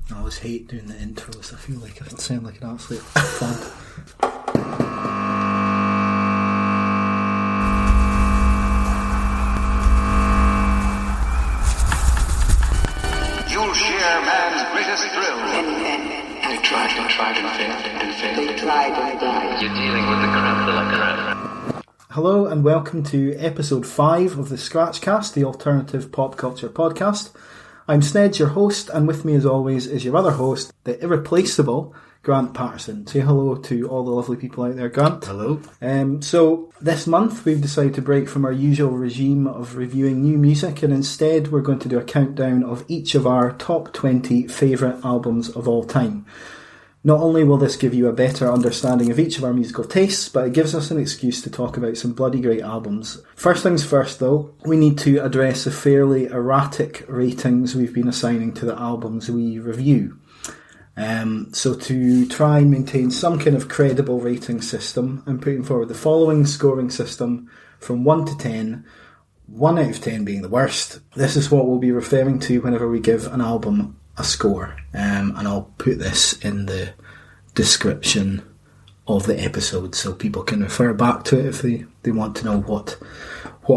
I always hate doing the intros. I feel like I sound like an absolute fun. You'll share man's greatest thrill. They tried and failed. They tried and died. You're dealing with the creme de la creme. Hello and welcome to episode 5 of the Scratchcast, the alternative pop culture podcast. I'm Snedds, your host, and with me as always is your other host, the irreplaceable Grant Patterson. Say hello to all the lovely people out there, Grant. Hello. So this month we've decided to break from our usual regime of reviewing new music, and instead we're going to do a countdown of each of our top 20 favourite albums of all time. Not only will this give you a better understanding of each of our musical tastes, but it gives us an excuse to talk about some bloody great albums. First things first though, we need to address the fairly erratic ratings we've been assigning to the albums we review. So to try and maintain some kind of credible rating system, I'm putting forward the following scoring system from 1 to 10, 1 out of 10 being the worst. This is what we'll be referring to whenever we give an album a score, and I'll put this in the description of the episode so people can refer back to it if they want to know what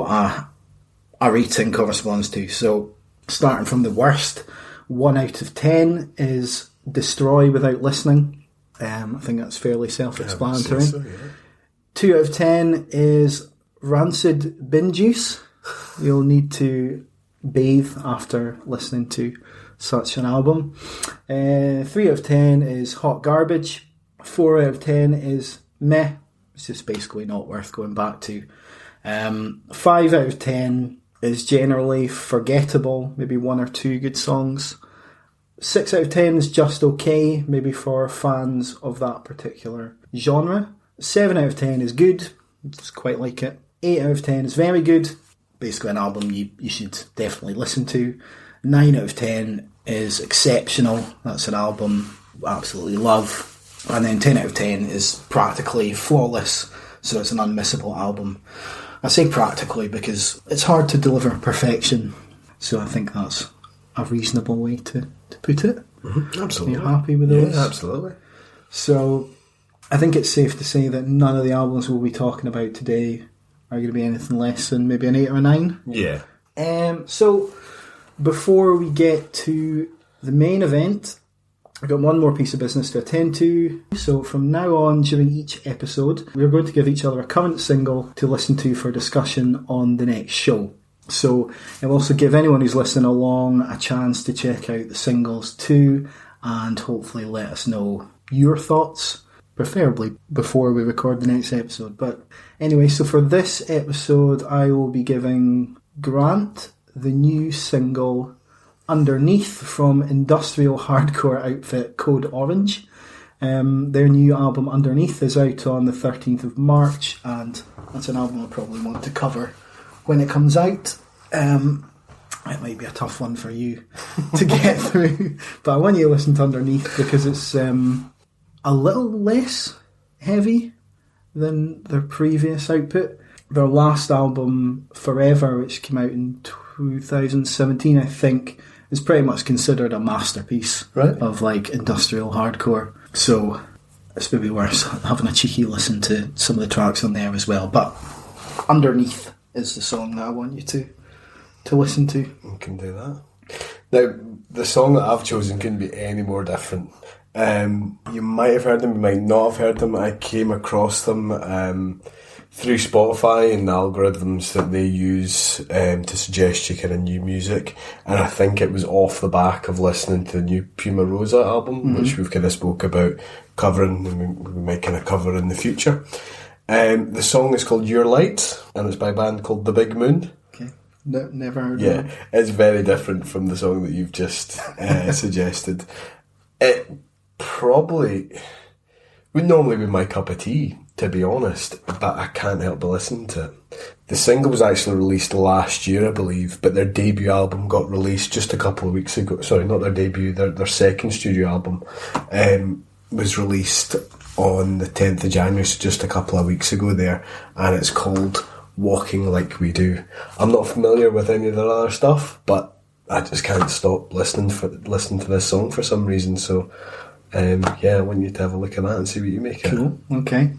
a rating corresponds to. So starting from the worst, 1 out of 10 is Destroy Without Listening. I think that's fairly self-explanatory. So, yeah. 2 out of 10 is Rancid Bin Juice. You'll need to bathe after listening to such an album. 3 out of 10 is Hot Garbage. 4 out of 10 is Meh. It's just basically not worth going back to. 5 out of 10 is generally forgettable, maybe 1 or 2 good songs. 6 out of 10 is just okay, maybe for fans of that particular genre. 7 out of 10 is good, just quite like it. 8 out of 10 is very good, basically an album you should definitely listen to. 9 out of 10 is exceptional, that's an album I absolutely love. And then 10 out of 10 is practically flawless, so it's an unmissable album. I say practically because it's hard to deliver perfection, so I think that's a reasonable way to put it. Mm-hmm. Absolutely. Are you happy with those? Yeah, absolutely. So I think it's safe to say that none of the albums we'll be talking about today are going to be anything less than maybe an 8 or a 9. Yeah. So before we get to the main event, I've got one more piece of business to attend to. So from now on, during each episode, we're going to give each other a current single to listen to for discussion on the next show. So it will also give anyone who's listening along a chance to check out the singles too, and hopefully let us know your thoughts, preferably before we record the next episode. But anyway, so for this episode, I will be giving Grant the new single Underneath from industrial hardcore outfit Code Orange. Their new album Underneath is out on the 13th of March, and that's an album I'll probably want to cover when it comes out. It might be a tough one for you to get through, but I want you to listen to Underneath because it's a little less heavy than their previous output. Their last album, Forever, which came out in 2017, I think, is pretty much considered a masterpiece of like industrial hardcore. So it's maybe worth having a cheeky listen to some of the tracks on there as well. But Underneath is the song that I want you to listen to. We can do that. Now, the song that I've chosen couldn't be any more different. You might have heard them, you might not have heard them. I came across them through Spotify and the algorithms that they use to suggest you kind of new music, and I think it was off the back of listening to the new Puma Rosa album, which we've kind of spoke about covering, and we might kind of cover in the future. The song is called Your Light, and it's by a band called The Big Moon. Okay, never heard of it. it. It's very different from the song that you've just suggested. It probably would normally be my cup of tea, to be honest, but I can't help but listen to it. The single was actually released last year, I believe, but their debut album got released just a couple of weeks ago. Sorry, not their debut, their second studio album was released on the 10th of January, so just a couple of weeks ago there, and it's called Walking Like We Do. I'm not familiar with any of their other stuff, but I just can't stop listening to this song for some reason. So, yeah, I want you to have a look at that and see what you make of it. Cool. Okay.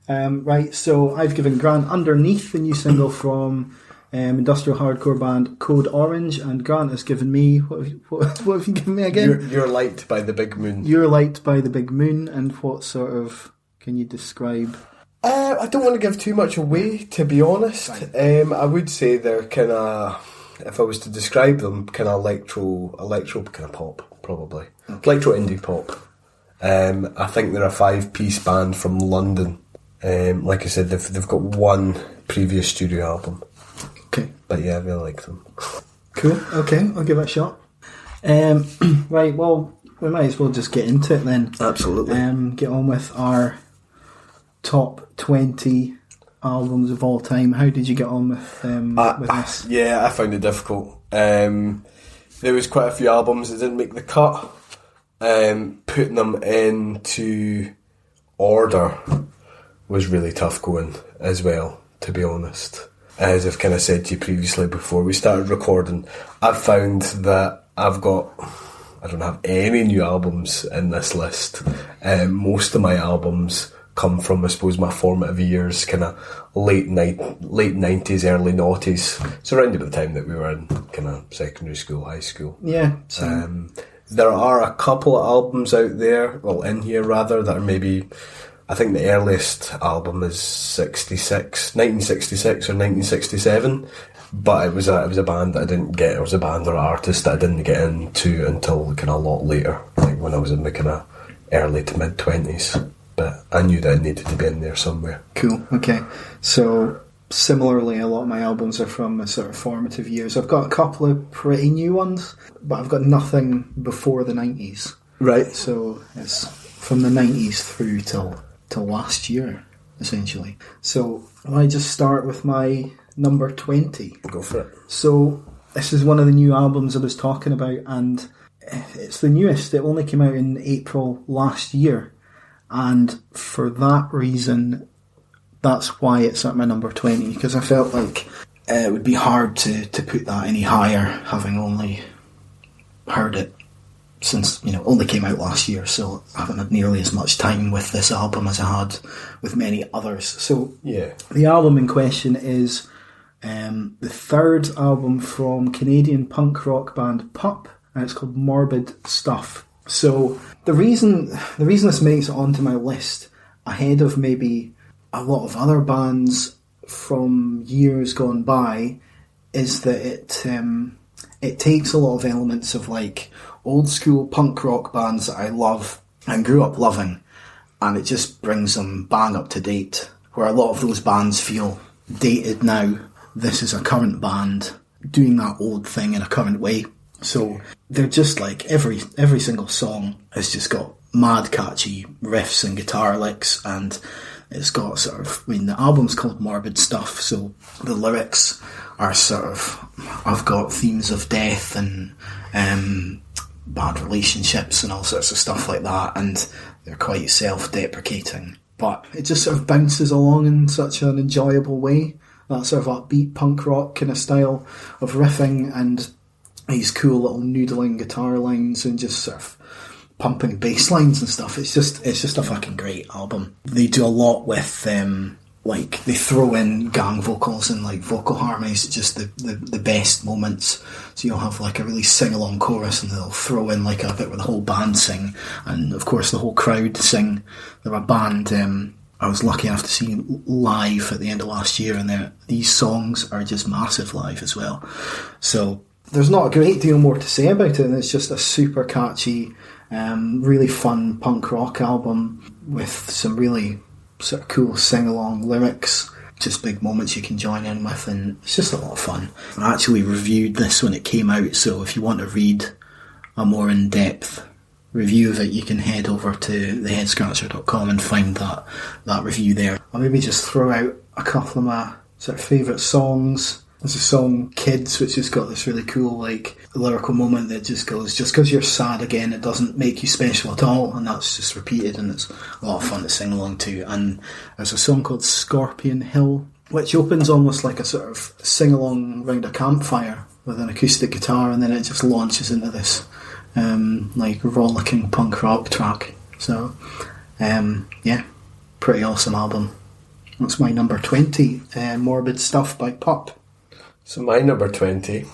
Right. So I've given Grant Underneath, the new single from industrial hardcore band Code Orange, and Grant has given me what have you given me again? You're Light by the Big Moon. You're Light by the Big Moon, and what sort of can you describe? I don't want to give too much away, to be honest. I would say they're kind of, if I was to describe them, kind of electro kind of pop, probably. Okay. Electro indie pop. I think they're a 5-piece band from London. Like I said, they've got one previous studio album. Okay. But yeah, I really like them. Cool, okay, I'll give it a shot. Right, well, we might as well just get into it then. Absolutely. Get on with our top 20 albums of all time. How did you get on with this? Yeah, I found it difficult. There was quite a few albums that didn't make the cut. Putting them into order was really tough going as well, to be honest. As I've kind of said to you previously before we started recording, I've found that I don't have any new albums in this list. Most of my albums come from, I suppose, my formative years, kind of late 90s, early noughties. So around about the time that we were in kind of secondary school, high school. Yeah. There are a couple of albums out there, well, in here rather, that are maybe, I think the earliest album is 1966 or 1967, but it was a band that I didn't get, it was a band or artist that I didn't get into until kind of a lot later, like when I was in my kind of early to mid-20s, but I knew that it needed to be in there somewhere. Cool, okay. So, similarly, a lot of my albums are from my sort of formative years. I've got a couple of pretty new ones, but I've got nothing before the 90s. Right. So, it's from the 90s through till last year, essentially. So I just start with my number 20. Go for it. So this is one of the new albums I was talking about, and it's the newest. It only came out in April last year, and for that reason, that's why it's at my number 20, because I felt like it would be hard to put that any higher, having only heard it since, only came out last year, so I haven't had nearly as much time with this album as I had with many others. So yeah, the album in question is the third album from Canadian punk rock band Pup, and it's called Morbid Stuff. So the reason this makes it onto my list ahead of maybe a lot of other bands from years gone by is that it takes a lot of elements of like old school punk rock bands that I love and grew up loving, and it just brings them bang up to date, where a lot of those bands feel dated now. This is a current band doing that old thing in a current way. So they're just like every single song has just got mad catchy riffs and guitar licks, and it's got the album's called Morbid Stuff, so the lyrics are I've got themes of death and bad relationships and all sorts of stuff like that, and they're quite self-deprecating, but it just sort of bounces along in such an enjoyable way, that sort of upbeat punk rock kind of style of riffing and these cool little noodling guitar lines and just sort of pumping bass lines and stuff. It's just a fucking great album. They do a lot with they throw in gang vocals and like vocal harmonies, just the best moments. So you'll have like a really sing-along chorus and they'll throw in like a bit where the whole band sing, and of course the whole crowd sing. They're a band I was lucky enough to see live at the end of last year, and these songs are just massive live as well. So there's not a great deal more to say about it, and it's just a super catchy, really fun punk rock album with some really sort of cool sing-along lyrics, just big moments you can join in with, and it's just a lot of fun. I actually reviewed this when it came out, so if you want to read a more in-depth review of it, you can head over to theheadscratcher.com and find that review there. I'll maybe just throw out a couple of my sort of favourite songs. There's a song, Kids, which has got this really cool, like, lyrical moment that just goes, just because you're sad again, it doesn't make you special at all, and that's just repeated, and it's a lot of fun to sing along to. And there's a song called Scorpion Hill, which opens almost like a sort of sing-along round a campfire, with an acoustic guitar, and then it just launches into this like rollicking punk rock track. So yeah, pretty awesome album. That's my number 20, Morbid Stuff by Pup. So my number 20,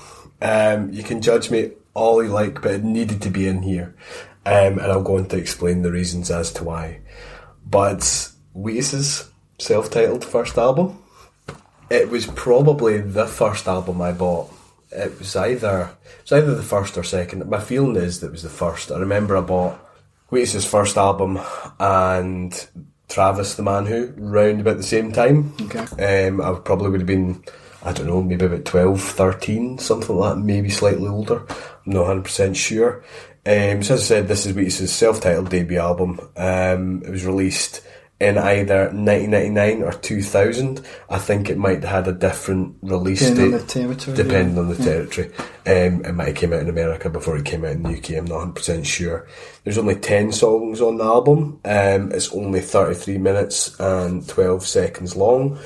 you can judge me all you like, but it needed to be in here, and I'll go on to explain the reasons as to why. But it's Wheatus's self-titled first album. It was probably the first album I bought. It was either the first or second. My feeling is that it was the first. I remember I bought Wheatus's first album and Travis the Man Who round about the same time. Okay. I probably would have been, I don't know, maybe about 12, 13, something like that, maybe slightly older. I'm not 100% sure. So as I said, this is Wheatus's self-titled debut album. It was released in either 1999 or 2000. I think it might have had a different release date. On the territory. Depending on the territory. It might have came out in America before it came out in the UK, I'm not 100% sure. There's only 10 songs on the album. It's only 33 minutes and 12 seconds long.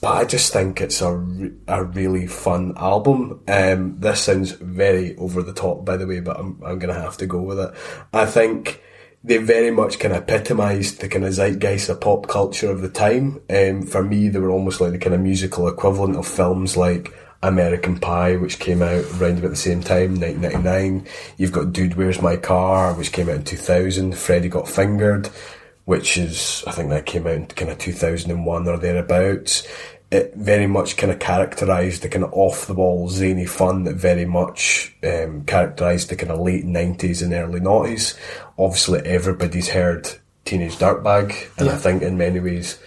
But I just think it's a really fun album. This sounds very over the top, by the way, but I'm going to have to go with it. I think they very much kind of epitomised the kind of zeitgeist of pop culture of the time. For me, they were almost like the kind of musical equivalent of films like American Pie, which came out around about the same time, 1999. You've got Dude, Where's My Car, which came out in 2000. Freddie Got Fingered, which is, I think that came out in kind of 2001 or thereabouts. It very much kind of characterised the kind of off-the-wall zany fun that very much characterised the kind of late 90s and early 90s. Obviously, everybody's heard Teenage Dirtbag, and I think in many ways,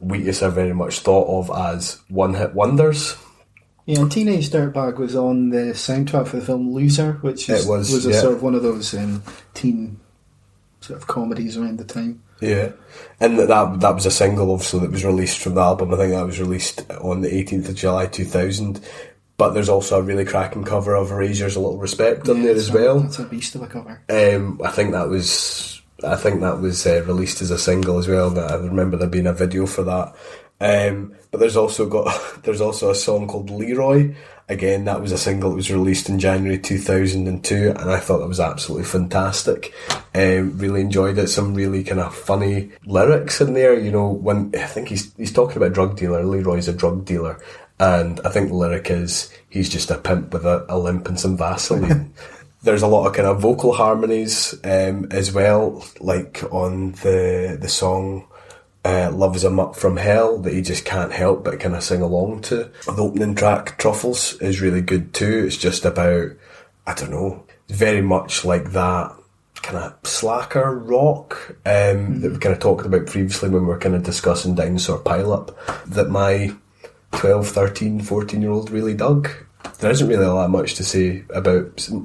Wheatus are very much thought of as one-hit wonders. Yeah, and Teenage Dirtbag was on the soundtrack for the film Loser, which was a sort of one of those teen sort of comedies around the time. Yeah, and that was a single, obviously, that was released from the album. I think that was released on the 18th of July 2000. But there's also a really cracking cover of Erasure's A Little Respect on there as well. That's a beast of a cover. I think that was released as a single as well. I remember there being a video for that. But there's also a song called Leroy. Again, that was a single that was released in January 2002, and I thought that was absolutely fantastic. Really enjoyed it. Some really kind of funny lyrics in there. You know, when I think he's talking about a drug dealer. Leroy's a drug dealer, and I think the lyric is he's just a pimp with a limp and some Vaseline. There's a lot of kind of vocal harmonies as well, like on the song Love Is a Mutt from Hell, that he just can't help but kind of sing along to. The opening track, Truffles, is really good too. It's just about, I don't know, very much like that kind of slacker rock that we kind of talked about previously when we were kind of discussing Dinosaur Pile-Up, that my 12, 13, 14-year-old really dug. There isn't really all that much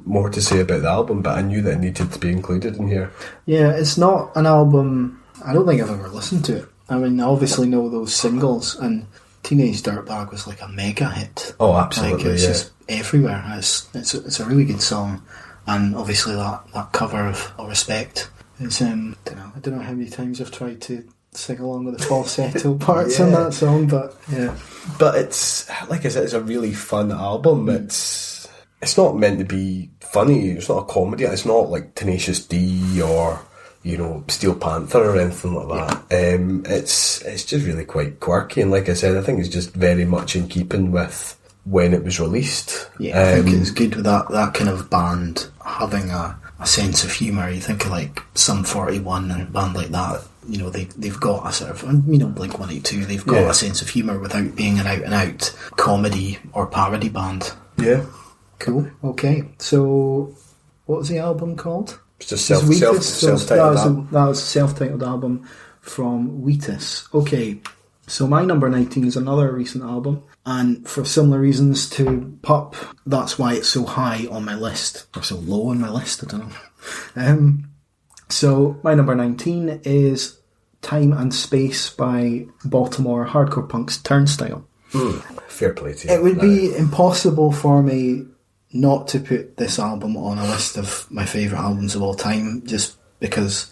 more to say about the album, but I knew that it needed to be included in here. Yeah, it's not an album, I don't think I've ever listened to it. I mean, I obviously know those singles, and Teenage Dirtbag was like a mega hit. Oh, absolutely, like, it's just everywhere. It's a really good song, and obviously that cover of Respect is, I don't know how many times I've tried to sing along with the falsetto parts on that song, but yeah. But it's, like I said, it's a really fun album. It's not meant to be funny, it's not a comedy, it's not like Tenacious D or, you know, Steel Panther or anything like that. It's just really quite quirky, and like I said, I think it's just very much in keeping with when it was released. Yeah, I think it's good with that kind of band having a sense of humour. You think of like Sum 41 and a band like that, you know, they've got a sort of, you know, Blink-182, they've got a sense of humour without being an out-and-out comedy or parody band. Yeah. Cool, okay. So, what was the album called? It's just self-titled album. That was a self-titled album from Wheatus. Okay, so my number 19 is another recent album, and for similar reasons to Pup, that's why it's so high on my list, or so low on my list, I don't know. So my number 19 is Time and Space by Baltimore hardcore punks Turnstile. Fair play to you. It would be impossible for me not to put this album on a list of my favourite albums of all time, just because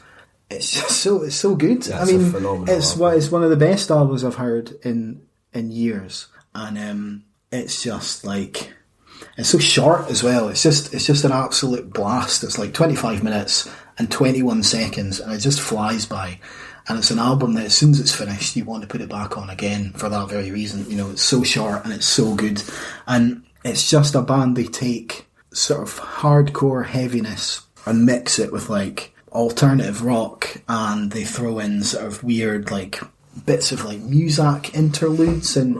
it's so good. Yeah, I mean, it's one of the best albums I've heard in years, and it's just like, It's so short as well. It's just an absolute blast. It's like 25 minutes and 21 seconds, and it just flies by. And it's an album that as soon as it's finished, you want to put it back on again for that very reason. You know, it's so short and it's so good. And it's just a band, they take sort of hardcore heaviness and mix it with like alternative rock, and they throw in sort of weird like bits of like Muzak interludes, and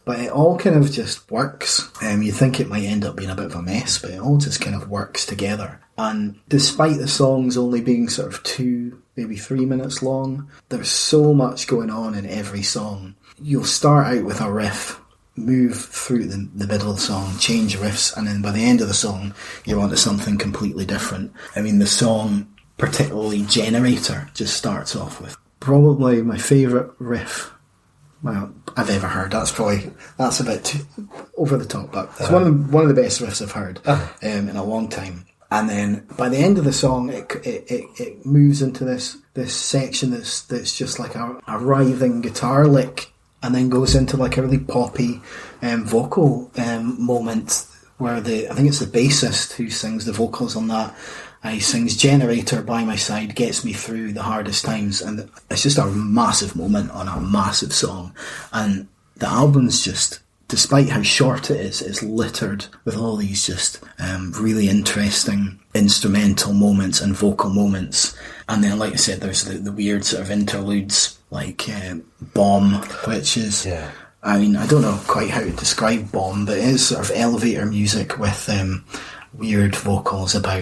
but it all kind of just works. You think it might end up being a bit of a mess, but it all just kind of works together. And despite the songs only being sort of 2, maybe 3 minutes long, there's so much going on in every song. You'll start out with a riff, move through the middle of the song, change riffs, and then by the end of the song, you're onto something completely different. I mean, the song, particularly Generator, just starts off with probably my favourite riff I've ever heard. That's a bit too over the top, but it's one of the best riffs I've heard in a long time. And then by the end of the song, it moves into this section that's just like a writhing guitar lick, and then goes into like a really poppy vocal moment where I think it's the bassist who sings the vocals on that. He sings Generator by my side, gets me through the hardest times, and it's just a massive moment on a massive song. And the album's just, despite how short it is littered with all these just really interesting instrumental moments and vocal moments. And then, like I said, there's the weird sort of interludes, like Bomb, which is... Yeah. I mean, I don't know quite how to describe Bomb, but it is sort of elevator music with weird vocals about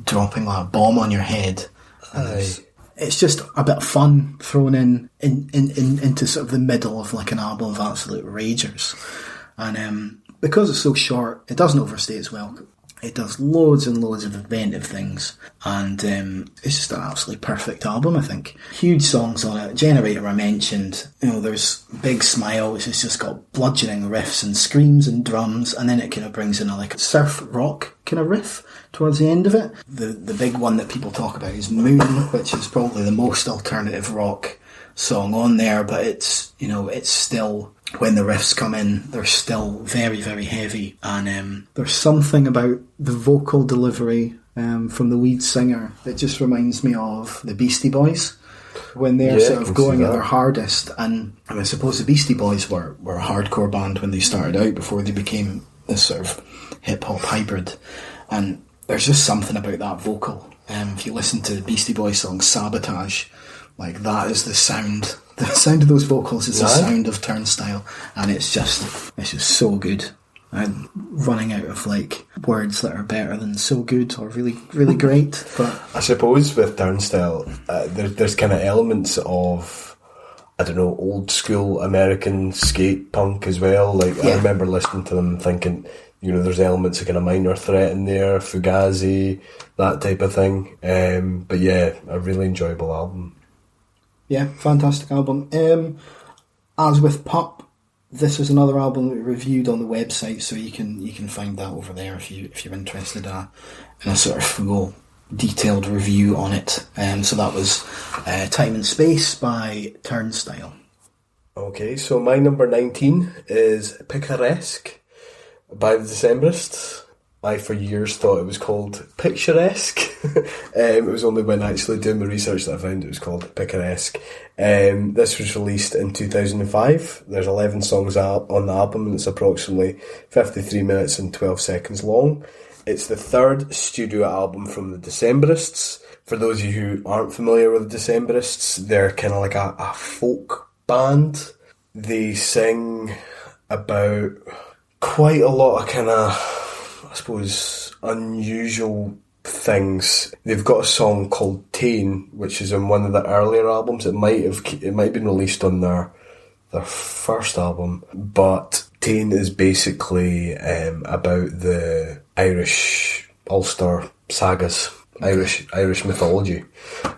dropping a bomb on your head. It's just a bit of fun thrown into sort of the middle of like an album of absolute ragers. And because it's so short, it doesn't overstay its welcome. It does loads and loads of inventive things, and it's just an absolutely perfect album, I think. Huge songs on it. Generator, I mentioned. You know, there's Big Smile, which has just got bludgeoning riffs and screams and drums, and then it kind of brings in a like surf rock kind of riff towards the end of it. The big one that people talk about is Moon, which is probably the most alternative rock song on there, but it's still, when the riffs come in, they're still very, very heavy. And there's something about the vocal delivery from the lead singer that just reminds me of the Beastie Boys when they're sort of going at their hardest. And I suppose the Beastie Boys were a hardcore band when they started out, before they became this sort of hip-hop hybrid. And there's just something about that vocal. If you listen to the Beastie Boys song Sabotage, like that is the sound of those vocals is the sound of Turnstile, and it's just so good. I'm running out of like words that are better than so good or really, really great. But I suppose with Turnstile, there's kind of elements of, I don't know, old school American skate punk as well. Like I remember listening to them thinking, you know, there's elements of kind of Minor Threat in there, Fugazi, that type of thing. But yeah, a really enjoyable album. Yeah, fantastic album. As with Pup, this is another album that we reviewed on the website, so you can find that over there if you're interested in a sort of full detailed review on it. So that was Time and Space by Turnstile. Okay, so my number 19 is Picaresque by the Decemberists. I for years thought it was called Picturesque. It was only when actually doing my research that I found it was called Picaresque. This was released in 2005. There's 11 songs on the album, and it's approximately 53 minutes and 12 seconds long. It's the third studio album from the Decemberists. For those of you who aren't familiar with the Decemberists, they're kind of like a folk band. They sing about quite a lot of kind of, I suppose, unusual things. They've got a song called Tane, which is in one of the earlier albums. It might have been released on their first album, but Tane is basically about the Irish Ulster sagas, Irish mythology.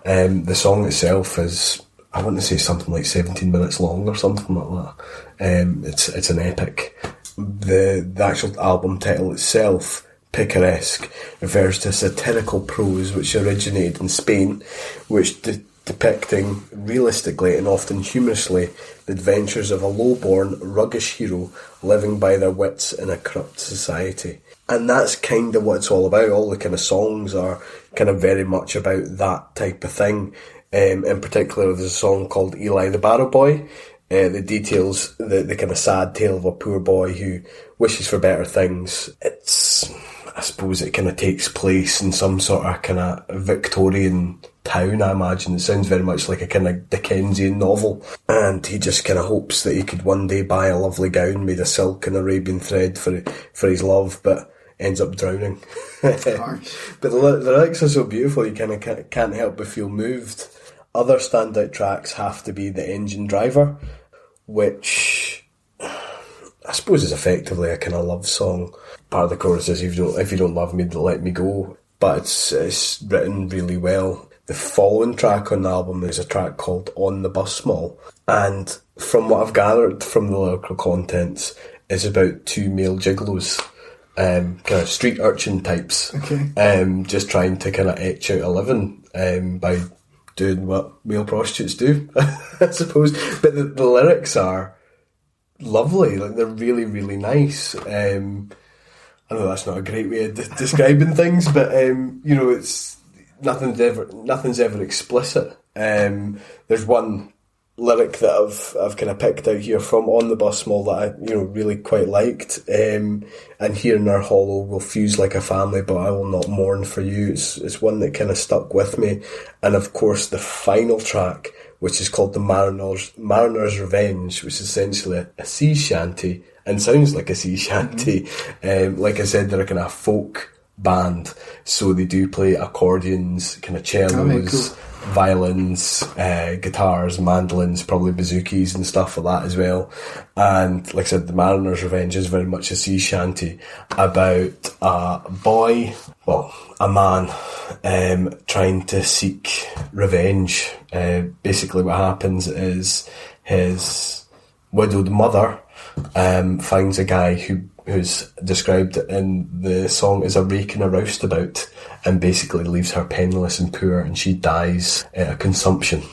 The song itself is, I want to say, something like 17 minutes long or something like that. It's an epic. The actual album title itself, Picaresque, refers to satirical prose which originated in Spain, which depicting realistically and often humorously the adventures of a low-born, ruggish hero living by their wits in a corrupt society. And that's kind of what it's all about. All the kind of songs are kind of very much about that type of thing. In particular, there's a song called Eli the Barrow Boy. The details the kind of sad tale of a poor boy who wishes for better things. I suppose it kind of takes place in some sort of kind of Victorian town, I imagine. It sounds very much like a kind of Dickensian novel. And he just kind of hopes that he could one day buy a lovely gown made of silk and Arabian thread for his love, but ends up drowning. But the lyrics are so beautiful, you kind of can't help but feel moved. Other standout tracks have to be The Engine Driver, which I suppose is effectively a kind of love song. Part of the chorus is, if you don't love me, let me go. But it's written really well. The following track on the album is a track called On the Bus Mall. And from what I've gathered from the lyrical contents, it's about two male gigolos, kind of street urchin types, just trying to kind of etch out a living by doing what male prostitutes do, I suppose. But the lyrics are lovely, like they're really, really nice. I know that's not a great way of describing things, but it's nothing's ever explicit. There's one lyric that I've kind of picked out here from On the Bus Mall that I really quite liked. And here in our hollow we'll fuse like a family, but I will not mourn for you. It's one that kind of stuck with me. And of course the final track, which is called The Mariner's Revenge, which is essentially a sea shanty and sounds like a sea shanty. Like I said, they're a kind of folk band, so they do play accordions, kind of cellos, violins, guitars, mandolins, probably bouzouki and stuff like that as well. And like I said, The Mariner's Revenge is very much a sea shanty about a man trying to seek revenge. Basically what happens is his widowed mother finds a guy who's described in the song as a rake and a roustabout, and basically leaves her penniless and poor, and she dies at a consumption.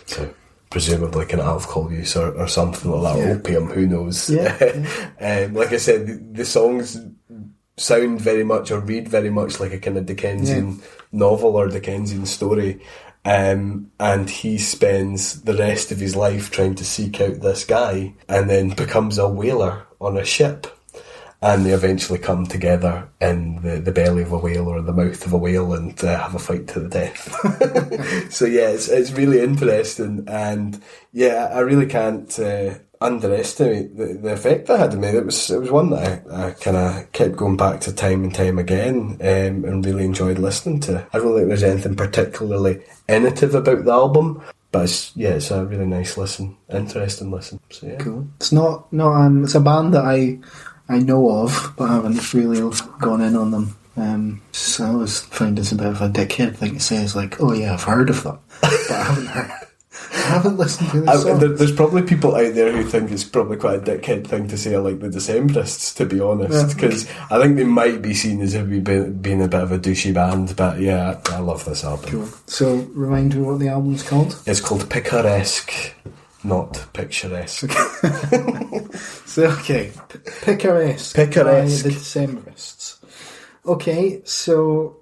So presumably kind of alcohol use or something like that, or opium, who knows. Like I said, the songs sound very much or read very much like a kind of Dickensian novel or Dickensian story. And he spends the rest of his life trying to seek out this guy, and then becomes a whaler on a ship. And they eventually come together in the belly of a whale or the mouth of a whale and have a fight to the death. So yeah, it's really interesting, and yeah, I really can't underestimate the effect that had on me. It was one that I kind of kept going back to time and time again, and really enjoyed listening to. I don't think there's anything particularly innovative about the album, but it's a really nice listen, interesting listen. So yeah, cool. It's not it's a band that I know of, but I haven't really gone in on them. So I always find it's a bit of a dickhead thing to say. It's like, oh yeah, I've heard of them, but I haven't listened to the song. There's probably people out there who think it's probably quite a dickhead thing to say, I like the Decemberists, to be honest, because I think they might be seen as if we've been a bit of a douchey band, but yeah, I love this album. Cool. So, remind me what the album's called? It's called Picaresque, not Picturesque. So, okay, Picaresque by the Decemberists. Okay, so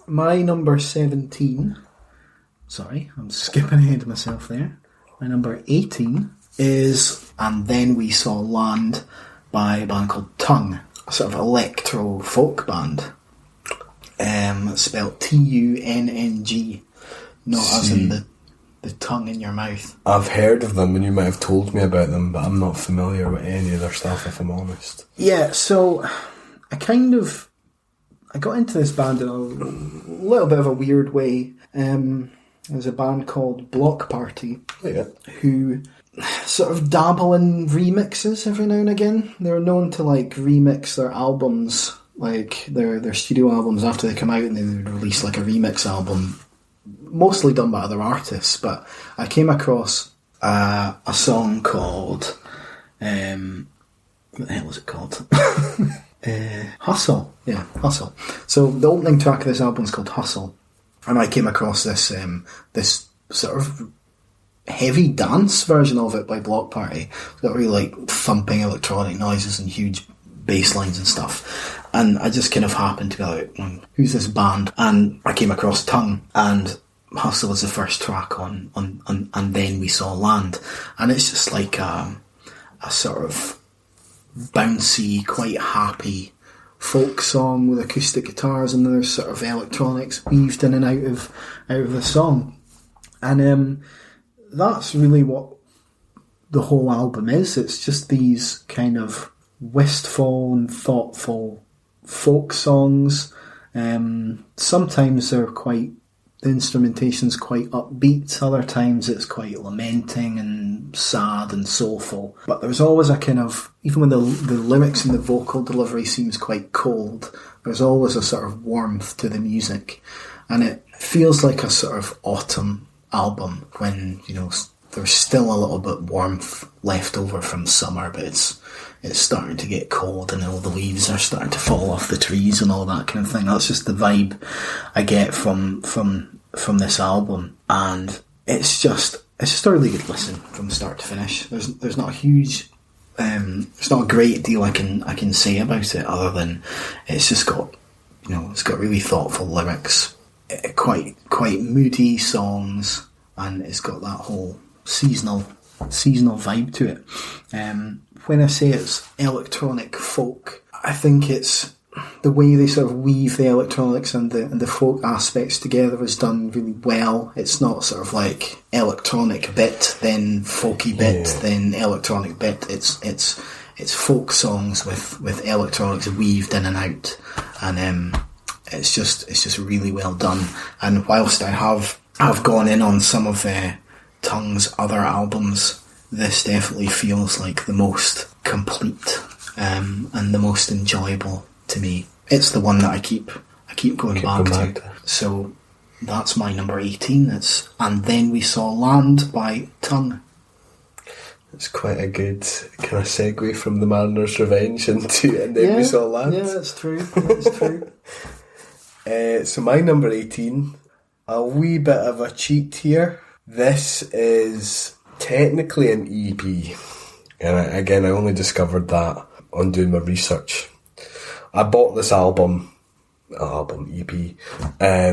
my number 17... Sorry, I'm skipping ahead of myself there. My number 18 is And Then We Saw Land by a band called Tongue, a sort of electro-folk band. Spelled T-U-N-N-G, not as in the tongue in your mouth. I've heard of them and you might have told me about them, but I'm not familiar with any of their stuff, if I'm honest. Yeah, so I got into this band in a little bit of a weird way. There's a band called Block Party who sort of dabble in remixes every now and again. They're known to remix their albums, like their studio albums after they come out, and then they would release like a remix album, mostly done by other artists. But I came across a song called what the hell is it called? Hustle. Yeah, Hustle. So the opening track of this album is called Hustle. And I came across this sort of heavy dance version of it by Block Party. It's got really thumping electronic noises and huge bass lines and stuff. And I just kind of happened to be like, who's this band? And I came across Tongue, and Hustle was the first track on And Then We Saw Land. And it's just like a sort of bouncy, quite happy folk song with acoustic guitars, and there's sort of electronics weaved in and out of the song. And that's really what the whole album is. It's just these kind of wistful and thoughtful folk songs. Sometimes the instrumentation's quite upbeat, other times it's quite lamenting and sad and soulful. But there's always a kind of, even when the lyrics and the vocal delivery seems quite cold, there's always a sort of warmth to the music. And it feels like a sort of autumn album when, there's still a little bit warmth left over from summer, but it's starting to get cold and all the leaves are starting to fall off the trees and all that kind of thing. That's just the vibe I get from this album, and it's just a really good listen from start to finish. There's not a huge, there's not a great deal I can say about it other than it's just got, it's got really thoughtful lyrics, quite moody songs, and it's got that whole seasonal vibe to it. When I say it's electronic folk, I think it's the way they sort of weave the electronics and the folk aspects together is done really well. It's not sort of like electronic bit, then folky bit, then electronic bit. It's folk songs with electronics weaved in and out, and it's just really well done. And whilst I have gone in on some of Tongue's other albums, this definitely feels like the most complete and the most enjoyable to me. It's the one that I keep going back to. So that's my number 18. It's And Then We Saw Land by Tongue. It's quite a good kind of segue from The Mariner's Revenge into And Then We Saw Land. Yeah, that's true. That's true. So my number 18, a wee bit of a cheat here. This is technically an EP, and I only discovered that on doing my research. I bought this EP. I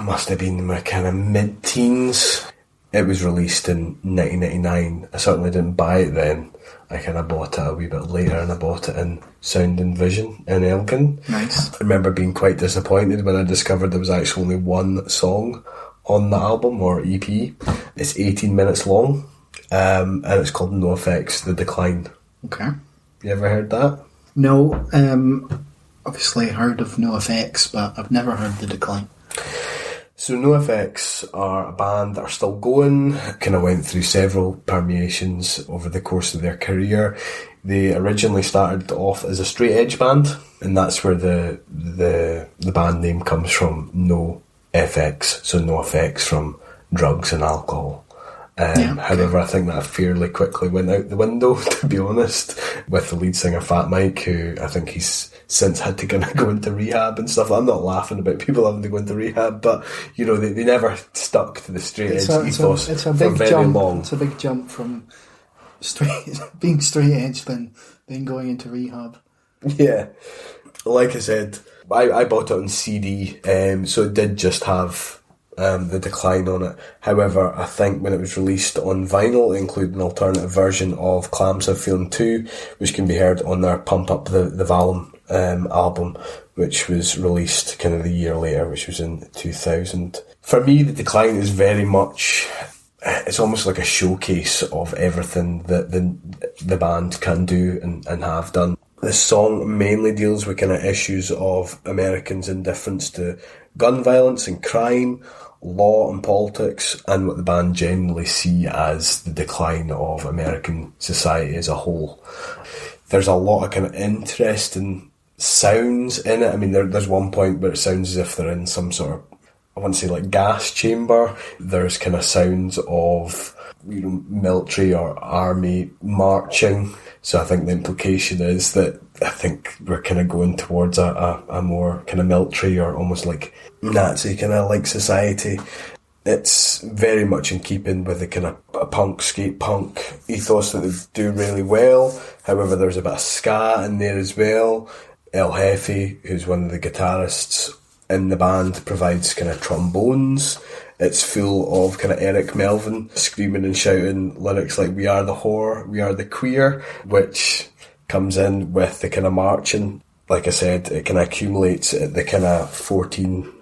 must have been in my kind of mid-teens. It was released in 1999. I certainly didn't buy it then. I kind of bought it a wee bit later, and I bought it in Sound and Vision in Elgin. Nice. I remember being quite disappointed when I discovered there was actually only one song on the album, or EP. It's 18 minutes long, and it's called No Effects, The Decline. Okay. You ever heard that? No, obviously heard of No Effects, but I've never heard The Decline. So No Effects are a band that are still going, kind of went through several permeations over the course of their career. They originally started off as a straight edge band, and that's where the band name comes from, No FX, so no effects from drugs and alcohol. However, I think that fairly quickly went out the window, to be honest, with the lead singer Fat Mike, who I think he's since had to kind of go into rehab and stuff. I'm not laughing about people having to go into rehab, but they never stuck to the straight edge ethos for very long. It's a big jump from being straight edge than going into rehab. Yeah, like I said, I bought it on CD, so it did just have The Decline on it. However, I think when it was released on vinyl, it included an alternative version of Clams Have Feeling 2, which can be heard on their Pump Up the Volume album, which was released kind of the year later, which was in 2000. For me, The Decline is very much, it's almost like a showcase of everything that the band can do and have done. This song mainly deals with kind of issues of Americans' indifference to gun violence and crime, law and politics, and what the band generally see as the decline of American society as a whole. There's a lot of kind of interesting sounds in it. I mean, there's one point where it sounds as if they're in some sort of, I want to say like gas chamber. There's kind of sounds of military or army marching. So I think the implication is that I think we're kind of going towards a more kind of military or almost like Nazi kind of like society. It's very much in keeping with the kind of punk, skate punk ethos that they do really well. However, there's a bit of ska in there as well. El Jefe, who's one of the guitarists in the band, provides kind of trombones. It's full of kind of Eric Melvin screaming and shouting lyrics like "We are the whore, we are the queer," which comes in with the kind of marching. Like I said, it kind of accumulates at the kind of 14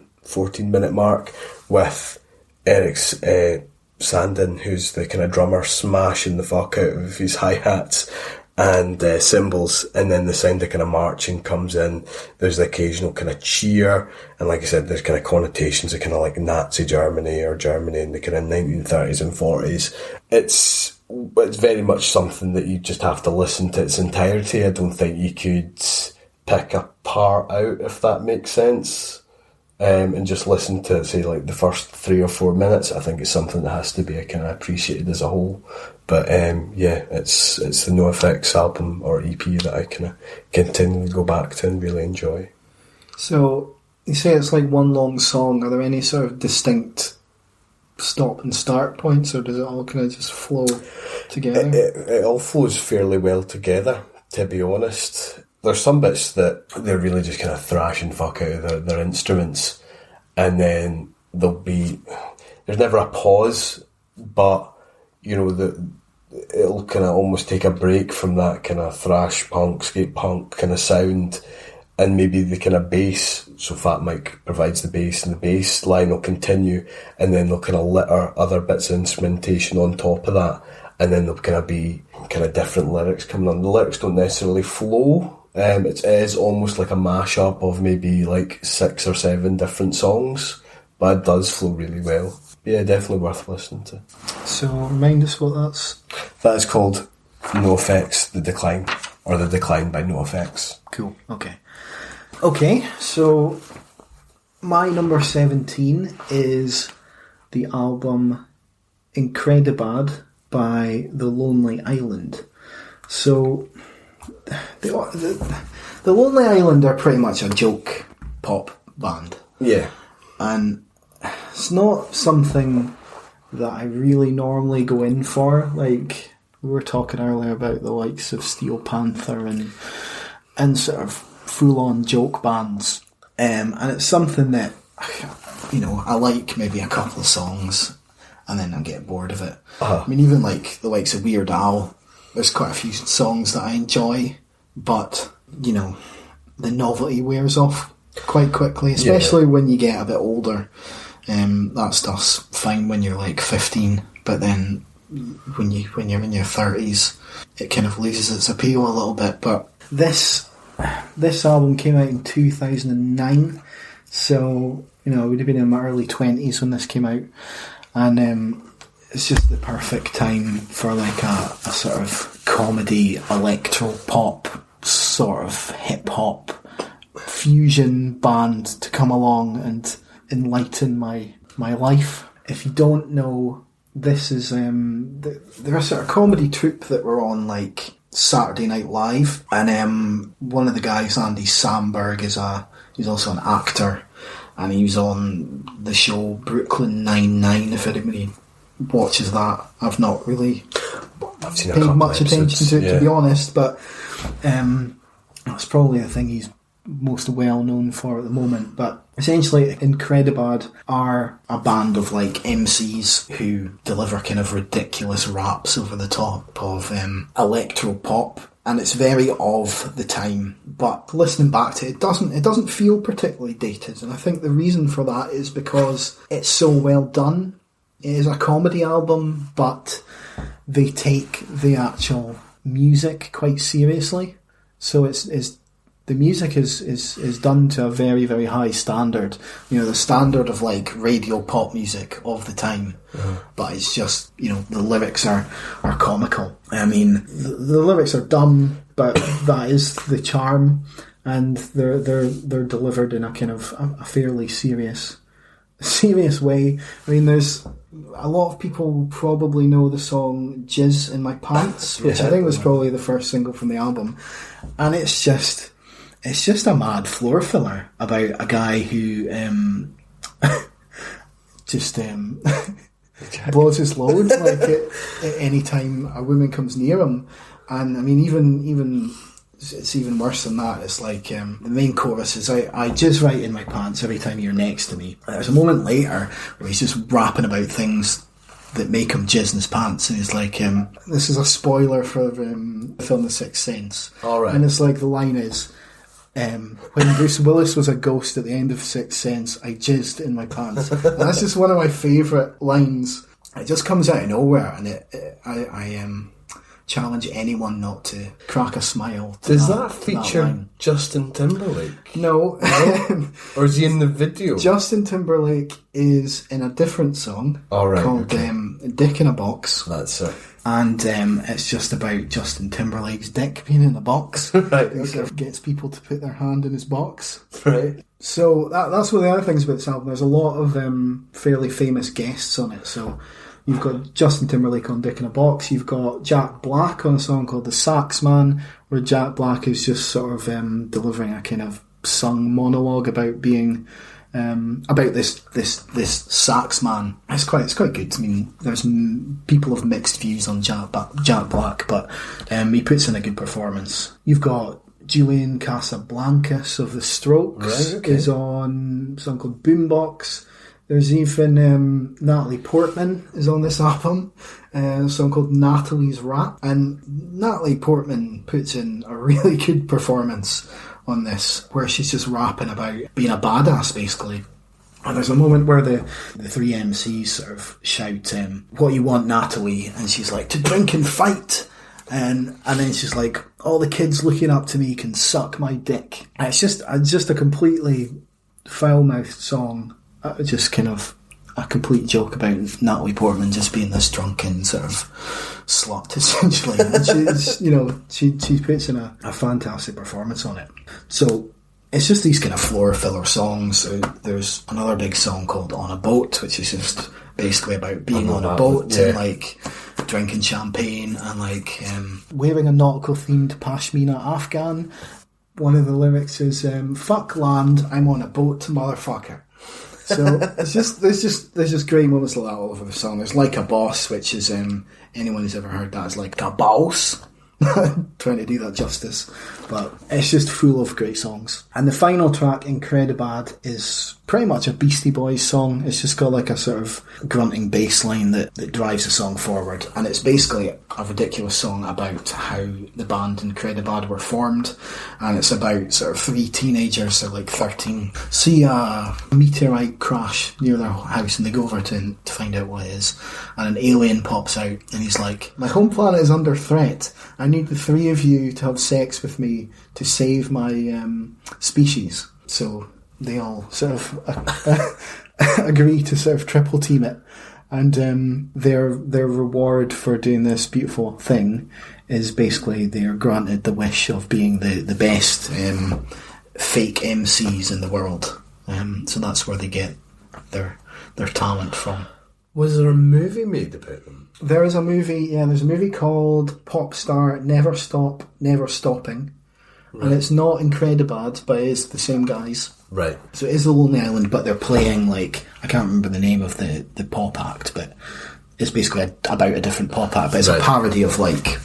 minute mark with Eric's Sandin, who's the kind of drummer, smashing the fuck out of his hi-hats and cymbals, and then the sound of kind of marching comes in. There's the occasional kind of cheer, and like I said, there's kind of connotations of kind of like Nazi Germany or Germany in the kind of 1930s and 40s. It's very much something that you just have to listen to its entirety. I don't think you could pick a part out, if that makes sense, and just listen to, say, like the first 3 or 4 minutes. I think it's something that has to be kind of appreciated as a whole. But yeah, it's the NoFX album or EP that I kind of continually go back to and really enjoy. So you say it's like one long song. Are there any sort of distinct stop and start points, or does it all kind of just flow together? It all flows fairly well together, to be honest. There's some bits that they're really just kind of thrashing fuck out of their instruments, and then there's never a pause, but you know, it'll kind of almost take a break from that kind of thrash punk, skate punk kind of sound, and maybe the kind of bass, so Fat Mike provides the bass, and the bass line will continue, and then they'll kind of litter other bits of instrumentation on top of that, and then there'll kind of be kind of different lyrics coming on. The lyrics don't necessarily flow. It is almost like a mashup of maybe like 6 or 7 different songs, but it does flow really well. Yeah, definitely worth listening to. So remind us what that's. That is called NoFX, The Decline, or The Decline by NoFX. Cool. Okay, so my number 17 is the album Incredibad by The Lonely Island. So the Lonely Island are pretty much a joke pop band. Yeah. And it's not something that I really normally go in for. Like, we were talking earlier about the likes of Steel Panther and sort of full-on joke bands. And it's something that, you know, I like maybe a couple of songs and then I get bored of it. I mean, even like the likes of Weird Al, there's quite a few songs that I enjoy, but, you know, the novelty wears off quite quickly, especially when you get a bit older. That stuff's fine when you're like 15, but then when you're in your 30s, it kind of loses its appeal a little bit. But this album came out in 2009, so, you know, I would have been in my early 20s when this came out, and it's just the perfect time for like a sort of comedy, electro-pop, sort of hip-hop fusion band to come along and enlighten my life. If you don't know, this is they're a sort of comedy troupe that were on like Saturday Night Live, and one of the guys, Andy Samberg, he's also an actor, and he was on the show Brooklyn Nine-Nine. If anybody watches that, I've not really paid much attention to it, to be honest, but that's probably the thing he's most well known for at the moment. But essentially, Incredibad are a band of like MCs who deliver kind of ridiculous raps over the top of electro pop, and it's very of the time. But listening back to it, it doesn't feel particularly dated, and I think the reason for that is because it's so well done. It is a comedy album, but they take the actual music quite seriously. So it's the music is done to a very, very high standard. You know, the standard of like radio pop music of the time. But it's just, you know, the lyrics are comical. I mean, the lyrics are dumb, but that is the charm, and they're delivered in a kind of a fairly serious way. I mean, there's a lot of people probably know the song Jizz in My Pants, which I think was probably the first single from the album, and it's just a mad floor filler about a guy who just blows his load like at any time a woman comes near him. And I mean, even it's even worse than that. It's like the main chorus is I jizz right in my pants every time you're next to me. There's a moment later where he's just rapping about things that make him jizz in his pants, and he's like, this is a spoiler for the film The Sixth Sense. All right. And it's like, the line is, when Bruce Willis was a ghost at the end of Sixth Sense, I jizzed in my pants. And that's just one of my favourite lines. It just comes out of nowhere, and I challenge anyone not to crack a smile. Does that feature Justin Timberlake? No. Or is he in the video? Justin Timberlake is in a different song called Dick in a Box. That's it. And it's just about Justin Timberlake's dick being in a box. Right. He sort of gets people to put their hand in his box. Right. So that's one of the other things about this album. There's a lot of fairly famous guests on it. So you've got Justin Timberlake on Dick in a Box. You've got Jack Black on a song called The Sax Man, where Jack Black is just sort of delivering a kind of sung monologue about being about this sax man. It's quite good. I mean, there's people have mixed views on Jack Black, but he puts in a good performance. You've got Julian Casablancas of The Strokes is on a song called Boombox. There's even Natalie Portman is on this album, a song called Natalie's Rap. And Natalie Portman puts in a really good performance on this, where she's just rapping about being a badass, basically. And there's a moment where the three MCs sort of shout, what you want, Natalie? And she's like, to drink and fight. And then she's like, all the kids looking up to me can suck my dick. And it's just a completely foul-mouthed song. Just kind of a complete joke about Natalie Portman just being this drunken sort of slut, essentially. And she puts in a fantastic performance on it. So it's just these kind of floor filler songs. There's another big song called On a Boat, which is just basically about being on a boat and like drinking champagne and like wearing a nautical themed pashmina Afghan. One of the lyrics is fuck land, I'm on a boat, motherfucker. So there's just great moments like that all over the song. There's Like a Boss, which is anyone who's ever heard that is like a boss. Trying to do that justice, but it's just full of great songs. And the final track, Incredibad, is pretty much a Beastie Boys song. It's just got like a sort of grunting bass line that drives the song forward, and it's basically a ridiculous song about how the band Incredibad were formed, and it's about sort of three teenagers, they're like 13, see a meteorite crash near their house, and they go over to find out what it is, and an alien pops out, and he's like, my home planet is under threat, I need the three of you to have sex with me to save my species. So they all sort of agree to sort of triple team it, and their reward for doing this beautiful thing is basically they're granted the wish of being the best fake MCs in the world. So that's where they get their talent from. Was there a movie made about them? There is a movie, there's a movie called Popstar Never Stop, Never Stopping. Right. And it's not Incredibad, but it is the same guys. Right. So it is The Lonely Island, but they're playing, like, I can't remember the name of the pop act, but it's basically about a different pop act, but it's a parody of, like,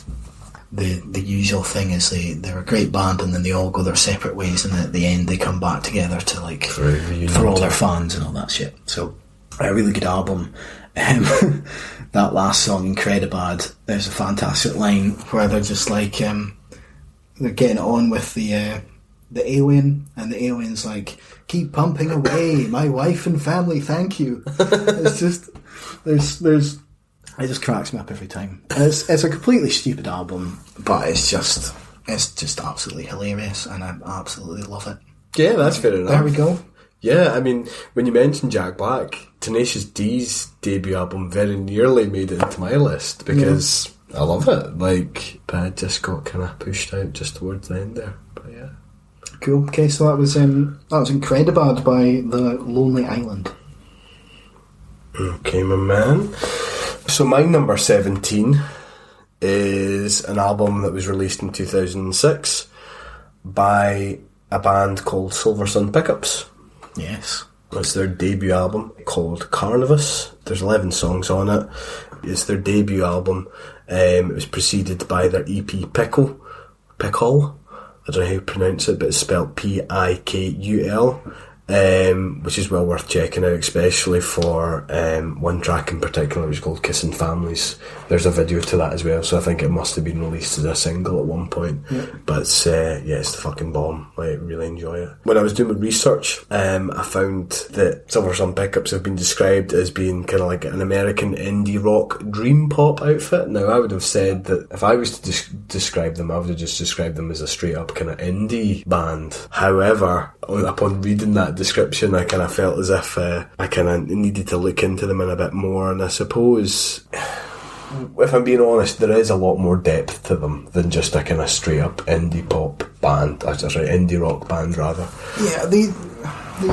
the usual thing is they're a great band and then they all go their separate ways, and at the end they come back together to, like, for all their fans and all that shit. So, a really good album. That last song, Incredibad, there's a fantastic line where they're just like they're getting on with the alien, and the alien's like, keep pumping away, my wife and family, thank you. It's just it just cracks me up every time. And it's a completely stupid album, but it's just absolutely hilarious, and I absolutely love it. Yeah, that's fair enough. There we go. Yeah, I mean, when you mentioned Jack Black, Tenacious D's debut album very nearly made it into my list because I love it. Like, but it just got kind of pushed out just towards the end there. But yeah, cool. Okay, so that was Incredibad by The Lonely Island. Okay, my man. So my number 17 is an album that was released in 2006 by a band called Silver Sun Pickups. Yes. It's their debut album called Carnivus. There's 11 songs on it. It's their debut album. It was preceded by their EP Pickle. I don't know how you pronounce it, but it's spelled Pikul. Which is well worth checking out, especially for one track in particular, which is called Kissing Families. There's a video to that as well, so I think it must have been released as a single at one point. Yeah. But it's the fucking bomb. I really enjoy it. When I was doing my research, I found that Silver Sun Pickups have been described as being kind of like an American indie rock dream pop outfit. Now, I would have said that if I was to describe them, I would have just described them as a straight up kind of indie band. However, upon reading that description, I kind of felt as if I kind of needed to look into them in a bit more, and I suppose, if I'm being honest, there is a lot more depth to them than just a kind of straight up indie pop band. Sorry, indie rock band rather. Yeah, they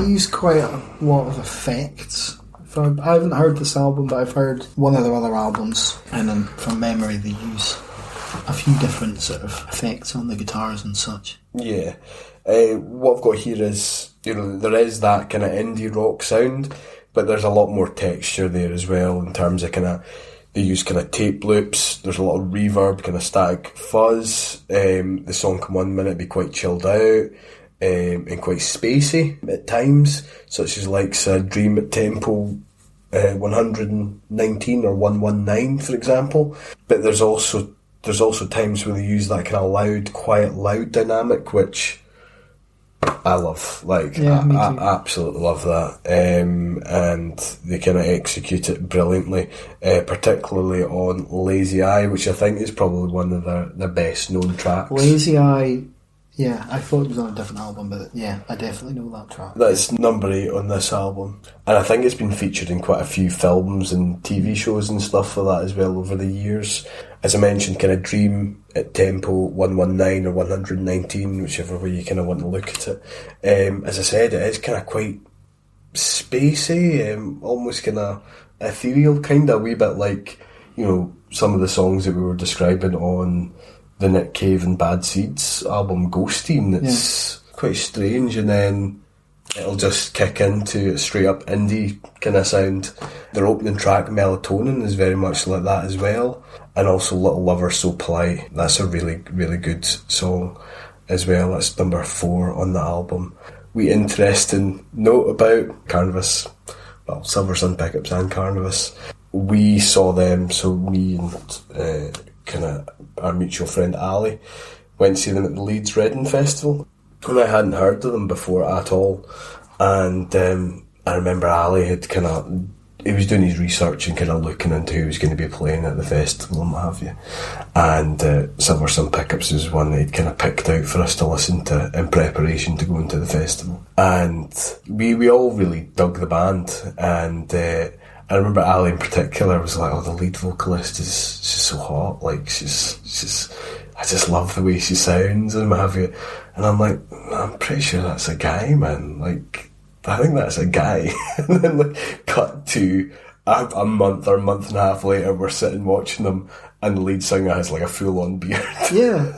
use quite a lot of effects. I haven't heard this album, but I've heard one of their other albums, and then from memory they use a few different sort of effects on the guitars and such. Yeah. What I've got here is, there is that kind of indie rock sound, but there's a lot more texture there as well in terms of they use kind of tape loops. There's a lot of reverb, kind of static fuzz. The song can 1 minute be quite chilled out and quite spacey at times, such as like Dream at Tempo 119 or 119, for example. But there's also times where they use that kind of quiet loud dynamic, which I love. I absolutely love that. And they kind of execute it brilliantly, particularly on Lazy Eye, which I think is probably one of their best known tracks. Lazy Eye, yeah, I thought it was on a different album, but yeah, I definitely know that track. That's number 8 on this album, and I think it's been featured in quite a few films and TV shows and stuff like that as well over the years. As I mentioned, kind of Dream at Tempo 119 or 119, whichever way you kind of want to look at it. As I said, it is kind of quite spacey, almost kind of ethereal, kind of a wee bit like, some of the songs that we were describing on the Nick Cave and Bad Seeds album Ghosteen. It's quite strange, and then it'll just kick into a straight up indie kind of sound. Their opening track Melatonin is very much like that as well, and also Little Lover So Polite. That's a really, really good song as well. That's number 4 on the album. We interesting note about Carnivus, well, Silver Sun Pickups and Carnivus. We saw them, so me and kind of our mutual friend Ali went to see them at the Leeds Reading Festival, and I hadn't heard of them before at all. And I remember Ali had he was doing his research and kind of looking into who was going to be playing at the festival and what have you. And Silver Sun Pickups was one that he'd kind of picked out for us to listen to in preparation to go into the festival. And we all really dug the band. And I remember Ali in particular was like, the lead vocalist is just so hot. Like, I just love the way she sounds and what have you. And I'm like, I'm pretty sure that's a guy, man. Like, I think that's a guy. And then cut to a month or a month and a half later, we're sitting watching them, and the lead singer has like a full-on beard. Yeah.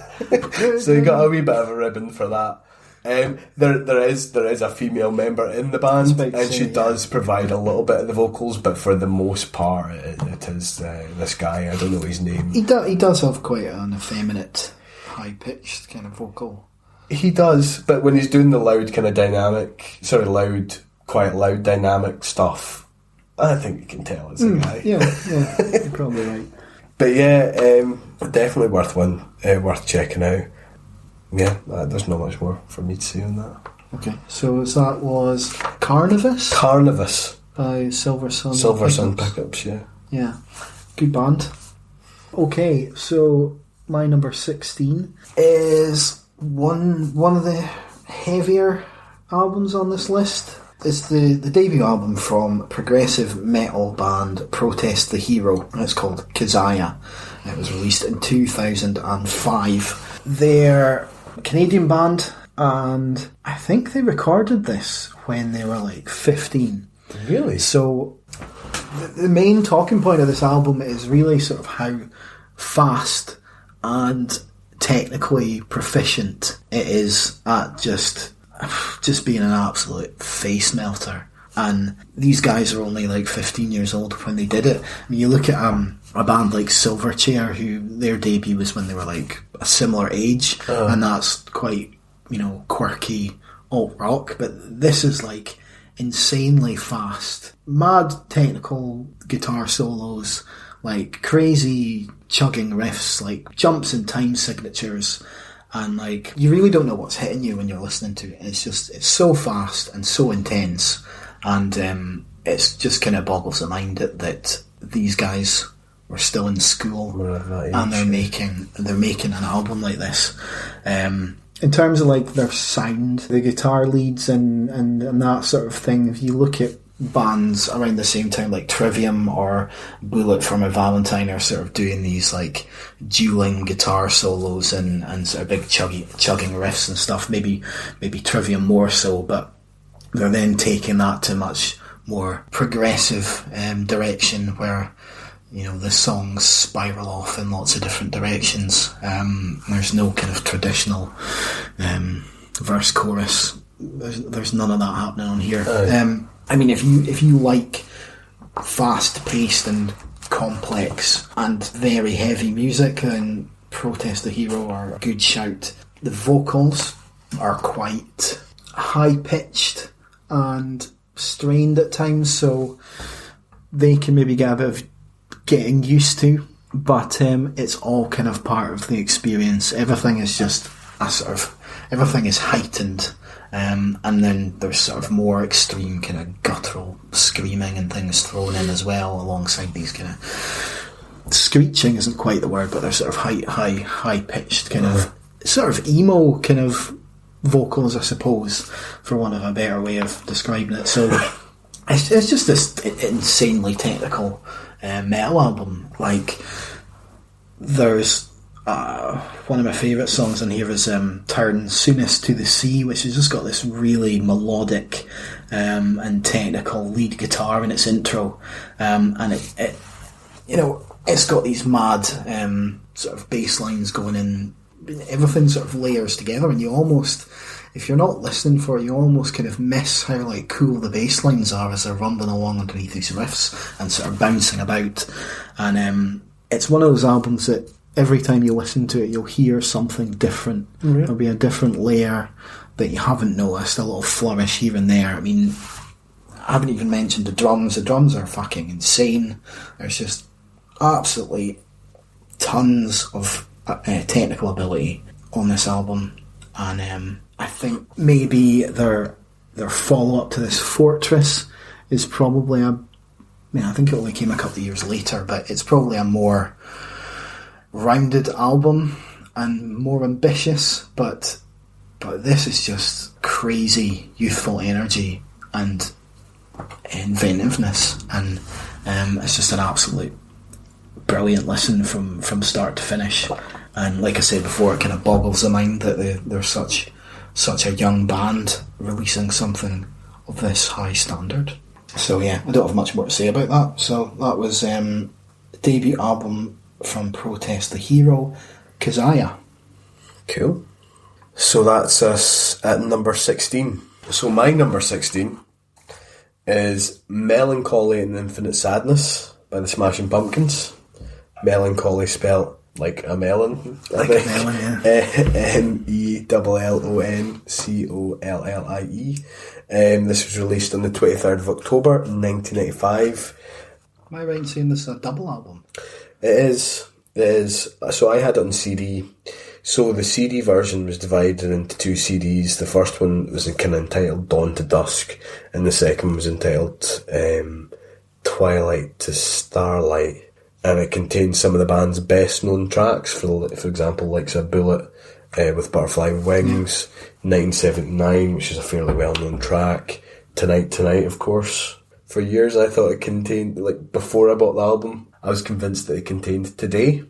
So you got a wee bit of a ribbon for that. There is a female member in the band, and she does provide a little bit of the vocals, but for the most part it is this guy. I don't know his name. He does have quite an effeminate, high-pitched kind of vocal. He does, but when he's doing the loud kind of quite loud dynamic stuff, I think you can tell it's a guy. Yeah, you're probably right. But yeah, definitely worth checking out. Yeah, there's not much more for me to say on that. Okay, so that was Carnivus? Carnivus. By Silver Sun Pickups, yeah. Yeah, good band. Okay, so my number 16 is one of the heavier albums on this list. It's the debut album from progressive metal band Protest the Hero, and it's called Keziah. It was released in 2005. They're a Canadian band, and I think they recorded this when they were like 15. Really? So the main talking point of this album is really sort of how fast and technically proficient it is at just being an absolute face melter. And these guys are only like 15 years old when they did it. I mean, you look at a band like Silverchair, who their debut was when they were like a similar age, and that's quite, quirky alt rock. But this is like insanely fast, mad technical guitar solos, like crazy chugging riffs, like jumps and time signatures. And like, you really don't know what's hitting you when you're listening to it. It's so fast and so intense. And it's just kind of boggles the mind that these guys were still in school and they're making an album like this. In terms of like their sound, the guitar leads and that sort of thing, if you look at bands around the same time like Trivium or Bullet for My Valentine are sort of doing these like dueling guitar solos and sort of big chugging riffs and stuff, maybe Trivium more so, but they're then taking that to much more progressive direction where, the songs spiral off in lots of different directions. There's no kind of traditional verse chorus. There's none of that happening on here. I mean, if you like fast-paced and complex and very heavy music, then Protest the Hero are a good shout. The vocals are quite high-pitched and strained at times, so they can maybe get a bit of getting used to, but it's all kind of part of the experience. Everything is just everything is heightened, and then there's sort of more extreme kind of guttural screaming and things thrown in as well, alongside these kind of screeching isn't quite the word, but they're sort of high pitched kind of sort of emo kind of vocals, I suppose, for want of a better way of describing it. So it's just this insanely technical metal album. Like, there's one of my favourite songs on here is Turn Soonest to the Sea, which has just got this really melodic and technical lead guitar in its intro, and it it's got these mad sort of bass lines going in. Everything sort of layers together, and you almost, if you're not listening for it, you almost kind of miss how like cool the bass lines are as they're rumbling along underneath these riffs and sort of bouncing about. And it's one of those albums that every time you listen to it, you'll hear something different. Mm-hmm. There'll be a different layer that you haven't noticed, a little flourish here and there. I mean, I haven't even mentioned the drums. The drums are fucking insane. There's just absolutely tons of technical ability on this album, and I think maybe their follow-up to this, Fortress, is probably I think it only came a couple of years later, but it's probably a more rounded album and more ambitious, but this is just crazy youthful energy and inventiveness, and it's just an absolute brilliant listen from start to finish. And like I said before, it kind of boggles the mind that they're such a young band releasing something of this high standard. So yeah, I don't have much more to say about that. So that was the debut album from Protest the Hero, Kazaya. Cool. So that's us at number 16. So my number 16 is Melancholy and Infinite Sadness by the Smashing Pumpkins. Melancholy spelt like a melon. Like a melon, yeah. MELLONCOLLIE. This was released on the 23rd of October 1995. Am I right in saying this is a double album? It is. So I had it on CD. So the CD version was divided into two CDs. The first one was kind of entitled Dawn to Dusk, and the second was entitled Twilight to Starlight. And it contains some of the band's best known tracks, for example, like a Bullet with Butterfly Wings, 1979, which is a fairly well known track, Tonight, of course. For years I thought it contained, like before I bought the album, I was convinced that it contained Today.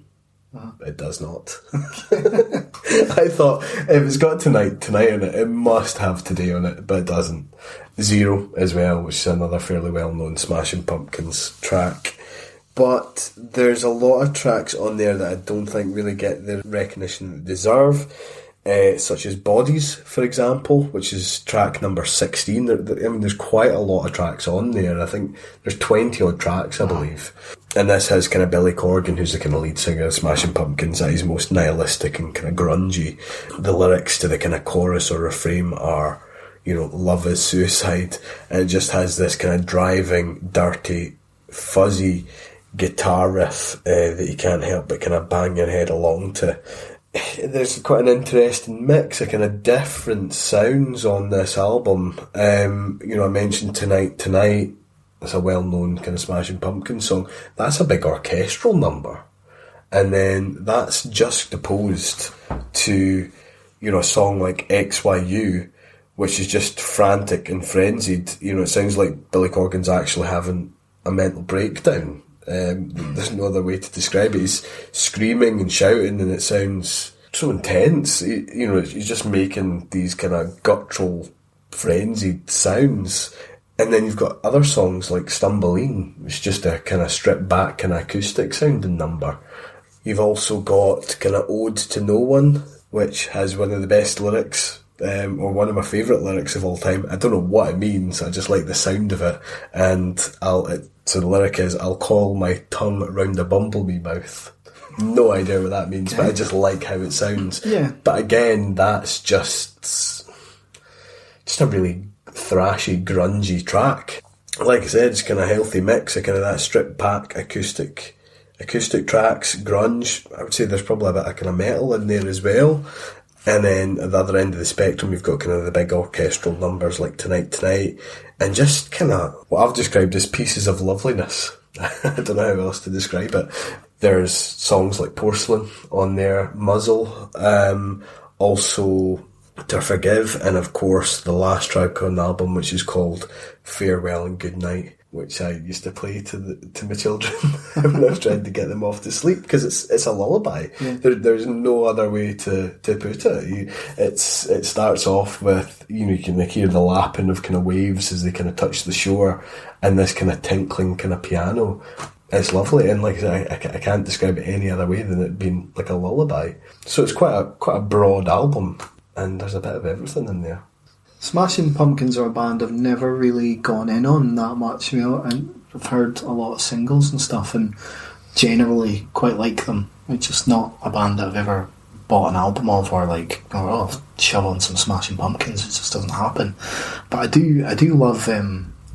But it does not. I thought if it's got Tonight on it, it must have Today on it, but it doesn't. Zero as well, which is another fairly well known Smashing Pumpkins track. But there's a lot of tracks on there that I don't think really get the recognition they deserve. such as Bodies, for example, which is track number 16. There's quite a lot of tracks on there. I think there's 20 odd tracks, I believe. And this has kind of Billy Corgan, who's the kind of lead singer of Smashing Pumpkins, at his most nihilistic and kind of grungy. The lyrics to the kind of chorus or refrain are, love is suicide. And it just has this kind of driving, dirty, fuzzy guitar riff that you can't help but kind of bang your head along to. There's quite an interesting mix of kind of different sounds on this album. I mentioned Tonight. It's a well-known kind of Smashing Pumpkins song. That's a big orchestral number. And then that's juxtaposed to, a song like XYU, which is just frantic and frenzied. It sounds like Billy Corgan's actually having a mental breakdown. There's no other way to describe it. He's screaming and shouting, and it sounds so intense. He's just making these kind of guttural, frenzied sounds. And then you've got other songs like Stumbling, which is just a kind of stripped back kind of acoustic sounding number. You've also got kind of Ode to No One, which has one of the best lyrics, or one of my favourite lyrics of all time. I don't know what it means, I just like the sound of it. And so the lyric is, I'll call my tongue round a bumblebee mouth. No idea what that means, but I just like how it sounds. Yeah. But again, that's just a really thrashy, grungy track. Like I said, it's kind of a healthy mix of kind of that stripped back acoustic tracks, grunge. I would say there's probably a bit of kind of metal in there as well. And then at the other end of the spectrum, you've got kind of the big orchestral numbers like Tonight, and just kind of what I've described as pieces of loveliness. I don't know how else to describe it. There's songs like Porcelain on there, Muzzle, also To Forgive, and of course the last track on the album, which is called Farewell and Good Night, which I used to play to my children when I was trying to get them off to sleep, because it's a lullaby. Yeah. There's no other way to put it. It starts off with, you can hear the lapping of kind of waves as they kind of touch the shore, and this kind of tinkling kind of piano. It's lovely, and like I said, I can't describe it any other way than it being like a lullaby. So it's quite a broad album, and there's a bit of everything in there. Smashing Pumpkins are a band I've never really gone in on that much, and I've heard a lot of singles and stuff, and generally quite like them. It's just not a band that I've ever bought an album of, or like, I'll shove on some Smashing Pumpkins. It just doesn't happen. But I do love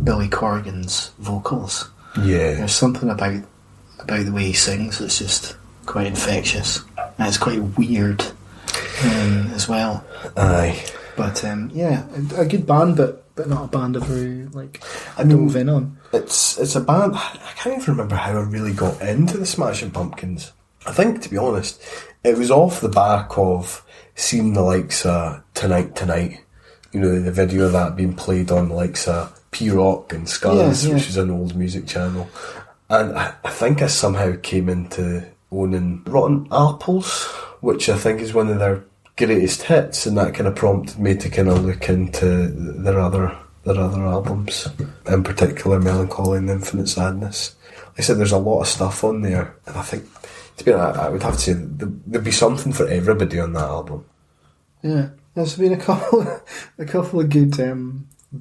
Billy Corgan's vocals. Yeah, there's something about the way he sings that's just quite infectious, and it's quite weird as well. Aye. But yeah, a good band, but not a band I've really dove in on. It's a band. I can't even remember how I really got into the Smashing Pumpkins. I think, to be honest, it was off the back of seeing the likes of Tonight, the video of that being played on the likes of P-Rock and Scuzz, which is an old music channel. And I think I somehow came into owning Rotten Apples, which I think is one of their greatest hits, and that kind of prompted me to kind of look into their other albums, in particular Melancholy and Infinite Sadness. Like I said, there's a lot of stuff on there, and I think, to be honest, I would have to say there'd be something for everybody on that album. Yeah, there's been a couple of good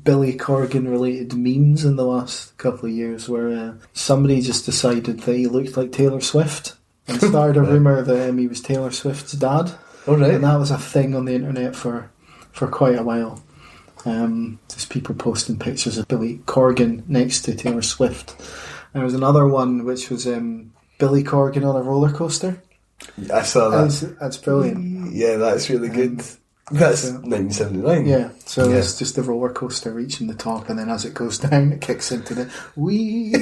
Billy Corgan related memes in the last couple of years, where somebody just decided that he looked like Taylor Swift and started a rumour that he was Taylor Swift's dad. Oh, right. And that was a thing on the internet for quite a while. Just people posting pictures of Billy Corgan next to Taylor Swift. And there was another one which was Billy Corgan on a roller coaster. I saw that. That's brilliant. Yeah, that's really good. That's 1979. Yeah, so it's just the roller coaster reaching the top, and then as it goes down, it kicks into the wee.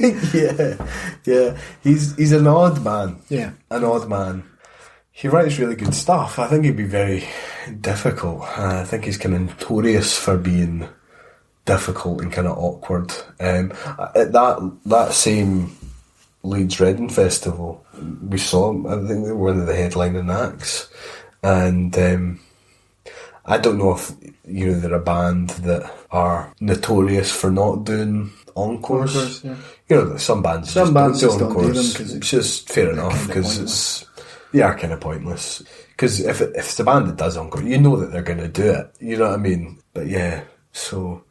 yeah. He's an odd man. Yeah, an odd man. He writes really good stuff. I think he'd be very difficult. I think he's kind of notorious for being difficult and kind of awkward. At that same Leeds Reading Festival, we saw him. I think they were one of the headlining acts, and I don't know if they're a band that are notorious for not doing encores. Yeah. Some bands just don't do encores. It's just fair enough, because it's. they are kind of pointless. Because if it's the band that does Encore, you know that they're going to do it. You know what I mean? But yeah, so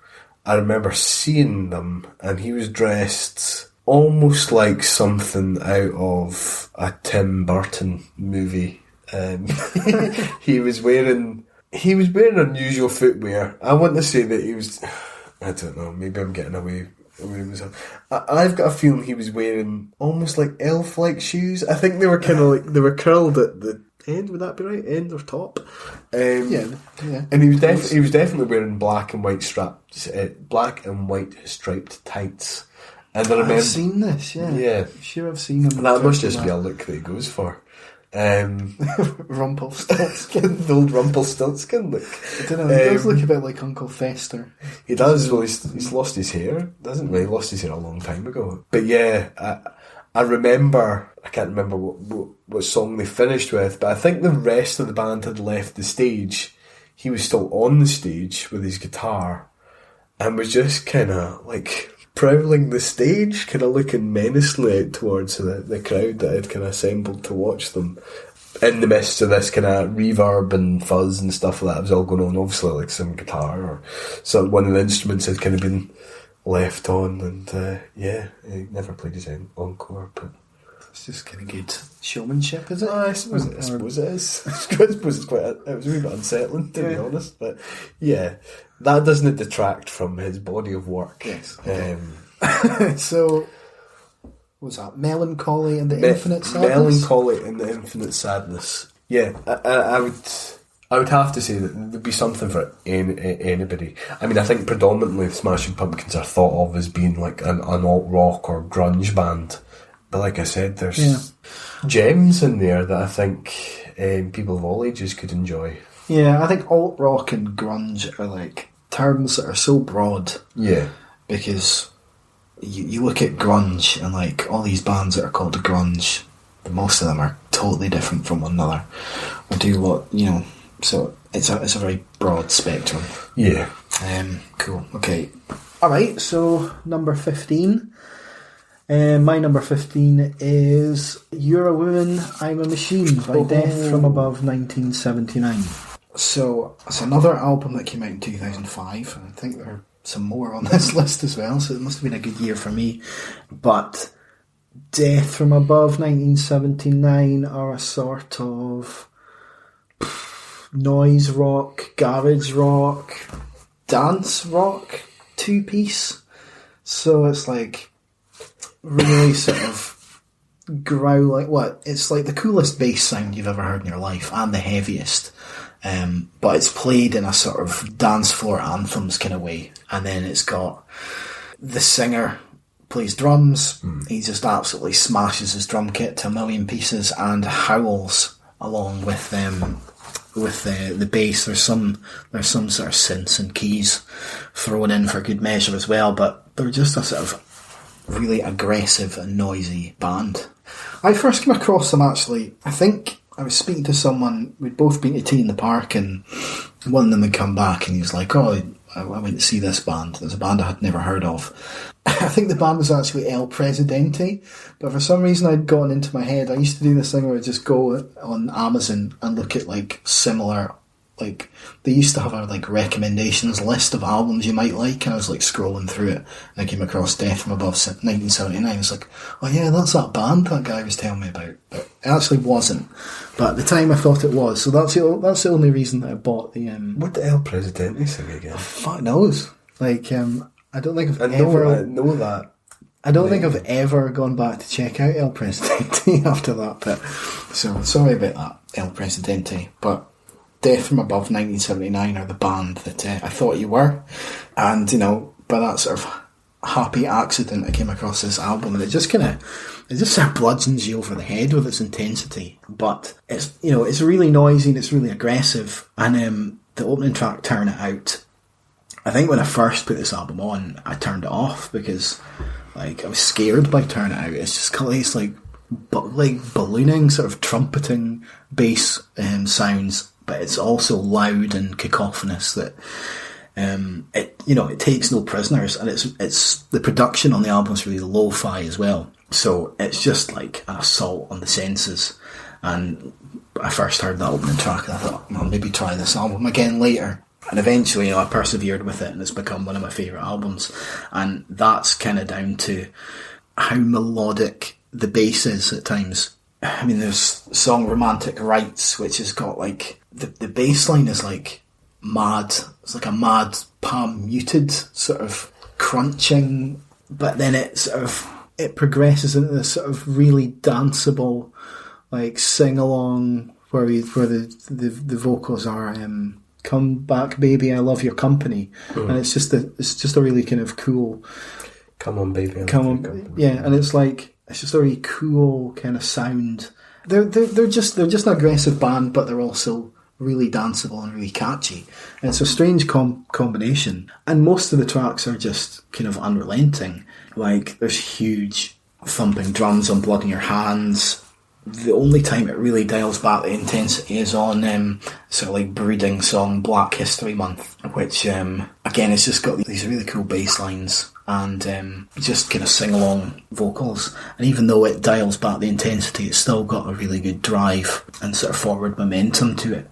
I remember seeing them, and he was dressed almost like something out of a Tim Burton movie. He was wearing unusual footwear. I want to say that he was, I don't know, maybe I'm getting away with myself. I've got a feeling he was wearing almost like elf-like shoes. I think they were kind of like, they were curled at the end, would that be right? End or top? Yeah. And he was definitely wearing black and white striped tights. And I remember, I've seen this, yeah. Yeah. I'm sure I've seen him. That must just be a look that he goes for. Rumpelstiltskin. The old Rumpelstiltskin look. I don't know, he does look a bit like Uncle Fester. He does. Well, he's lost his hair, doesn't he? He lost his hair a long time ago. But yeah, I remember, I can't remember what song they finished with, but I think the rest of the band had left the stage. He was still on the stage with his guitar and was just kind of like prowling the stage, kind of looking menacingly out towards the crowd that had kind of assembled to watch them. In the midst of this kind of reverb and fuzz and stuff like that was all going on, obviously like some guitar or some one of the instruments had kind of been left on, and yeah, he never played his encore, but it's just kind of good showmanship, is it? I suppose it is. I suppose it's it was a wee bit unsettling, to be honest, but yeah, that doesn't detract from his body of work. Yes. So, what was that? Melancholy and the Infinite Sadness? Melancholy and the Infinite Sadness. Yeah, I would have to say that there'd be something for anybody. I mean, I think predominantly Smashing Pumpkins are thought of as being like an alt-rock or grunge band. But like I said, there's gems in there that I think people of all ages could enjoy. Yeah, I think alt-rock and grunge are like terms that are so broad. Yeah. Because you look at grunge and like all these bands that are called grunge, most of them are totally different from one another. Or do what, so it's a very broad spectrum. Yeah. Cool. Okay. Alright, so number 15. My number 15 is You're a Woman, I'm a Machine by Death from Above 1979. So it's another album that came out in 2005, and I think there are some more on this list as well, so it must have been a good year for me. But Death from Above 1979 are a sort of noise rock, garage rock, dance rock two-piece. So it's like really sort of growling. It's like the coolest bass sound you've ever heard in your life, and the heaviest. But it's played in a sort of dance floor anthems kind of way. And then it's got the singer plays drums. He just absolutely smashes his drum kit to a million pieces and howls along with the bass. There's some sort of synths and keys thrown in for good measure as well, but they're just a sort of really aggressive and noisy band. I first came across them actually, I think I was speaking to someone, we'd both been to Tea in the Park, and one of them had come back and he was like, I went to see this band. There's a band I had never heard of. I think the band was actually El Presidente, but for some reason I'd gotten into my head. I used to do this thing where I'd just go on Amazon and look at like similar, like they used to have a like recommendations list of albums you might like, and I was like scrolling through it and I came across Death from Above 1979. I was like, oh yeah, that's that band that guy was telling me about, but it actually wasn't. But at the time I thought it was, so that's the only reason that I bought the what the El Presidente sing again? Fuck knows. Like I don't think I know that. I don't think I've ever gone back to check out El Presidente after that bit. So sorry about that, El Presidente. But Death from Above 1979 are the band that I thought you were, and by that sort of happy accident I came across this album, and it just sort of bludgeons you over the head with its intensity. But it's it's really noisy and it's really aggressive, and the opening track, Turn It Out, I think when I first put this album on I turned it off because like I was scared by Turn It Out. It's just got these like ballooning sort of trumpeting bass sounds, but it's also loud and cacophonous that it takes no prisoners, and it's the production on the album is really lo-fi as well, so it's just like an assault on the senses, And I first heard the opening track and I thought, I'll maybe try this album again later. And eventually, I persevered with it and it's become one of my favourite albums. And that's kind of down to how melodic the bass is at times. I mean, there's the song Romantic Rights, which has got like, the bass line is like mad. It's like a mad, palm muted sort of crunching, but then it progresses into this sort of really danceable, like sing along where the vocals are "Come back, baby, I love your company," and it's just a really kind of cool. Come on, baby, come on, yeah, and it's just a really cool kind of sound. They're just an aggressive band, but they're also really danceable and really catchy. And it's a strange combination. And most of the tracks are just kind of unrelenting. Like, there's huge thumping drums on Blood in Your Hands. The only time it really dials back the intensity is on sort of like brooding song Black History Month, which again, it's just got these really cool bass lines and just kind of sing-along vocals. And even though it dials back the intensity, it's still got a really good drive and sort of forward momentum to it.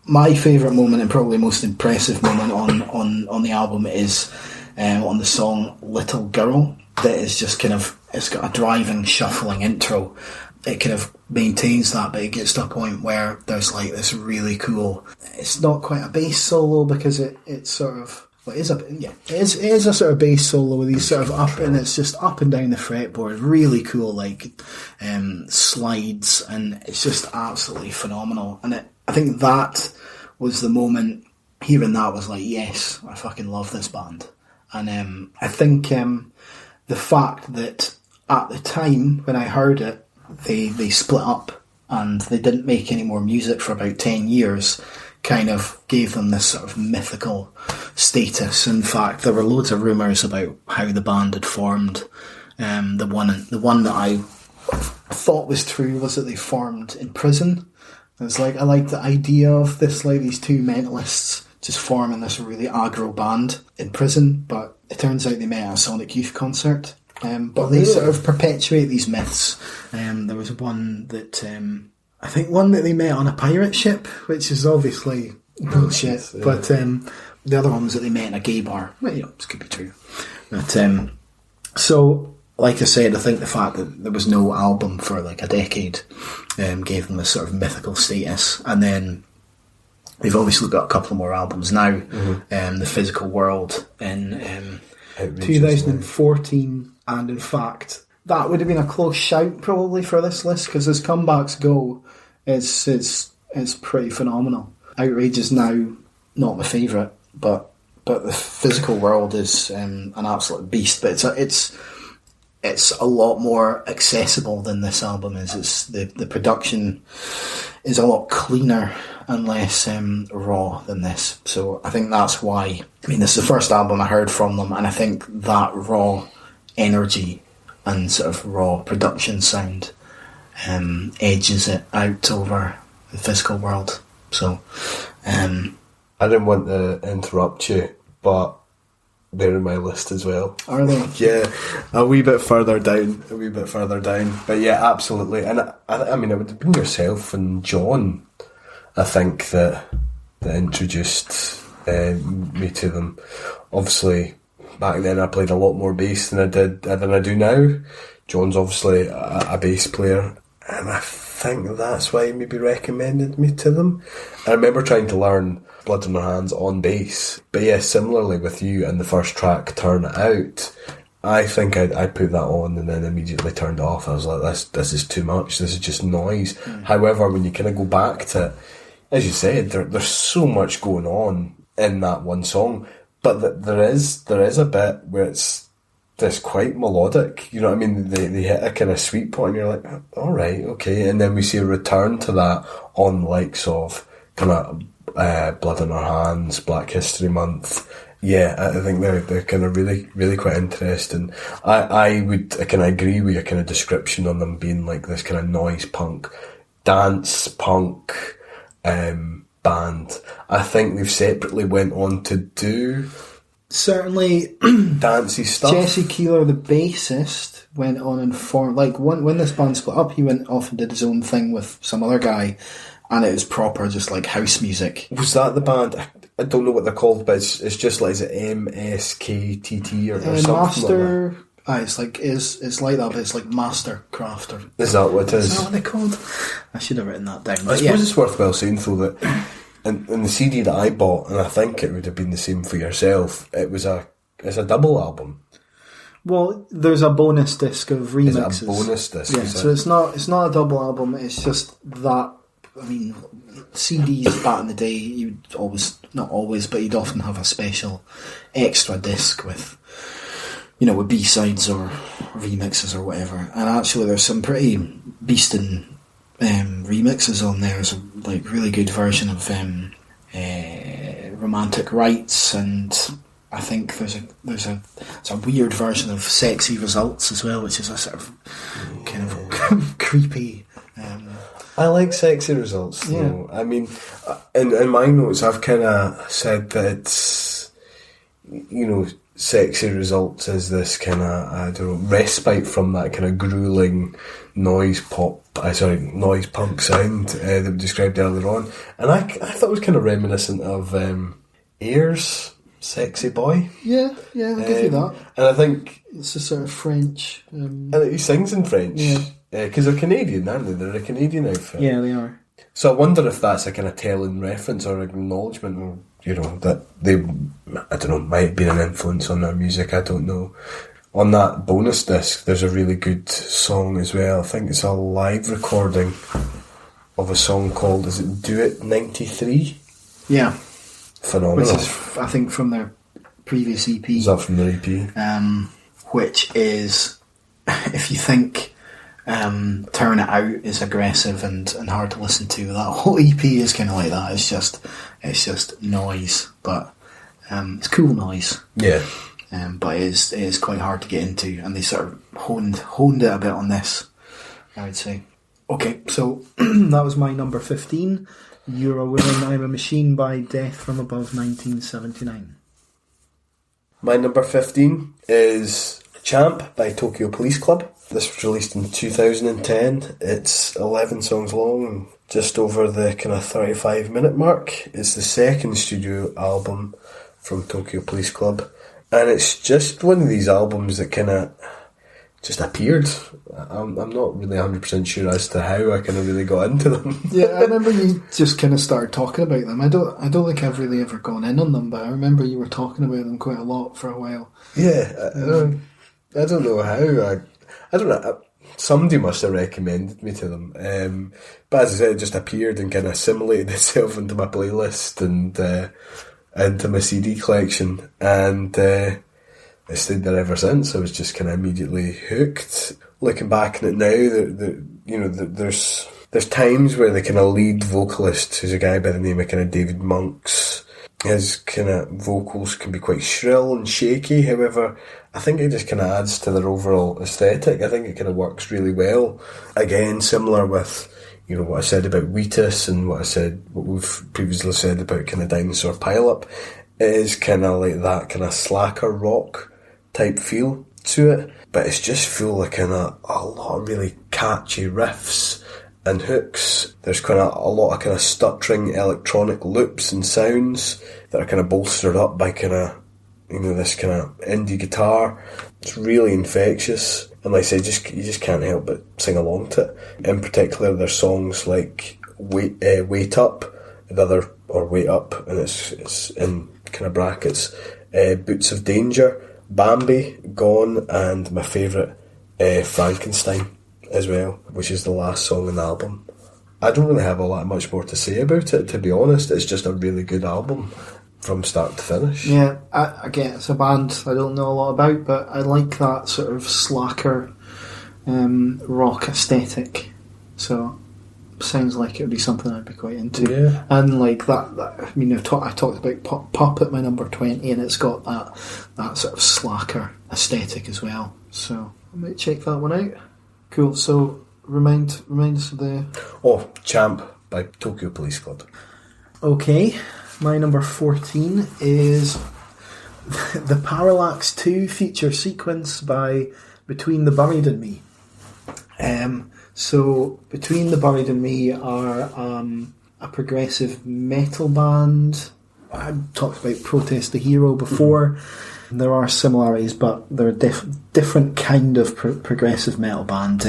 My favourite moment, and probably most impressive moment on the album, is on the song Little Girl. That is just kind of, it's got a driving, shuffling intro. It kind of maintains that, but it gets to a point where there's like this really cool, it's not quite a bass solo because it's sort of, well, it is a sort of bass solo with these sort of up, and it's just up and down the fretboard, really cool, like slides, and it's just absolutely phenomenal. And I think that was the moment, hearing that was like, yes, I fucking love this band. And I think the fact that at the time when I heard it, they split up and they didn't make any more music for about 10 years kind of gave them this sort of mythical status. In fact, there were loads of rumours about how the band had formed. The one that I thought was true was that they formed in prison. It's like, I like the idea of this, like these two mentalists just forming this really aggro band in prison, but it turns out they met at a Sonic Youth concert. But they sort of perpetuate these myths. There was one that I think that they met on a pirate ship, which is obviously bullshit. Yeah. But the other one was that they met in a gay bar. Well, this could be true. But so, like I said, I think the fact that there was no album for like a decade gave them this sort of mythical status. And then they've obviously got a couple more albums now. Mm-hmm. The Physical World in 2014. And in fact, that would have been a close shout probably for this list, because as comebacks go, it's pretty phenomenal. Outrage is now not my favourite, but the Physical World is an absolute beast. But it's a lot more accessible than this album is. It's the production is a lot cleaner and less raw than this. So I think that's why. I mean, this is the first album I heard from them, and I think that raw energy and sort of raw production sound edges it out over the Physical World. So I didn't want to interrupt you, but they're in my list as well. Are they? Yeah, a wee bit further down. But yeah, absolutely. And I mean, it would have been yourself and John, I think, that introduced me to them. Obviously, back then I played a lot more bass than I do now. John's obviously a bass player, and I think that's why he maybe recommended me to them. I remember trying to learn Blood in Our Hands on bass, but yeah, similarly with you and the first track, Turn It Out, I think I put that on and then immediately turned it off. I was like, this is too much, this is just noise. However, when you kind of go back to it, as you said, there's so much going on in that one song, but there is a bit where it's quite melodic, you know what I mean? They hit a kind of sweet point and you're like, alright, okay, and then we see a return to that on the likes of kind of Blood in Our Hands, Black History Month. Yeah, I think they're kind of really, really quite interesting. I kind of agree with your kind of description on them being like this kind of noise punk, dance punk band. I think they've separately went on to do certainly dancey stuff. Jesse Keeler, the bassist, went on and formed, like when this band split up, he went off and did his own thing with some other guy, and it was proper just like house music. Was that the band? I don't know what they're called, but it's just like, is it MSKTT or something Master, like that? It's like that, but it's like Master Crafter. Is that what it is? Is that what they're called? I should have written that down. I suppose it's worthwhile saying though that in the CD that I bought, and I think it would have been the same for yourself, it's a double album. Well, there's a bonus disc of remixes. Is it a bonus disc? Yeah, so it's not a double album. It's just that. I mean, CDs back in the day, you'd not always, but you'd often have a special extra disc with, with B-sides or remixes or whatever. And actually, there's some pretty beastin' remixes on there. There's a really good version of Romantic Rights, and I think there's a weird version of Sexy Results as well, which is a sort of kind of creepy. I like Sexy Results though. Yeah. I mean, in my notes I've kind of said that it's, Sexy Results is this kind of, respite from that kind of grueling noise punk sound that we described earlier on. And I thought it was kind of reminiscent of Air's Sexy Boy. Yeah, I'll give you that. And I think it's a sort of French. And he sings in French. Yeah. Because they're Canadian, aren't they? They're a Canadian outfit. Yeah, they are. So I wonder if that's a kind of telling reference or acknowledgement, or, that they, I don't know, might be an influence on their music, I don't know. On that bonus disc, there's a really good song as well. I think it's a live recording of a song called, is it Do It 93? Yeah. Phenomenal. Which is, I think, from their previous EP. Is that from their EP? Which is, if you think Turn It Out is aggressive and hard to listen to, that whole EP is kind of like that. It's just noise, but it's cool noise. Yeah. But it is quite hard to get into, and they sort of honed it a bit on this, I would say. Okay, so that was my number 15. You're a Woman, I'm a Machine by Death from Above 1979. My number 15 is Champ by Tokyo Police Club. This was released in 2010. It's 11 songs long and just over the kind of 35-minute mark. It's the second studio album from Tokyo Police Club. And it's just one of these albums that kind of just appeared. I'm not really 100% sure as to how I kind of really got into them. Yeah, I remember you just kind of started talking about them. I don't think I've really ever gone in on them, but I remember you were talking about them quite a lot for a while. Yeah, I don't know how. I don't know. Somebody must have recommended me to them. But as I said, it just appeared and kind of assimilated itself into my playlist and into my CD collection. And I stayed there ever since. I was just kind of immediately hooked. Looking back on it now, there's times where the kind of lead vocalist, who's a guy by the name of kind of David Monks, his kind of vocals can be quite shrill and shaky. However, I think it just kind of adds to their overall aesthetic. I think it kind of works really well. Again, similar with, what I said about Wheatus and what we've previously said about kind of Dinosaur Pileup. It is kind of like that kind of slacker rock type feel to it, but it's just full of kind of a lot of really catchy riffs and hooks. There's kind of a lot of kind of stuttering electronic loops and sounds that are kind of bolstered up by kind of, this kind of indie guitar. It's really infectious, and like I say, you just can't help but sing along to it. In particular, there's songs like Wait Up, Wait Up, and it's in kind of brackets, Boots of Danger, Bambi, Gone, and my favourite, Frankenstein as well, which is the last song on the album. I don't really have a lot much more to say about it, to be honest. It's just a really good album from start to finish. Yeah, again, it's a band I don't know a lot about, but I like that sort of slacker rock aesthetic. So sounds like it would be something I'd be quite into. Yeah. And like that I mean, I talked about Puppet, my number 20, and it's got that sort of slacker aesthetic as well. So I might check that one out. Cool. So remind us of the... Champ by Tokyo Police Club. Okay, my number 14 is the Parallax 2 feature sequence by Between the Buried and Me. So Between the Buried and Me are a progressive metal band. I talked about Protest the Hero before. There are similarities, but they're a different kind of progressive metal band.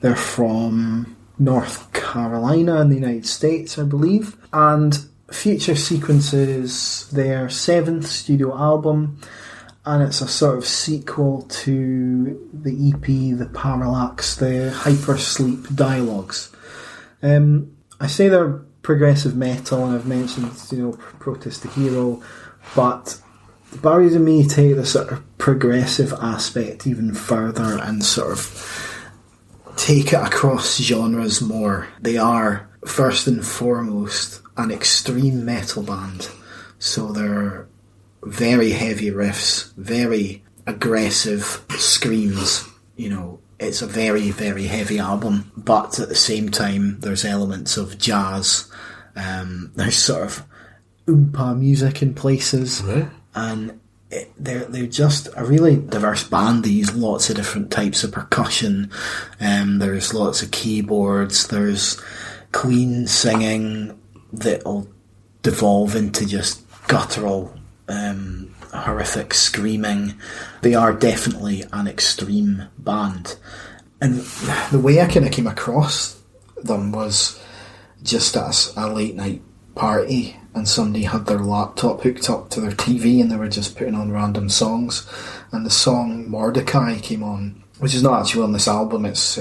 They're from North Carolina in the United States, I believe. And Future Sequences, their 7th studio album, and it's a sort of sequel to the EP, the Parallax, the Hypersleep Dialogues. I say they're progressive metal, and I've mentioned, Protest the Hero, but Buried in Me take the sort of progressive aspect even further and sort of take it across genres more. They are, first and foremost, an extreme metal band. So they're very heavy riffs, very aggressive screams. It's a very, very heavy album, but at the same time, there's elements of jazz. There's sort of oompa music in places. Right. And they're just a really diverse band. They use lots of different types of percussion. There's lots of keyboards. There's clean singing that'll devolve into just guttural, horrific screaming. They are definitely an extreme band. And the way I kind of came across them was just at a late night party, and somebody had their laptop hooked up to their TV and they were just putting on random songs, and the song Mordecai came on, which is not actually on this album. It's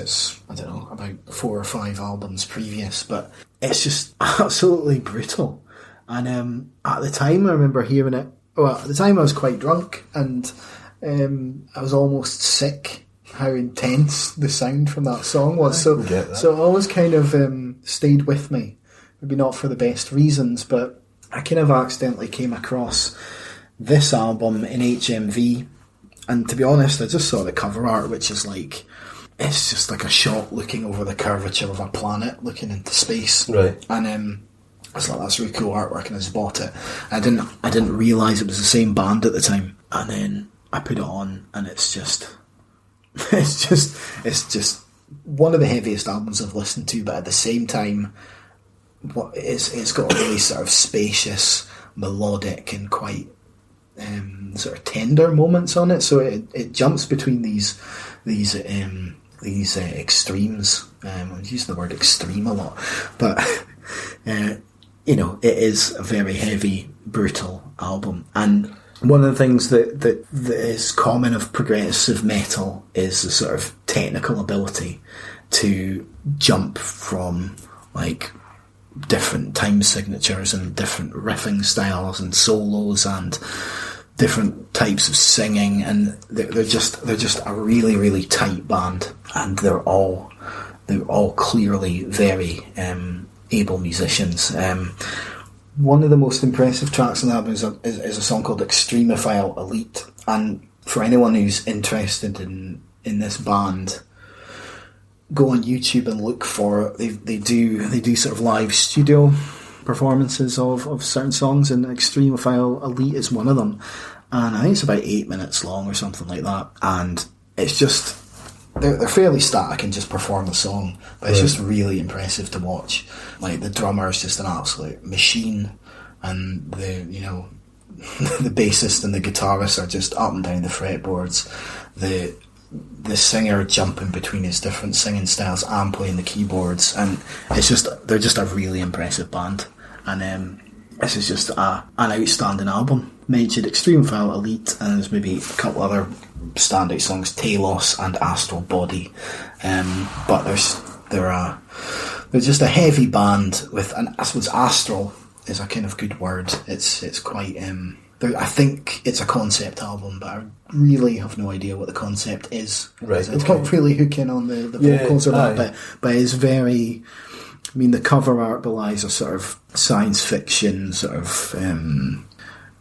I don't know, about 4 or 5 albums previous, but it's just absolutely brutal. And at the time I remember hearing it, well, at the time I was quite drunk, and I was almost sick how intense the sound from that song was. So it always kind of stayed with me. Maybe not for the best reasons, but I kind of accidentally came across this album in HMV, and to be honest, I just saw the cover art, which is like, it's just like a shot looking over the curvature of a planet looking into space. Right. And I was like, that's really cool artwork, and I just bought it. I didn't realise it was the same band at the time, and then I put it on, and it's just one of the heaviest albums I've listened to, but at the same time, it's got a really sort of spacious, melodic, and quite sort of tender moments on it. So it jumps between these extremes. I'm using the word extreme a lot, but it is a very heavy, brutal album. And one of the things that is common of progressive metal is the sort of technical ability to jump from like different time signatures and different riffing styles and solos and different types of singing, and they're just a really, really tight band, and they're all clearly very able musicians. One of the most impressive tracks on the album is a song called Extremophile Elite, and for anyone who's interested in this band, go on YouTube and look for it. They do sort of live studio performances of certain songs, and Extremophile Elite is one of them, and I think it's about 8 minutes long or something like that, and it's just they're fairly static and just perform the song, but it's just really impressive to watch. Like, the drummer is just an absolute machine, and the bassist and the guitarist are just up and down the fretboards. The singer jumping between his different singing styles and playing the keyboards, and they're just a really impressive band. And this is just an outstanding album. Mentioned Extremophile Elite, and there's maybe a couple other standout songs, Talos and Astral Body. But they're just a heavy band with, and I suppose astral is a kind of good word. It's quite I think it's a concept album, but I really have no idea what the concept is. Right. I don't really hook in on the vocals or that bit, but it's very. I mean, the cover art belies a sort of science fiction sort of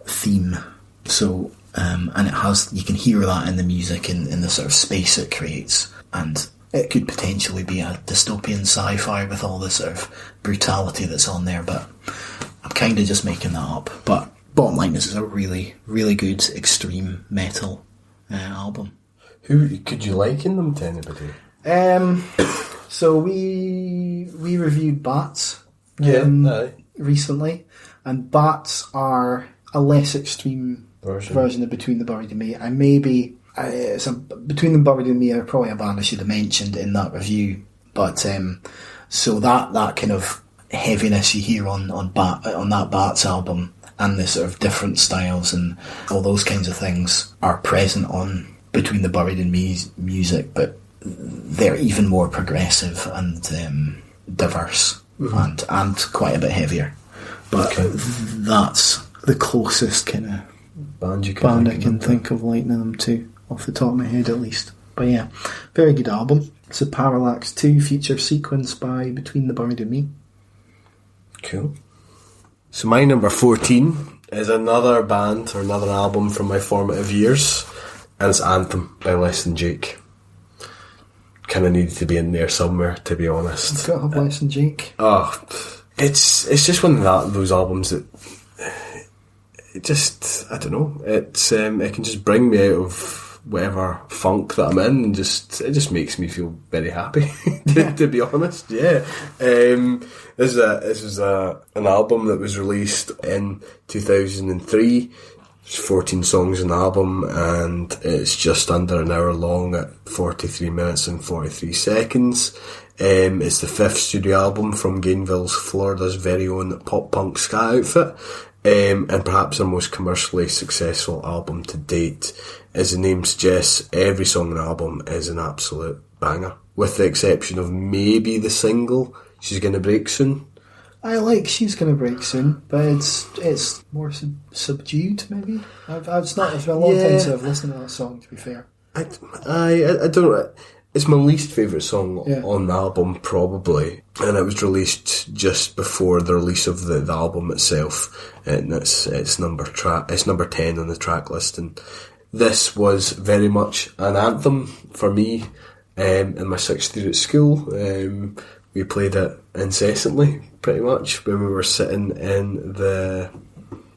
theme. So, and it has, you can hear that in the music, in the sort of space it creates, and it could potentially be a dystopian sci-fi with all the sort of brutality that's on there. But I'm kind of just making that up. But bottom line, this is a really, really good extreme metal album. Who could you liken them to anybody? So we reviewed Bats recently, and Bats are a less extreme version of Between the Buried and Me. And maybe Between the Buried and Me are probably a band I should have mentioned in that review. But so that kind of heaviness you hear on that Bats album, and the sort of different styles and all those kinds of things are present on Between the Buried and Me's music, but they're even more progressive and diverse, and quite a bit heavier. But that's the closest kind of band I can think of likening them to, off the top of my head at least. But yeah, very good album. It's a Parallax 2 feature sequence by Between the Buried and Me. Cool. So my number 14 is another band or another album from my formative years, and it's Anthem by Less Than Jake. Kind of needed to be in there somewhere, to be honest. You've got to have Less Than Jake. It's just one of those albums that it just, I don't know, it can just bring me out of whatever funk that I'm in, and it just makes me feel very happy, to be honest. Yeah. This is an album that was released in 2003. There's 14 songs in the album, and it's just under an hour long at 43 minutes and 43 seconds. It's the 5th studio album from Gainesville, Florida's very own pop-punk ska outfit, and perhaps their most commercially successful album to date. As the name suggests, every song on the album is an absolute banger, with the exception of maybe the single, She's Gonna Break Soon. I like She's Gonna Break Soon, but it's more subdued, maybe. It's been a long time since I've listened to that song, to be fair. I don't. It's my least favourite song on the album, probably, and it was released just before the release of the album itself, and it's number 10 on the track list. And this was very much an anthem for me. In my 6th year at school, we played it incessantly, pretty much, when we were sitting in the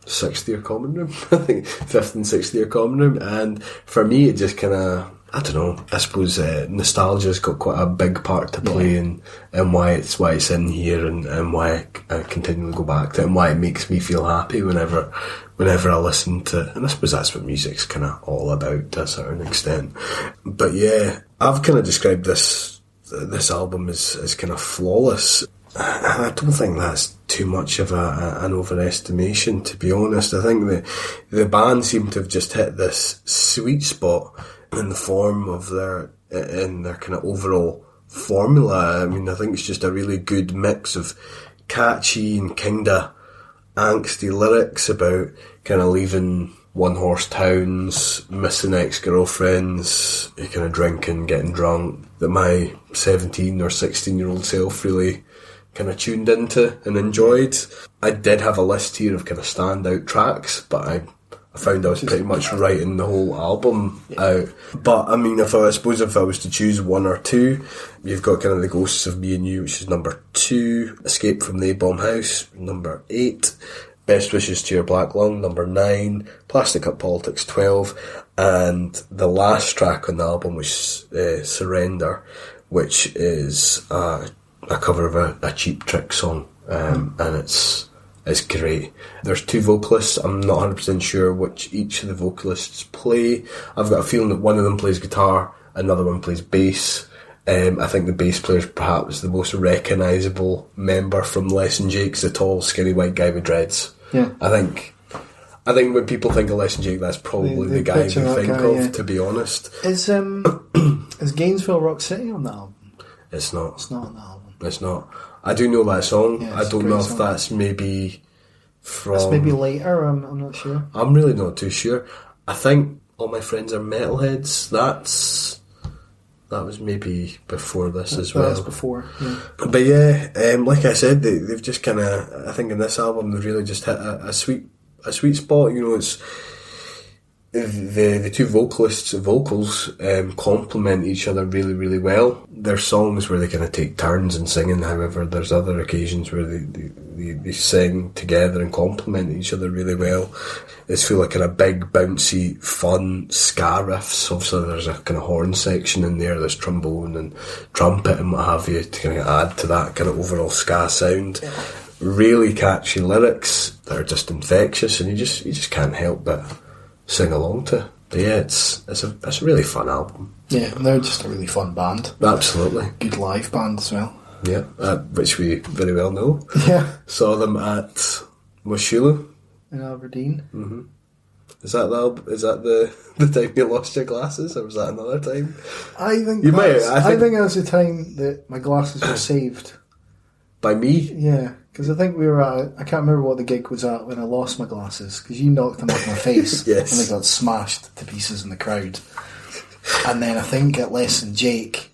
6th year common room. I think 5th and 6th year common room, and for me it just kind of, I don't know, I suppose nostalgia's got quite a big part to play in why it's in here, and why I continually go back to it, and why it makes me feel happy whenever I listen to it. And I suppose that's what music's kind of all about to a certain extent. But yeah, I've kind of described this album as kind of flawless. I don't think that's too much of an overestimation, to be honest. I think the band seem to have just hit this sweet spot in the form of their kind of overall formula. I mean, I think it's just a really good mix of catchy and kind of angsty lyrics about kind of leaving one-horse towns, missing ex-girlfriends, kind of drinking, getting drunk, that my 17 or 16-year-old self really kind of tuned into and enjoyed. I did have a list here of kind of standout tracks, but I found I was pretty much writing the whole album out. But I mean, if I was to choose one or two, you've got kind of The Ghosts of Me and You, which is number 2, Escape from the A-Bomb House, number 8, Best Wishes to Your Black Lung, number 9, Plastic Cup Politics, 12, and the last track on the album was Surrender, which is a cover of a Cheap Trick song, and it's great. There's 2 vocalists. I'm not 100% sure which each of the vocalists play. I've got a feeling that one of them plays guitar, another one plays bass. I think the bass player is perhaps the most recognisable member from Less Than Jake's, the tall, skinny white guy with dreads. Yeah. I think when people think of Less Than Jake, that's probably the guy we think of, to be honest. Is Gainesville Rock City on the album? It's not. It's not on the album. It's not. I do know that song. Yeah, I don't know if that's maybe from... That's maybe later, I'm not sure. I'm really not too sure. I think All My Friends Are Metalheads. That was maybe before this as well. That's before, yeah. But yeah, like I said, they've just kind of, I think in this album they've really just hit a sweet spot. You know, it's the 2 vocalists' vocals complement each other really, really well. There's songs where they kind of take turns in singing, however there's other occasions where they sing together and complement each other really well. It's full of kind of big, bouncy, fun ska riffs. Obviously there's a kind of horn section in there, there's trombone and trumpet and what have you to kind of add to that kind of overall ska sound. Really catchy lyrics that are just infectious, and you just can't help but sing along to. But yeah, it's a really fun album. Yeah, and they're just a really fun band. Absolutely. Good live band as well. Yeah, which we very well know. Yeah. Saw them at Moshulu in Aberdeen. Mm-hmm. Is that the time you lost your glasses, or was that another time? I think that was the time that my glasses were saved. By me? Yeah, because I think we were at, I can't remember what the gig was at when I lost my glasses, because you knocked them off my face. Yes. And they got smashed to pieces in the crowd. And then I think at Less Than Jake,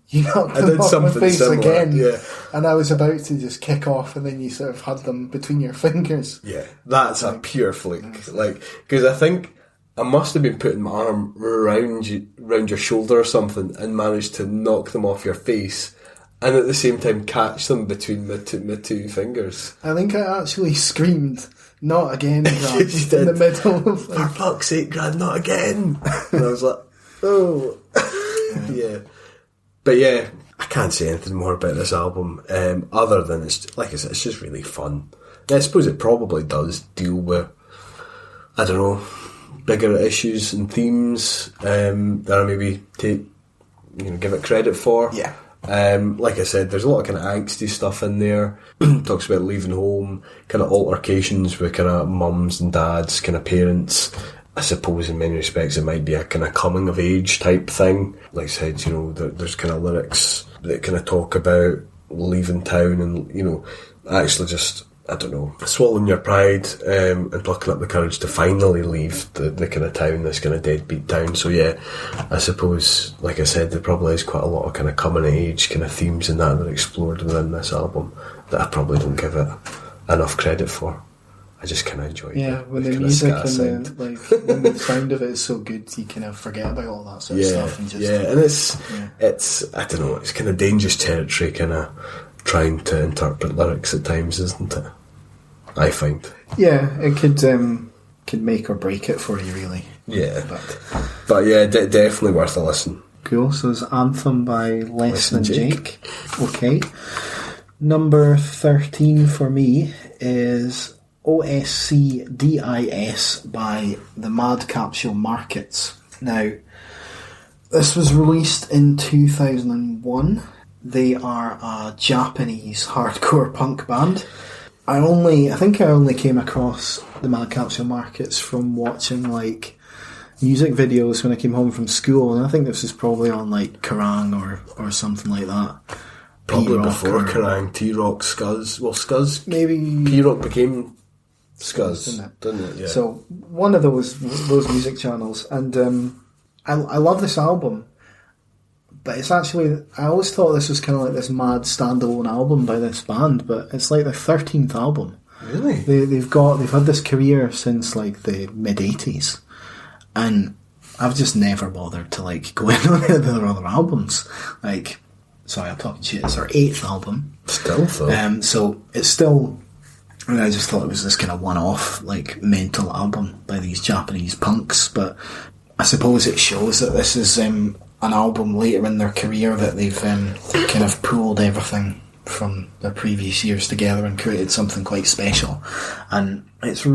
you knocked them off my face similar, again. Yeah. And I was about to just kick off, and then you sort of had them between your fingers. Yeah, that's a pure fluke. Because I think I must have been putting my arm around your shoulder or something and managed to knock them off your face, and at the same time catch them between my two fingers. I think I actually screamed, "Not again, Grant," in the middle of for fuck's sake, Grant, not again. And I was like, oh. Yeah. But yeah, I can't say anything more about this album, other than it's, like I said, it's just really fun. I suppose it probably does deal with, I don't know, bigger issues and themes that I maybe give it credit for. Yeah. Like I said, there's a lot of kind of angsty stuff in there. Talks about leaving home, kind of altercations with kind of mums and dads, kind of parents. I suppose in many respects it might be a kind of coming of age type thing. Like I said, there's kind of lyrics that kind of talk about leaving town and, actually just, I don't know, swallowing your pride and plucking up the courage to finally leave the kind of town, this kind of deadbeat town. So yeah, I suppose, like I said, there probably is quite a lot of kind of coming of age kind of themes in that are explored within this album that I probably don't give it enough credit for. I just kind of enjoy it. Yeah, when the music and when the sound of it is so good, you kind of forget about all that sort of stuff. And just, and it's I don't know, it's kind of dangerous territory, kind of trying to interpret lyrics at times, isn't it? I find. Yeah, it could make or break it for you, really. Yeah, but yeah, definitely worth a listen. Cool. So it's Anthem by Less Than Jake. Okay. Number 13 for me is OSCDIS by the Mad Capsule Markets. Now, this was released in 2001. They are a Japanese hardcore punk band. I think I only came across the Mad Capsule Markets from watching music videos when I came home from school, and I think this was probably on Kerrang or something like that. Probably before Kerrang, T-Rock, Scuzz. Well, Scuzz, maybe P-Rock became Scuzz, didn't it? Yeah. So one of those music channels, and I love this album, but it's actually, I always thought this was kind of like this mad standalone album by this band, but it's like their 13th album. Really? They've had this career since the mid 80s, and I've just never bothered to go in on their other albums. Sorry, I'm talking shit. It's their 8th album. Still, though. So it's still. And I just thought it was this kind of one-off, mental album by these Japanese punks. But I suppose it shows that this is an album later in their career that they've kind of pulled everything from their previous years together and created something quite special. And it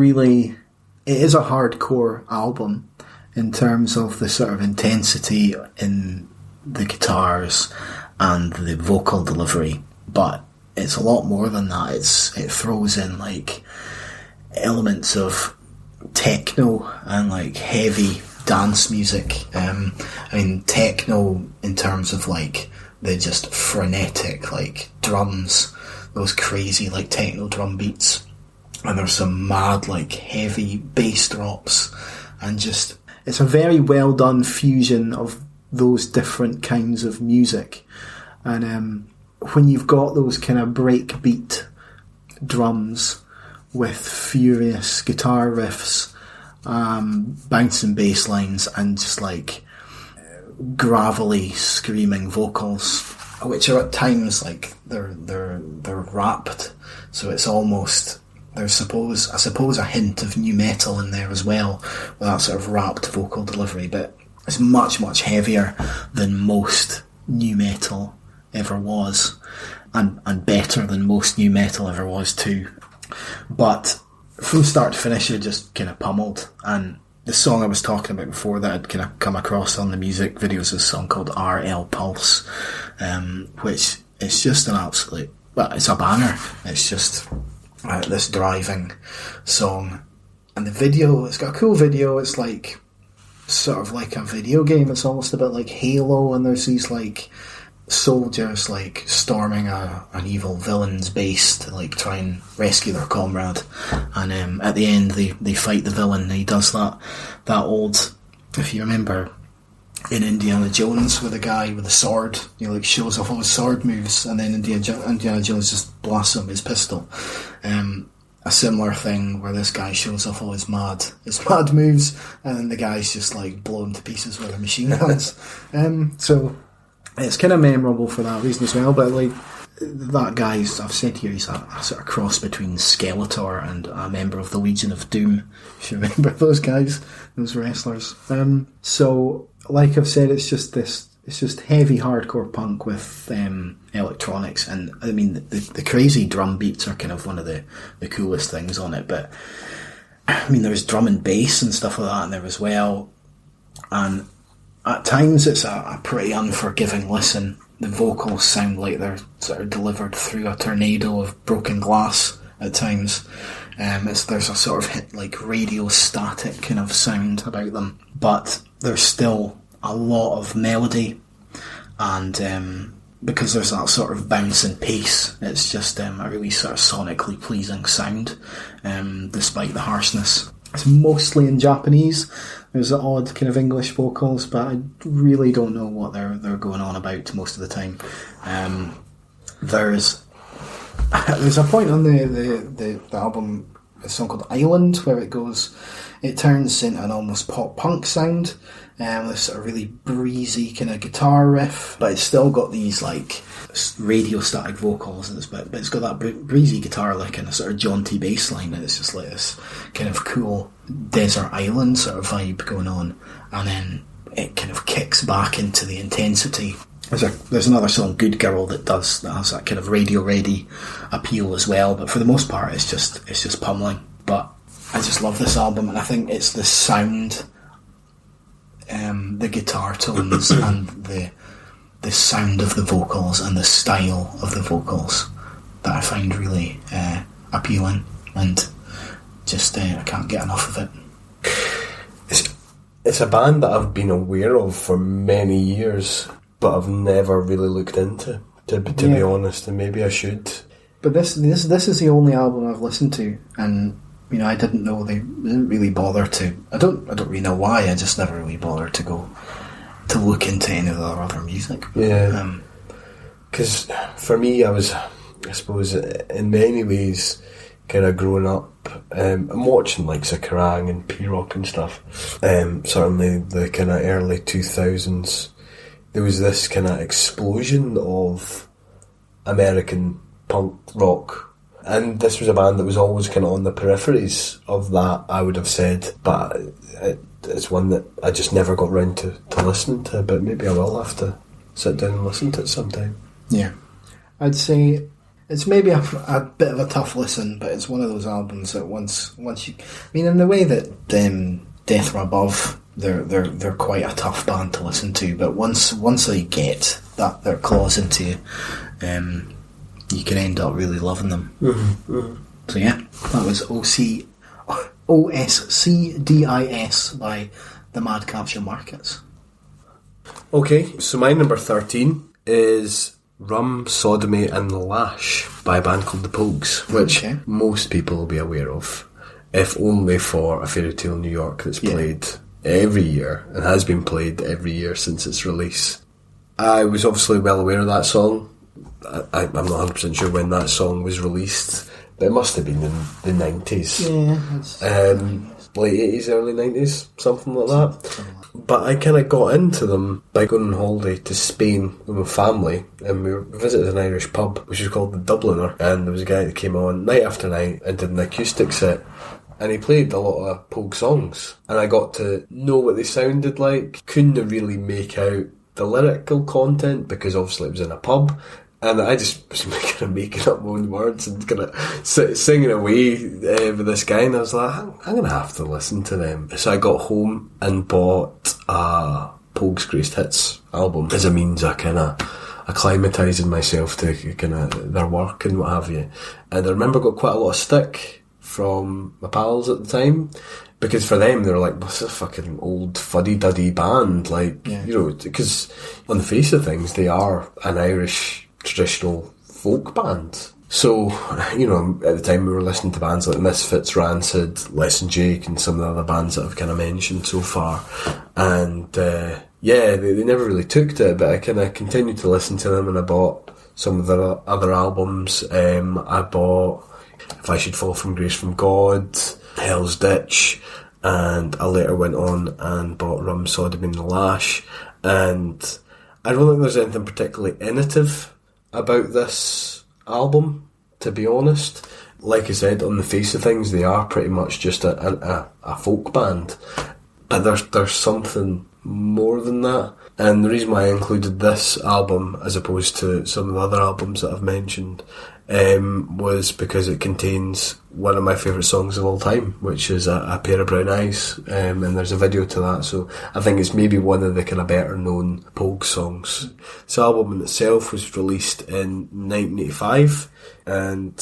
is a hardcore album in terms of the sort of intensity in the guitars and the vocal delivery, but it's a lot more than that. It throws in elements of techno and heavy dance music. Techno in terms of the just frenetic drums, those crazy techno drum beats, and there's some mad heavy bass drops, and just it's a very well done fusion of those different kinds of music. And when you've got those kind of breakbeat drums with furious guitar riffs, bouncing bass lines, and just gravelly screaming vocals, which are at times like they're rapped, so it's almost there's I suppose a hint of new metal in there as well, with that sort of rapped vocal delivery, but it's much heavier than most new metal ever was, and better than most new metal ever was too. But from start to finish, it just kind of pummeled. And the song I was talking about before that I'd kind of come across on the music videos is a song called RL Pulse, which is just an absolute, well, it's a banger. It's just this driving song. And the video, it's got a cool video. It's like sort of like a video game. It's almost a bit like Halo, and there's these like soldiers like storming an evil villain's base to like try and rescue their comrade, and at the end they fight the villain, and he does that old, if you remember in Indiana Jones, with a guy with a sword, he like shows off all his sword moves, and then Indiana Jones just blasts him with his pistol. A similar thing where this guy shows off all his mad moves, and then the guy's just like blown to pieces with their machine guns. So it's kind of memorable for that reason as well. But like that guy's, I've said here, he's a sort of cross between Skeletor and a member of the Legion of Doom, if you remember those guys, those wrestlers. So like I've said, it's just heavy hardcore punk with electronics, and I mean the crazy drum beats are kind of one of the coolest things on it. But I mean, there's drum and bass and stuff like that in there as well, and at times it's a pretty unforgiving listen. The vocals sound like they're sort of delivered through a tornado of broken glass at times. There's a sort of like radio static kind of sound about them, but there's still a lot of melody, and because there's that sort of bounce and pace, it's just a really sort of sonically pleasing sound, despite the harshness. It's mostly in Japanese. There's the odd kind of English vocals, but I really don't know what they're going on about most of the time. There's a point on the album, a song called Island, where it turns into an almost pop punk sound, this sort of really breezy kind of guitar riff, but it's still got these like radio static vocals, and but it's got that breezy guitar lick and a sort of jaunty bass line, and it's just like this kind of cool desert island sort of vibe going on, and then it kind of kicks back into the intensity. There's another song, Good Girl, that has that kind of radio ready appeal as well, but for the most part it's just pummeling. But I just love this album, and I think it's the sound, the guitar tones and the sound of the vocals and the style of the vocals that I find really appealing, and just I can't get enough of it. It's a band that I've been aware of for many years, but I've never really looked into, to be honest, and maybe I should. But this is the only album I've listened to, and you know, I didn't know they didn't really bother to. I don't really know why. I just never really bothered to go to look into any of their other music. Yeah, because for me, I suppose, in many ways, kind of growing up, I'm watching like Zakarang and P-Rock and stuff. Certainly the kind of early 2000s, there was this kind of explosion of American punk rock. And this was a band that was always kind of on the peripheries of that, I would have said. But it's one that I just never got round to listening to. But maybe I will have to sit down and listen to it sometime. Yeah. I'd say it's maybe a bit of a tough listen, but it's one of those albums that once you... I mean, in the way that Death From Above, they're quite a tough band to listen to. But once they get their claws into you, you can end up really loving them. Mm-hmm, mm-hmm. So yeah, that was OSCDIS by the Mad Capture Markets. Okay, so my number 13 is Rum, Sodomy and Lash by a band called The Pogues, which most people will be aware of, if only for A Fairy Tale New York that's played every year and has been played every year since its release. I was obviously well aware of that song. I'm not 100% sure when that song was released, but it must have been in the 90s. late 80s, early 90s, something like that. But I kind of got into them by going on holiday to Spain with my family, and we visited an Irish pub which is called the Dubliner, and there was a guy that came on night after night and did an acoustic set, and he played a lot of Pogue songs, and I got to know what they sounded like. Couldn't really make out the lyrical content because obviously it was in a pub, and I just was kind of making up my own words and kind of singing away with this guy, and I was like, I'm going to have to listen to them. So I got home and bought a Pogue's Greatest Hits album as a means of kind of acclimatising myself to kind of their work and what have you. And I remember I got quite a lot of stick from my pals at the time, because for them they were like, what's this fucking old fuddy-duddy band, like, you know, because on the face of things they are an Irish traditional folk band. So, you know, at the time we were listening to bands like Misfits, Rancid, Less Than Jake, and some of the other bands that I've kind of mentioned so far, and they never really took to it, but I kind of continued to listen to them, and I bought some of their other albums. I bought If I Should Fall From Grace From God, Hell's Ditch, and I later went on and bought Rum, Sodomy and the Lash, and I don't think there's anything particularly innovative about this album, to be honest. Like I said, on the face of things, they are pretty much just a folk band, but there's something more than that. And the reason why I included this album as opposed to some of the other albums that I've mentioned was because it contains one of my favourite songs of all time, which is a Pair of Brown Eyes, and there's a video to that, so I think it's maybe one of the kind of better known Pogue songs. This album in itself was released in 1985 and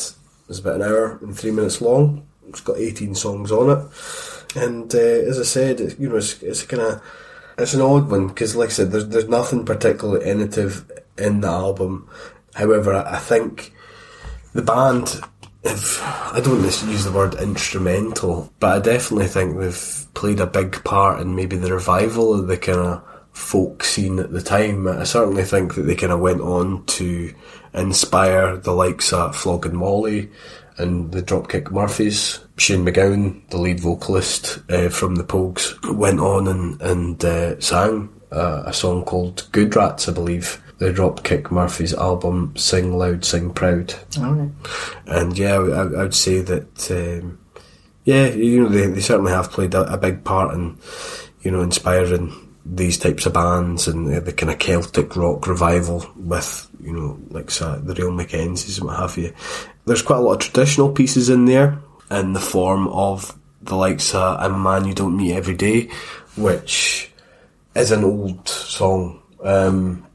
it's about an hour and 3 minutes long. It's got 18 songs on it, and as I said, it's an odd one, because like I said, there's nothing particularly innovative in the album. However, I think the band, I don't use the word instrumental, but I definitely think they've played a big part in maybe the revival of the kind of folk scene at the time. I certainly think that they kind of went on to inspire the likes of Flogging Molly and the Dropkick Murphys. Shane MacGowan, the lead vocalist from the Pogues, went on and sang a song called Good Rats, I believe, the Dropkick Murphys album Sing Loud, Sing Proud. Okay. And yeah, I would say that they certainly have played a big part in, you know, inspiring these types of bands and the kind of Celtic rock revival with, you know, like the Real Mackenzies and what have you. There's quite a lot of traditional pieces in there in the form of the likes of I'm a Man You Don't Meet Every Day, which is an old song.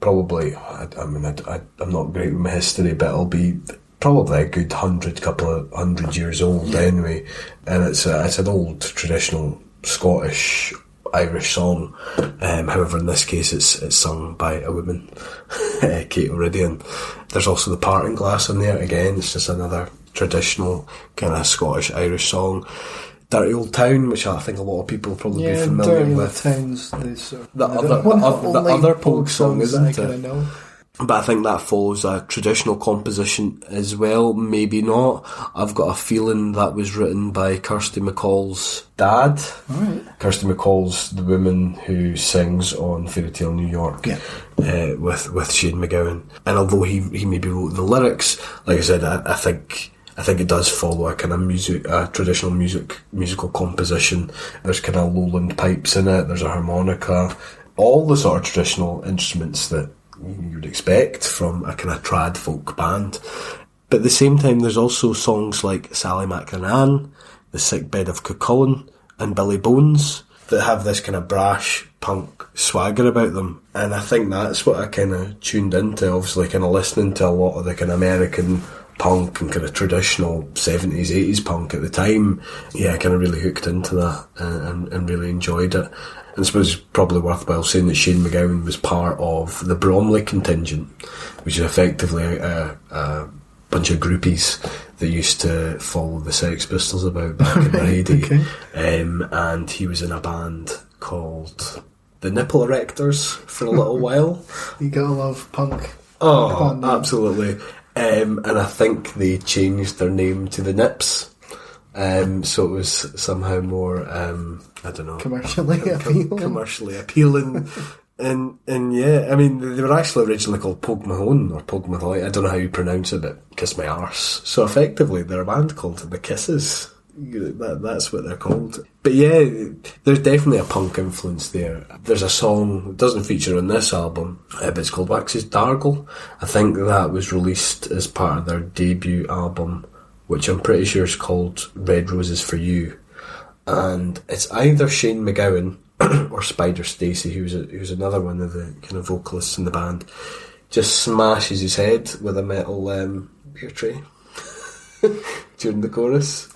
Probably, I'm not great with my history, but it'll be probably a good couple of hundred years old anyway. And it's an old traditional Scottish Irish song. However, in this case, it's sung by a woman, Kate O'Ridian. There's also the Parting Glass in there. Again, it's just another traditional kind of Scottish Irish song. Dirty Old Town, which I think a lot of people will probably be familiar Dirty with. Old Town's the other Pogue song, isn't it? Know. But I think that follows a traditional composition as well. Maybe not. I've got a feeling that was written by Kirsty MacColl's dad. Right. Kirsty MacColl's the woman who sings on Fairy Tale New York with Shane MacGowan. And although he maybe wrote the lyrics, like I said, I think it does follow a kind of traditional musical composition. There's kind of lowland pipes in it. There's a harmonica, all the sort of traditional instruments that you would expect from a kind of trad folk band. But at the same time, there's also songs like Sally Macrannan, The Sick Bed of Cuchulainn, and Billy Bones that have this kind of brash punk swagger about them. And I think that's what I kind of tuned into, obviously kind of listening to a lot of the kind of American punk and kind of traditional 70s, 80s punk at the time. Yeah, I kind of really hooked into that and really enjoyed it. And I suppose it's probably worthwhile saying that Shane MacGowan was part of the Bromley contingent, which is effectively a bunch of groupies that used to follow the Sex Pistols about back in the heyday. Okay. And he was in a band called the Nipple Erectors for a little while. You gotta love punk. Oh, absolutely. And I think they changed their name to the Nips So it was somehow more, I don't know, Commercially appealing. Commercially appealing. And yeah, I mean, they were actually originally called Pogue Mahone or Pogue Mahone. I don't know how you pronounce it, but Kiss My Arse. So effectively, they're a band called The Kisses. That's what they're called. But yeah, there's definitely a punk influence there. There's a song that doesn't feature on this album, but it's called Wax's Dargle. I think that was released as part of their debut album, which I'm pretty sure is called Red Roses for You. And it's either Shane MacGowan or Spider Stacy, who's another one of the kind of vocalists in the band, just smashes his head with a metal beer tray during the chorus.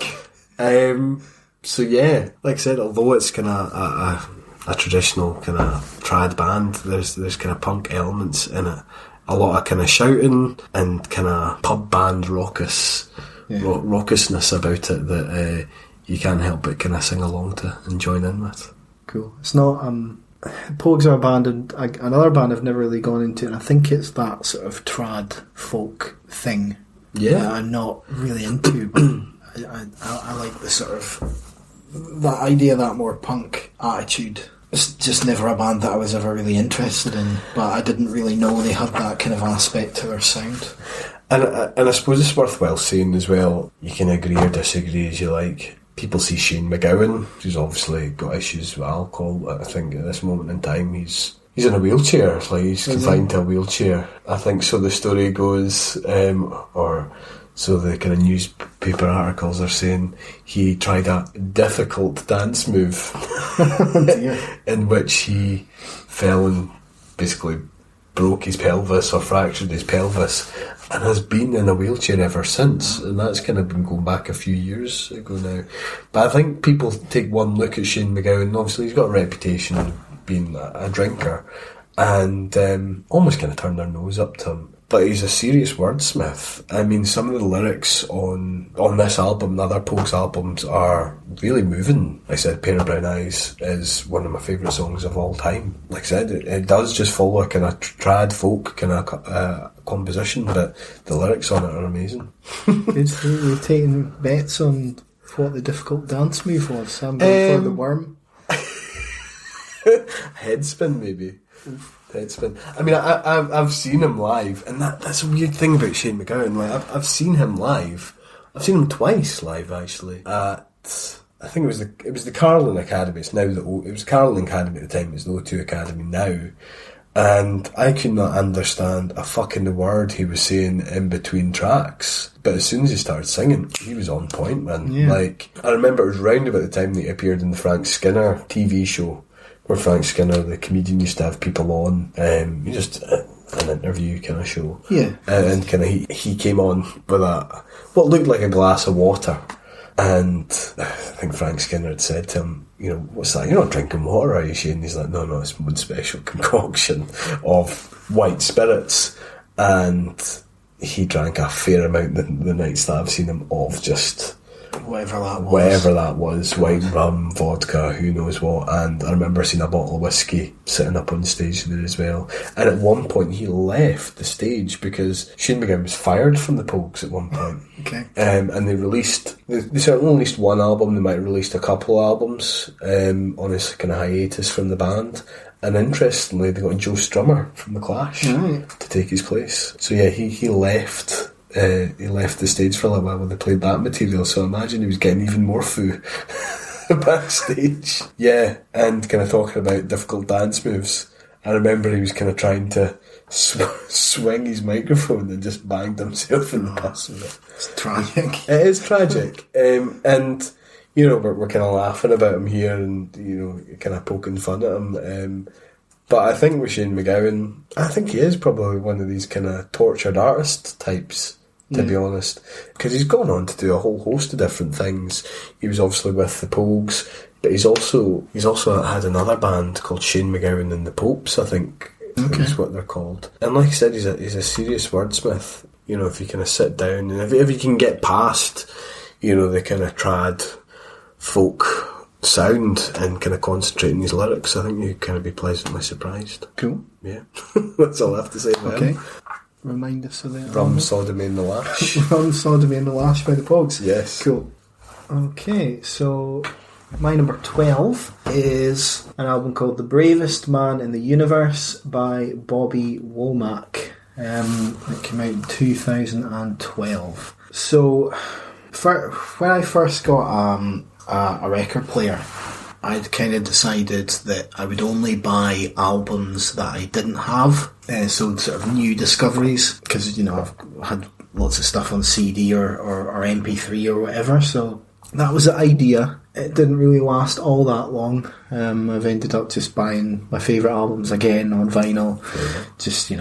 So yeah, like I said, although it's kind of a traditional kind of trad band, there's kind of punk elements in it. A lot of kind of shouting and kind of pub band raucousness about it that you can't help but kind of sing along to and join in with. Cool. It's not Pogues are a band, and another band I've never really gone into, and I think it's that sort of trad folk thing that I'm not really into, but I like the sort of that idea, that more punk attitude. It's just never a band that I was ever really interested in, but I didn't really know they had that kind of aspect to their sound. And I suppose it's worthwhile saying as well, you can agree or disagree as you like. People see Shane MacGowan, who's obviously got issues with alcohol. I think at this moment in time he's in a wheelchair, like he's confined to a wheelchair. I think so the story goes, or so the kind of newspaper articles are saying he tried a difficult dance move in which he fell and basically broke his pelvis or fractured his pelvis and has been in a wheelchair ever since, and that's kind of been going back a few years ago now. But I think people take one look at Shane MacGowan, obviously he's got a reputation of being a drinker, and almost kind of turn their nose up to him. But he's a serious wordsmith. I mean, some of the lyrics on this album and other Pogues albums are really moving. Like I said, Pair of Brown Eyes is one of my favourite songs of all time. Like I said, it does just follow a kind of trad folk kind of composition, but the lyrics on it are amazing. You're taking bets on what the difficult dance move was. I'm going for the worm. Headspin, maybe. Headspin. I mean, I've seen him live, and that's a weird thing about Shane MacGowan. Like, I've seen him live. I've seen him twice live, actually. At, I think it was the Carlin Academy. It's now it was Carlin Academy at the time. It's the O2 Academy now. And I could not understand a fucking word he was saying in between tracks. But as soon as he started singing, he was on point, man. Yeah. Like, I remember it was round about the time that he appeared in the Frank Skinner TV show, where Frank Skinner, the comedian, used to have people on, just an interview kind of show. Yeah. And kind of he came on with what looked like a glass of water. And I think Frank Skinner had said to him, what's that? You're not drinking water, are you, Shane? He's like, no, it's one special concoction of white spirits. And he drank a fair amount the nights that I've seen him of just whatever that was, wine, rum, vodka, who knows what. And I remember seeing a bottle of whiskey sitting up on stage there as well. And at one point he left the stage because Shane MacGowan was fired from the Pogues at one point. Okay. And they certainly released one album. They might have released a couple of albums on his kind of hiatus from the band. And interestingly, they got Joe Strummer from The Clash to take his place. So yeah, he left. He left the stage for a little while when they played that material, so I imagine he was getting even more foo backstage. Yeah, and kind of talking about difficult dance moves. I remember he was kind of trying to swing his microphone and just banged himself in the bus with it. It's tragic. It is tragic. And, we're kind of laughing about him here and, kind of poking fun at him. But I think with Shane MacGowan, I think he is probably one of these kind of tortured artist types, to be honest, because he's gone on to do a whole host of different things. He was obviously with the Pogues, but he's also had another band called Shane MacGowan and the Popes, I think is what they're called. And like I said, he's a serious wordsmith. If you kind of sit down and if you can get past, the kind of trad folk sound and kind of concentrate on his lyrics, I think you'd kind of be pleasantly surprised. Cool. Yeah. That's all I have to say about him. Remind us of that. Rum, Sodomy and the Lash. Rum, Sodomy and the Lash by the Pogues. Yes. Cool. Okay, so my number 12 is an album called The Bravest Man in the Universe by Bobby Womack. It came out in 2012. So, when I first got a record player, I'd kind of decided that I would only buy albums that I didn't have, so sort of new discoveries, because, I've had lots of stuff on CD or MP3 or whatever, so that was the idea. It didn't really last all that long. I've ended up just buying my favourite albums again on vinyl, just,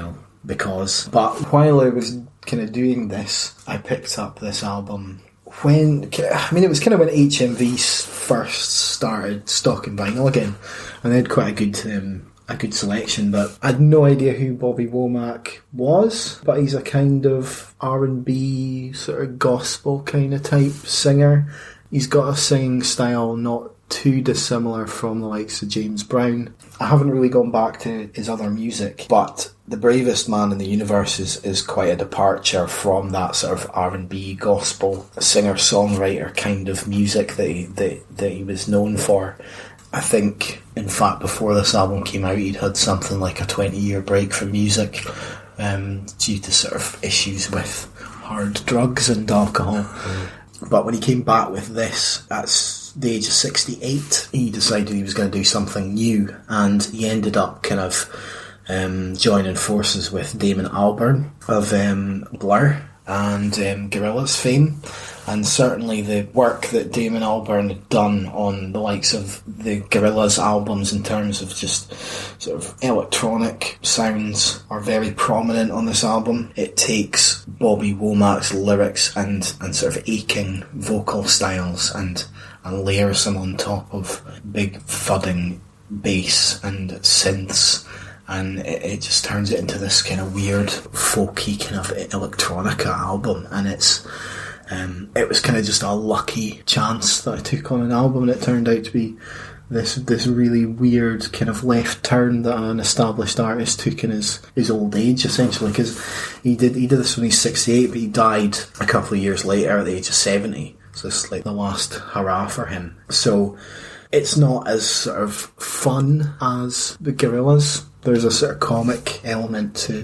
because. But while I was kind of doing this, I picked up this album it was kind of when HMV first started stocking vinyl again, and they had quite a good selection, but I had no idea who Bobby Womack was, but he's a kind of R&B, sort of gospel kind of type singer. He's got a singing style not too dissimilar from the likes of James Brown. I haven't really gone back to his other music, but The Bravest Man in the Universe is quite a departure from that sort of R&B gospel singer-songwriter kind of music that he was known for. I think, in fact, before this album came out, he'd had something like a 20-year break from music due to sort of issues with hard drugs and alcohol. But when he came back with this, at the age of 68, he decided he was going to do something new, and he ended up kind of joining forces with Damon Albarn of Blur and Gorillaz fame. And certainly the work that Damon Albarn had done on the likes of the Gorillaz albums in terms of just sort of electronic sounds are very prominent on this album. It takes Bobby Womack's lyrics and sort of aching vocal styles and layers them on top of big thudding bass and synths, and it just turns it into this kind of weird folky kind of electronica album. And it was kind of just a lucky chance that I took on an album, and it turned out to be this really weird kind of left turn that an established artist took in his old age, essentially, because he did this when he's 68, but he died a couple of years later at the age of 70, so it's like the last hurrah for him. So it's not as sort of fun as the Gorillaz. There's a sort of comic element to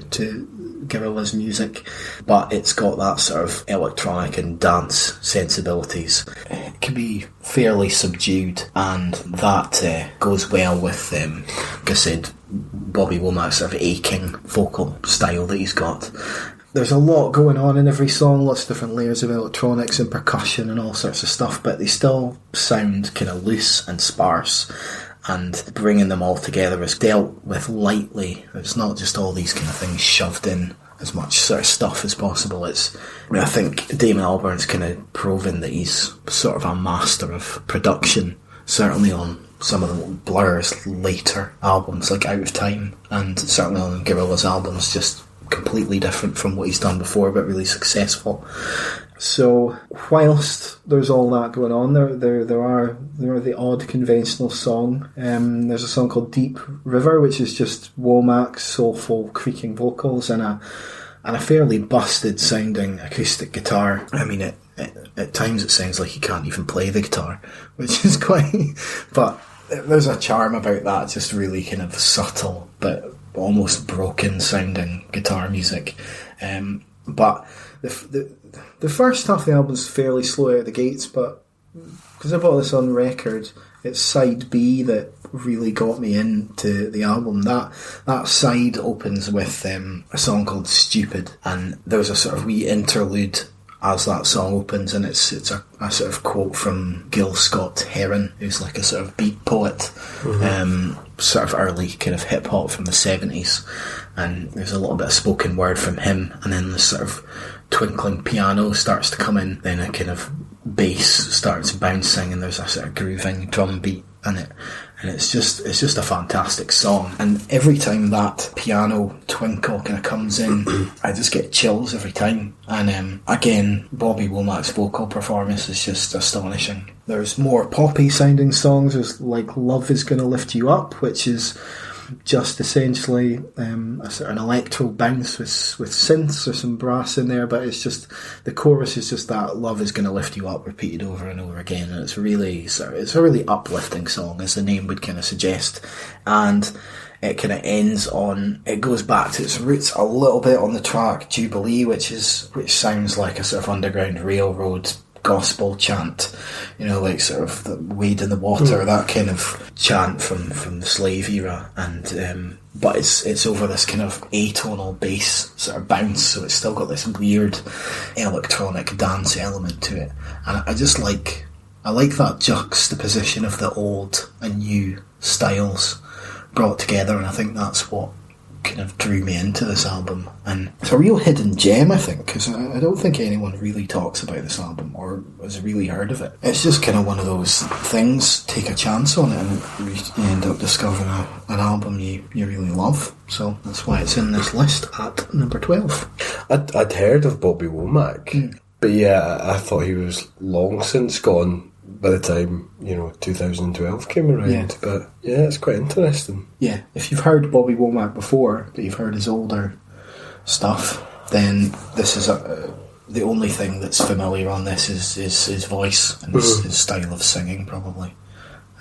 Gorillaz music, but it's got that sort of electronic and dance sensibilities. It can be fairly subdued, and that goes well with, like I said, Bobby Womack's sort of aching vocal style that he's got. There's a lot going on in every song, lots of different layers of electronics and percussion and all sorts of stuff, but they still sound kind of loose and sparse, and bringing them all together is dealt with lightly. It's not just all these kind of things shoved in as much sort of stuff as possible. I think Damon Albarn's kind of proven that he's sort of a master of production, certainly on some of the Blur's later albums like Out of Time, and certainly on Gorillaz albums, just completely different from what he's done before, but really successful. So whilst there's all that going on, there are the odd conventional song. There's a song called Deep River, which is just Womack's soulful creaking vocals and a fairly busted sounding acoustic guitar. I mean, at times it sounds like he can't even play the guitar, which is quite... But there's a charm about that, just really kind of subtle but almost broken sounding guitar music. But the first half of the album is fairly slow out of the gates, but because I bought this on record, it's side B that really got me into the album. That side opens with a song called Stupid, and there's a sort of wee interlude as that song opens, and it's a sort of quote from Gil Scott-Heron, who's like a sort of beat poet, sort of early kind of hip hop from the 70s, and there's a little bit of spoken word from him, and then this sort of twinkling piano starts to come in, then a kind of bass starts bouncing, and there's a sort of grooving drum beat in it, and it's just a fantastic song. And every time that piano twinkle kind of comes in, I just get chills every time. And again, Bobby Womack's vocal performance is just astonishing. There's more poppy sounding songs. There's like Love Is Gonna Lift You Up, which is just essentially a sort of an electro bounce with synths or some brass in there, but it's just, the chorus is just that love is going to lift you up repeated over and over again, and it's a really uplifting song, as the name would kind of suggest, and it kind of ends on, it goes back to its roots a little bit on the track Jubilee, which sounds like a sort of Underground Railroad gospel chant, like sort of the wade in the water, that kind of chant from the slave era, and but it's over this kind of atonal bass sort of bounce, so it's still got this weird electronic dance element to it, and I like that juxtaposition of the old and new styles brought together, and I think that's what kind of drew me into this album. And it's a real hidden gem, I think, because I don't think anyone really talks about this album or has really heard of it. It's just kind of one of those things, take a chance on it and you end up discovering an album you really love. So that's why it's in this list at number 12. I'd heard of Bobby Womack, but yeah, I thought he was long since gone by the time 2012 came around. Yeah. But yeah, it's quite interesting. Yeah, if you've heard Bobby Womack before, but you've heard his older stuff, then this is the only thing that's familiar on this is his voice and his style of singing, probably,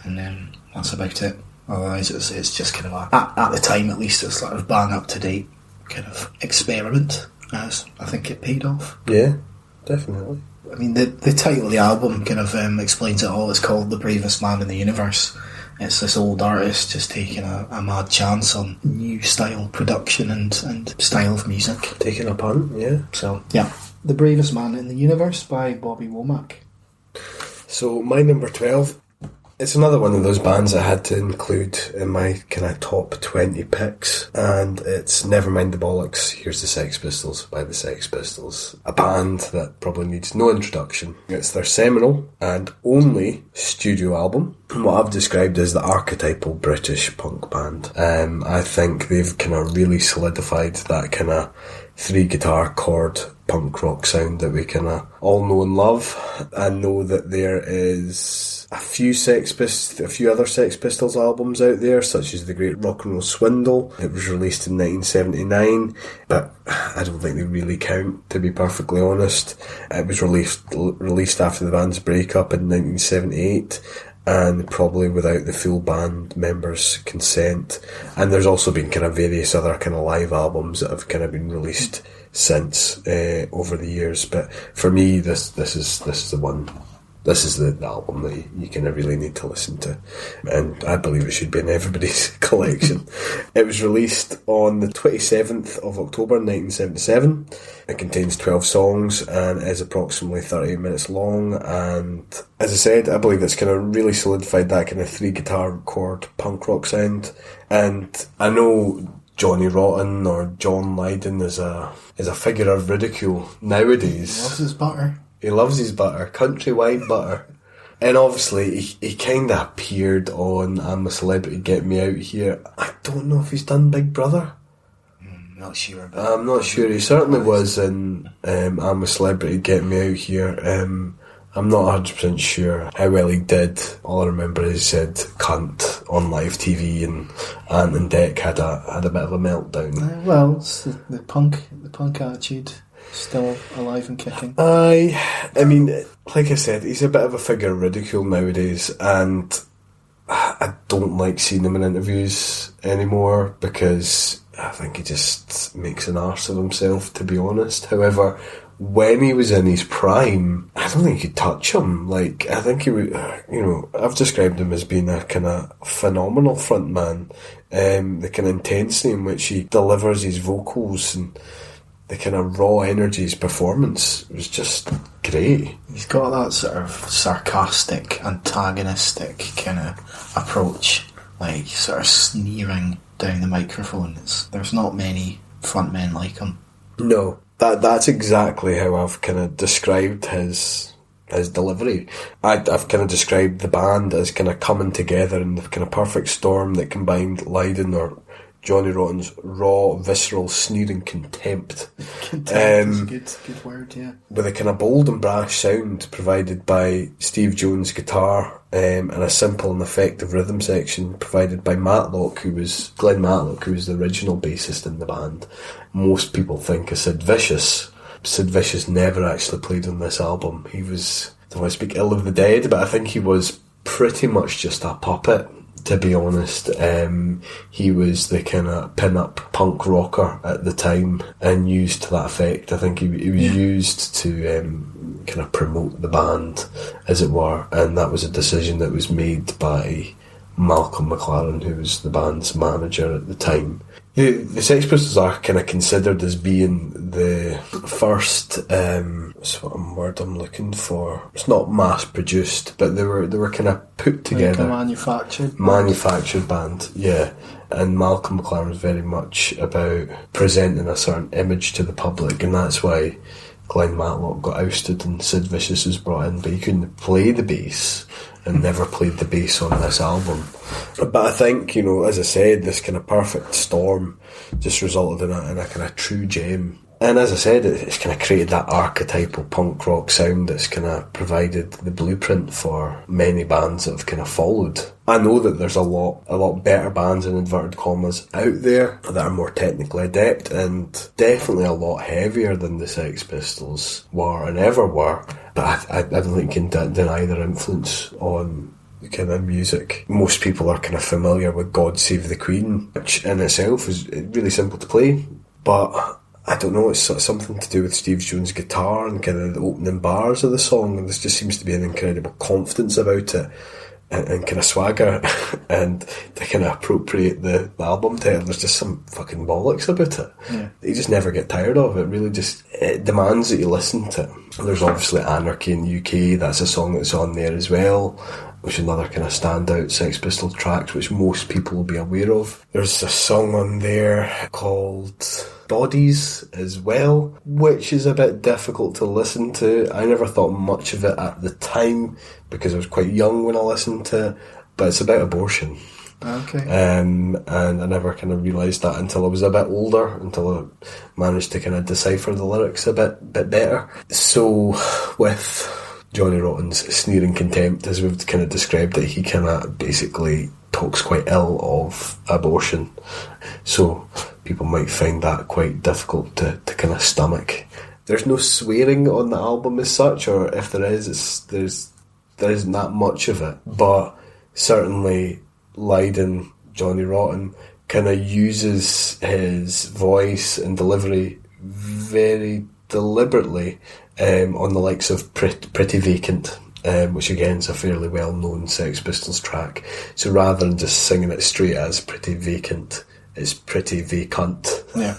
and then that's about it. Otherwise, it's just kind of at the time at least, it's sort of bang up to date kind of experiment, as I think it paid off. Yeah, definitely. I mean, the title of the album kind of explains it all. It's called The Bravest Man in the Universe. It's this old artist just taking a mad chance on new style production and style of music. Taking a punt, yeah. So, yeah. The Bravest Man in the Universe by Bobby Womack. So, my number 12, it's another one of those bands I had to include in my kind of top 20 picks, and it's Nevermind the Bollocks, Here's the Sex Pistols by the Sex Pistols. A band that probably needs no introduction. It's their seminal and only studio album, and what I've described as the archetypal British punk band. I think they've kind of really solidified that kind of 3-guitar chord punk rock sound that we kind of all know and love. I know that there is a few other Sex Pistols albums out there, such as The Great Rock and Roll Swindle. It was released in 1979, but I don't think they really count, to be perfectly honest. It was released after the band's breakup in 1978, and probably without the full band members' consent. And there's also been kind of various other kind of live albums that have kind of been released since over the years. But for me, this is the one. This is the album that you kind of really need to listen to, and I believe it should be in everybody's collection. It was released on the 27th of October 1977. It contains 12 songs and is approximately 38 minutes long, and as I said, I believe it's kind of really solidified that kind of 3-guitar chord punk rock sound. And I know Johnny Rotten or John Lydon is a figure of ridicule nowadays. He loves his butter. He loves his butter, countrywide butter. And obviously, he kind of appeared on I'm a Celebrity, Get Me Out Here. I don't know if he's done Big Brother. Not sure about I'm not sure. He certainly was in I'm a Celebrity, Get Me Out Here. I'm not 100% sure how well he did. All I remember is he said cunt on live TV, and Ant and Dec had a bit of a meltdown. Well, it's the punk attitude. Still alive and kicking. I mean, like I said, he's a bit of a figure of ridicule nowadays, and I don't like seeing him in interviews anymore because I think he just makes an arse of himself, to be honest. However, when he was in his prime, I don't think you could touch him. Like, I think he would, I've described him as being a kind of phenomenal frontman. The kind of intensity in which he delivers his vocals and the kind of raw energy, his performance was just great. He's got that sort of sarcastic, antagonistic kind of approach, like sort of sneering down the microphone. There's not many frontmen like him. No, that's exactly how I've kind of described his delivery. I've kind of described the band as kind of coming together in the kind of perfect storm that combined Lydon or Johnny Rotten's raw, visceral, sneering contempt. Contempt is a good word, yeah. With a kind of bold and brash sound provided by Steve Jones' guitar and a simple and effective rhythm section provided by Glenn Matlock, who was the original bassist in the band. Most people think of Sid Vicious. Sid Vicious never actually played on this album. He was, I don't want to speak ill of the dead, but I think he was pretty much just a puppet, to be honest. He was the kind of pin-up punk rocker at the time, and used to that effect. I think he was used to kind of promote the band, as it were, and that was a decision that was made by Malcolm McLaren, who was the band's manager at the time. The Sex Pistols are kind of considered as being the first, what's what word I'm looking for? It's not mass produced, but they were kind of put together. Like a manufactured band, yeah. And Malcolm McLaren was very much about presenting a certain image to the public, and that's why Glenn Matlock got ousted and Sid Vicious was brought in, but he couldn't play the bass and never played the bass on this album. But I think, you know, as I said, this kind of perfect storm just resulted in a kind of true gem. And as I said, it's kind of created that archetypal punk rock sound that's kind of provided the blueprint for many bands that have kind of followed. I know that there's a lot better bands, in inverted commas, out there that are more technically adept and definitely a lot heavier than the Sex Pistols were and ever were. But I don't think you can deny their influence on the kind of music. Most people are kind of familiar with God Save the Queen, which in itself is really simple to play, but I don't know, it's something to do with Steve Jones' guitar and kind of the opening bars of the song, and there just seems to be an incredible confidence about it and kind of swagger, and to kind of appropriate the album title, there's just some fucking bollocks about it. Yeah. You just never get tired of it. Really just, it demands that you listen to it. There's obviously Anarchy in the UK, that's a song that's on there as well, which is another kind of standout Sex Pistols track, which most people will be aware of. There's a song on there called Bodies as well, which is a bit difficult to listen to. I never thought much of it at the time because I was quite young when I listened to it, but it's about abortion. Okay. And I never kind of realised that until I was a bit older, until I managed to kind of decipher the lyrics a bit better. So with Johnny Rotten's sneering contempt, as we've kind of described it, he kind of basically talks quite ill of abortion. So people might find that quite difficult to kind of stomach. There's no swearing on the album as such, or if there is, there isn't that much of it. But certainly Lydon, Johnny Rotten, kind of uses his voice and delivery very deliberately on the likes of Pretty Vacant, which again is a fairly well-known Sex Pistols track. So rather than just singing it straight as Pretty Vacant, it's Pretty Vacant. Yeah.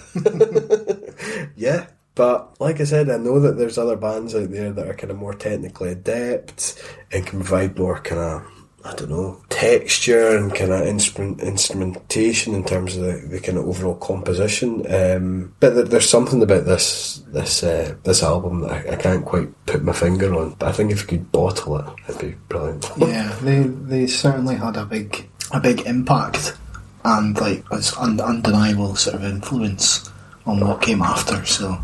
Yeah. But like I said, I know that there's other bands out there that are kind of more technically adept and can provide more kind of, I don't know, texture and kind of instrumentation in terms of the kind of overall composition. But there's something about this album that I can't quite put my finger on. But I think if you could bottle it, it'd be brilliant. Yeah, they certainly had a big impact and like it's undeniable sort of influence on what came after. So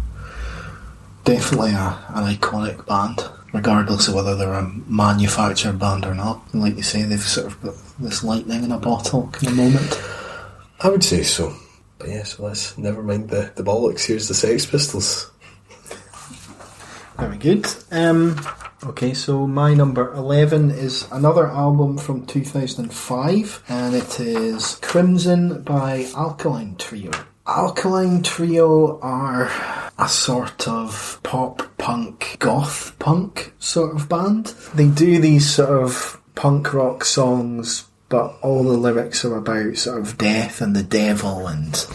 definitely an iconic band, regardless of whether they're a manufactured band or not. And like you say, they've sort of got this lightning in a bottle kind of moment. I would say so. But yeah, so let's never mind the bollocks. Here's the Sex Pistols. Very good. Okay, so my number 11 is another album from 2005, and it is Crimson by Alkaline Trio. Alkaline Trio are a sort of pop punk, goth punk sort of band. They do these sort of punk rock songs, but all the lyrics are about sort of death and the devil and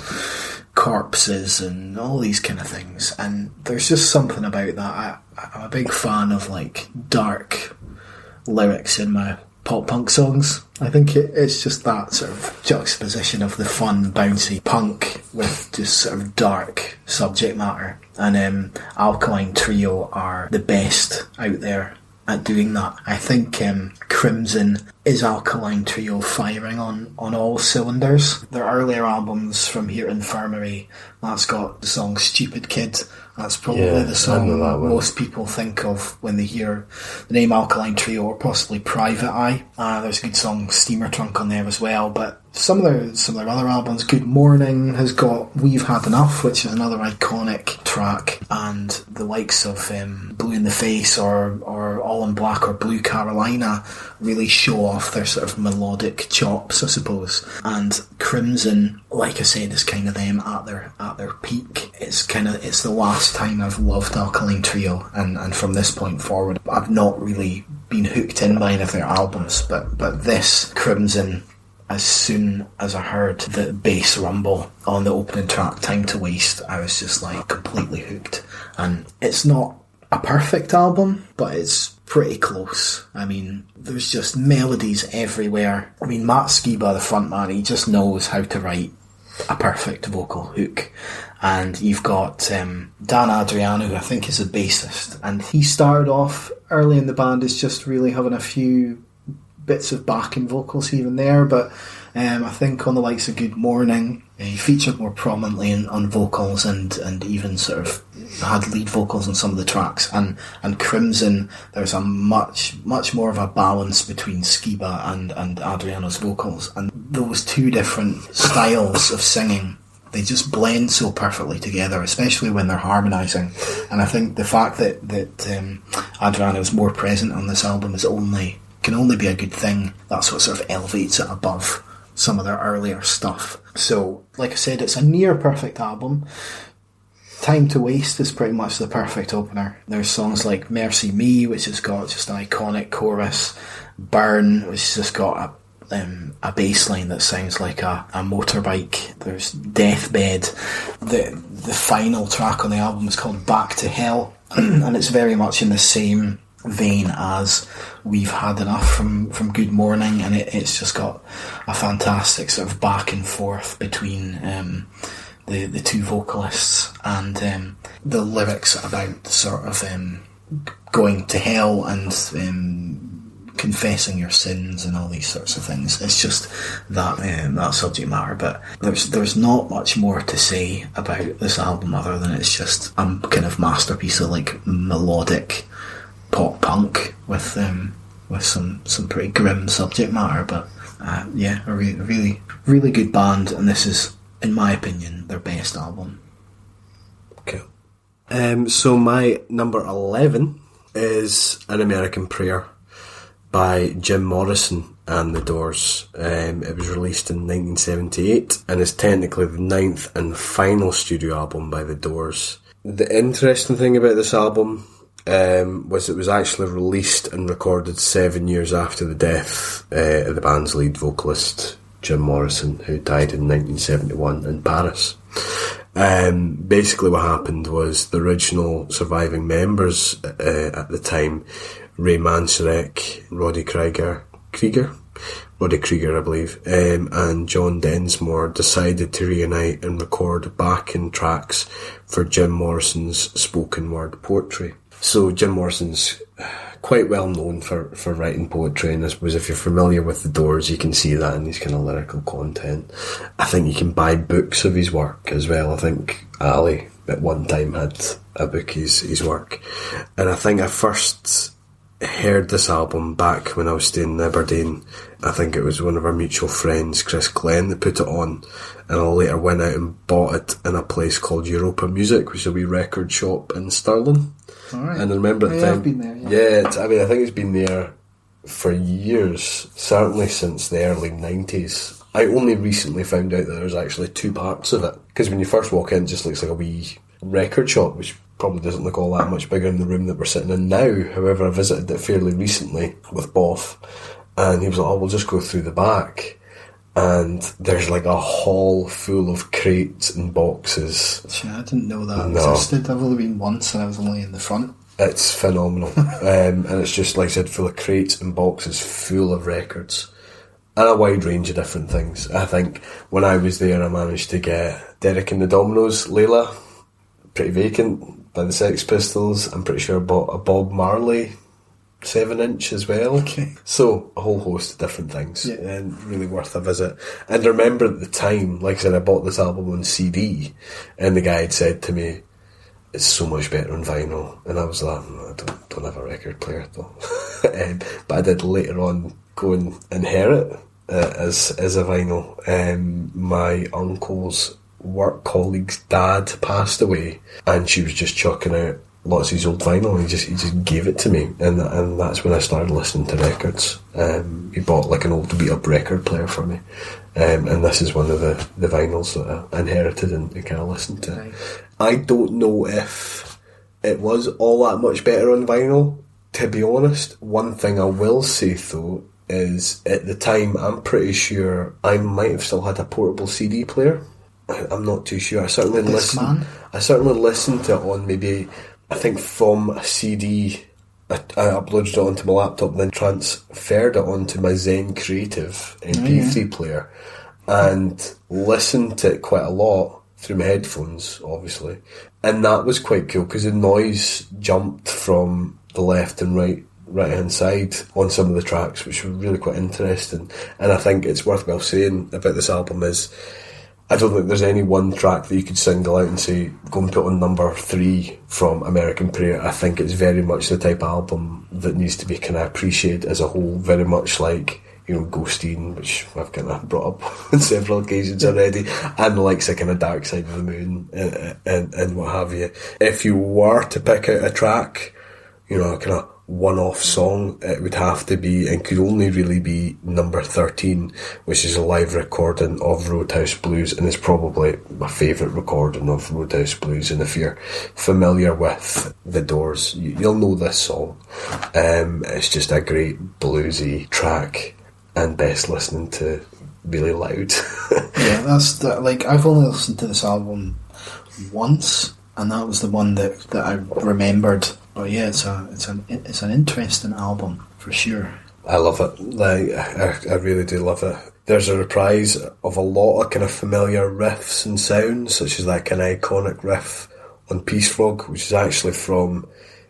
corpses and all these kind of things. And there's just something about that. I'm a big fan of like dark lyrics in my pop punk songs. I think it's just that sort of juxtaposition of the fun, bouncy punk with just sort of dark subject matter. And Alkaline Trio are the best out there at doing that. I think Crimson is Alkaline Trio firing on all cylinders. Their earlier albums, from Here to Infirmary, that's got the song Stupid Kid. That's probably the song most people think of when they hear the name Alkaline Trio, or possibly Private Eye. There's a good song, Steamer Trunk, on there as well, but some of their other albums, Good Morning has got We've Had Enough, which is another iconic track, and the likes of Blue in the Face or All in Black or Blue Carolina really show off their sort of melodic chops, I suppose. And Crimson, like I said, is kind of them at their peak. It's the last time I've loved Alkaline Trio, and from this point forward I've not really been hooked in by any of their albums, but this Crimson, as soon as I heard the bass rumble on the opening track, Time to Waste, I was just like completely hooked. And it's not a perfect album, but it's pretty close. I mean, there's just melodies everywhere. I mean, Matt Skiba, the frontman, he just knows how to write a perfect vocal hook. And you've got Dan Adriano, who I think is a bassist, and he started off early in the band as just really having a few bits of backing vocals here and there, but I think on the likes of Good Morning, he featured more prominently on vocals and even sort of had lead vocals on some of the tracks. And Crimson, there's a much more of a balance between Skiba and Adriano's vocals, and those two different styles of singing, they just blend so perfectly together, especially when they're harmonising. And I think the fact that Adriano is more present on this album can only be a good thing. That's what sort of elevates it above some of their earlier stuff. So, like I said, it's a near perfect album. Time to Waste is pretty much the perfect opener. There's songs like Mercy Me, which has got just an iconic chorus. Burn, which has just got a bass line that sounds like a motorbike. There's Deathbed. The final track on the album is called Back to Hell, and it's very much in the same vein as We've Had Enough from Good Morning, and it's just got a fantastic sort of back and forth between the two vocalists, and the lyrics about sort of going to hell and confessing your sins and all these sorts of things. It's just that subject matter, but there's not much more to say about this album other than it's just a kind of masterpiece of like melodic pop punk with some pretty grim subject matter, but a really really good band, and this is, in my opinion, their best album. Cool. So my number 11 is An American Prayer by Jim Morrison and The Doors. It was released in 1978 and is technically the 9th and final studio album by The Doors. The interesting thing about this album was it was actually released and recorded 7 years after the death of the band's lead vocalist, Jim Morrison, who died in 1971 in Paris. Basically what happened was the original surviving members at the time, Ray Manzarek, Roddy Krieger, I believe, and John Densmore decided to reunite and record backing tracks for Jim Morrison's spoken word poetry. So Jim Morrison's quite well known for writing poetry, and I suppose if you're familiar with The Doors, you can see that in his kind of lyrical content. I think you can buy books of his work as well. I think Ali at one time had a book of his work, and I think I first heard this album back when I was staying in Aberdeen. I think it was one of our mutual friends, Chris Glenn, that put it on, and I later went out and bought it in a place called Europa Music, which is a wee record shop in Stirling. Right. And I remember at the time, I've been there. I think it's been there for years, certainly since the early 90s. I only recently found out that there's actually two parts of it, because when you first walk in, it just looks like a wee record shop, which probably doesn't look all that much bigger than the room that we're sitting in now. However, I visited it fairly recently with Boff, and he was like, "Oh, we'll just go through the back." And there's like a hall full of crates and boxes. I didn't know that existed. I've only been once, and I was only in the front. It's phenomenal. And it's just, like I said, full of crates and boxes full of records. And a wide range of different things. I think when I was there, I managed to get Derek and the Dominoes, Layla, Pretty Vacant by the Sex Pistols. I'm pretty sure I bought a Bob Marley 7-inch as well. Okay. So a whole host of different things, Yeah. and really worth a visit. And I remember at the time, like I said, I bought this album on CD, and the guy had said to me, "It's so much better on vinyl," and I was like, "I don't have a record player though." But I did later on go and inherit as a vinyl. My uncle's work colleague's dad passed away, and she was just chucking out lots of his old vinyl, and he just gave it to me, and that's when I started listening to records. He bought like an old beat up record player for me, and this is one of the vinyls that I inherited and kind of listened to. Right. I don't know if it was all that much better on vinyl, to be honest. One thing I will say though is, at the time, I'm pretty sure I might have still had a portable CD player. I'm not too sure. I certainly listened to it on maybe, I think from a CD. I uploaded it onto my laptop and then transferred it onto my Zen Creative MP3 player, and listened to it quite a lot through my headphones, obviously. And that was quite cool because the noise jumped from the left and right hand side on some of the tracks, which were really quite interesting. And I think it's worthwhile saying about this album is, I don't think there's any one track that you could single out and say, go and put on number 3 from American Prayer. I think it's very much the type of album that needs to be kind of appreciated as a whole, very much like, you know, Ghosteen, which I've kind of brought up on several occasions already, and the likes of kind of Dark Side of the Moon and what have you. If you were to pick out a track, you know, a kind of one-off song, it would have to be, and could only really be, number 13, which is a live recording of Roadhouse Blues, and it's probably my favourite recording of Roadhouse Blues. And if you're familiar with The Doors, you'll know this song. It's just a great bluesy track, and best listening to really loud. Yeah, that's like, I've only listened to this album once, and that was the one that I remembered. But yeah, it's an interesting album for sure. I love it. Like, I really do love it. There's a reprise of a lot of kind of familiar riffs and sounds, such as that kind of iconic riff on Peace Frog, which is actually from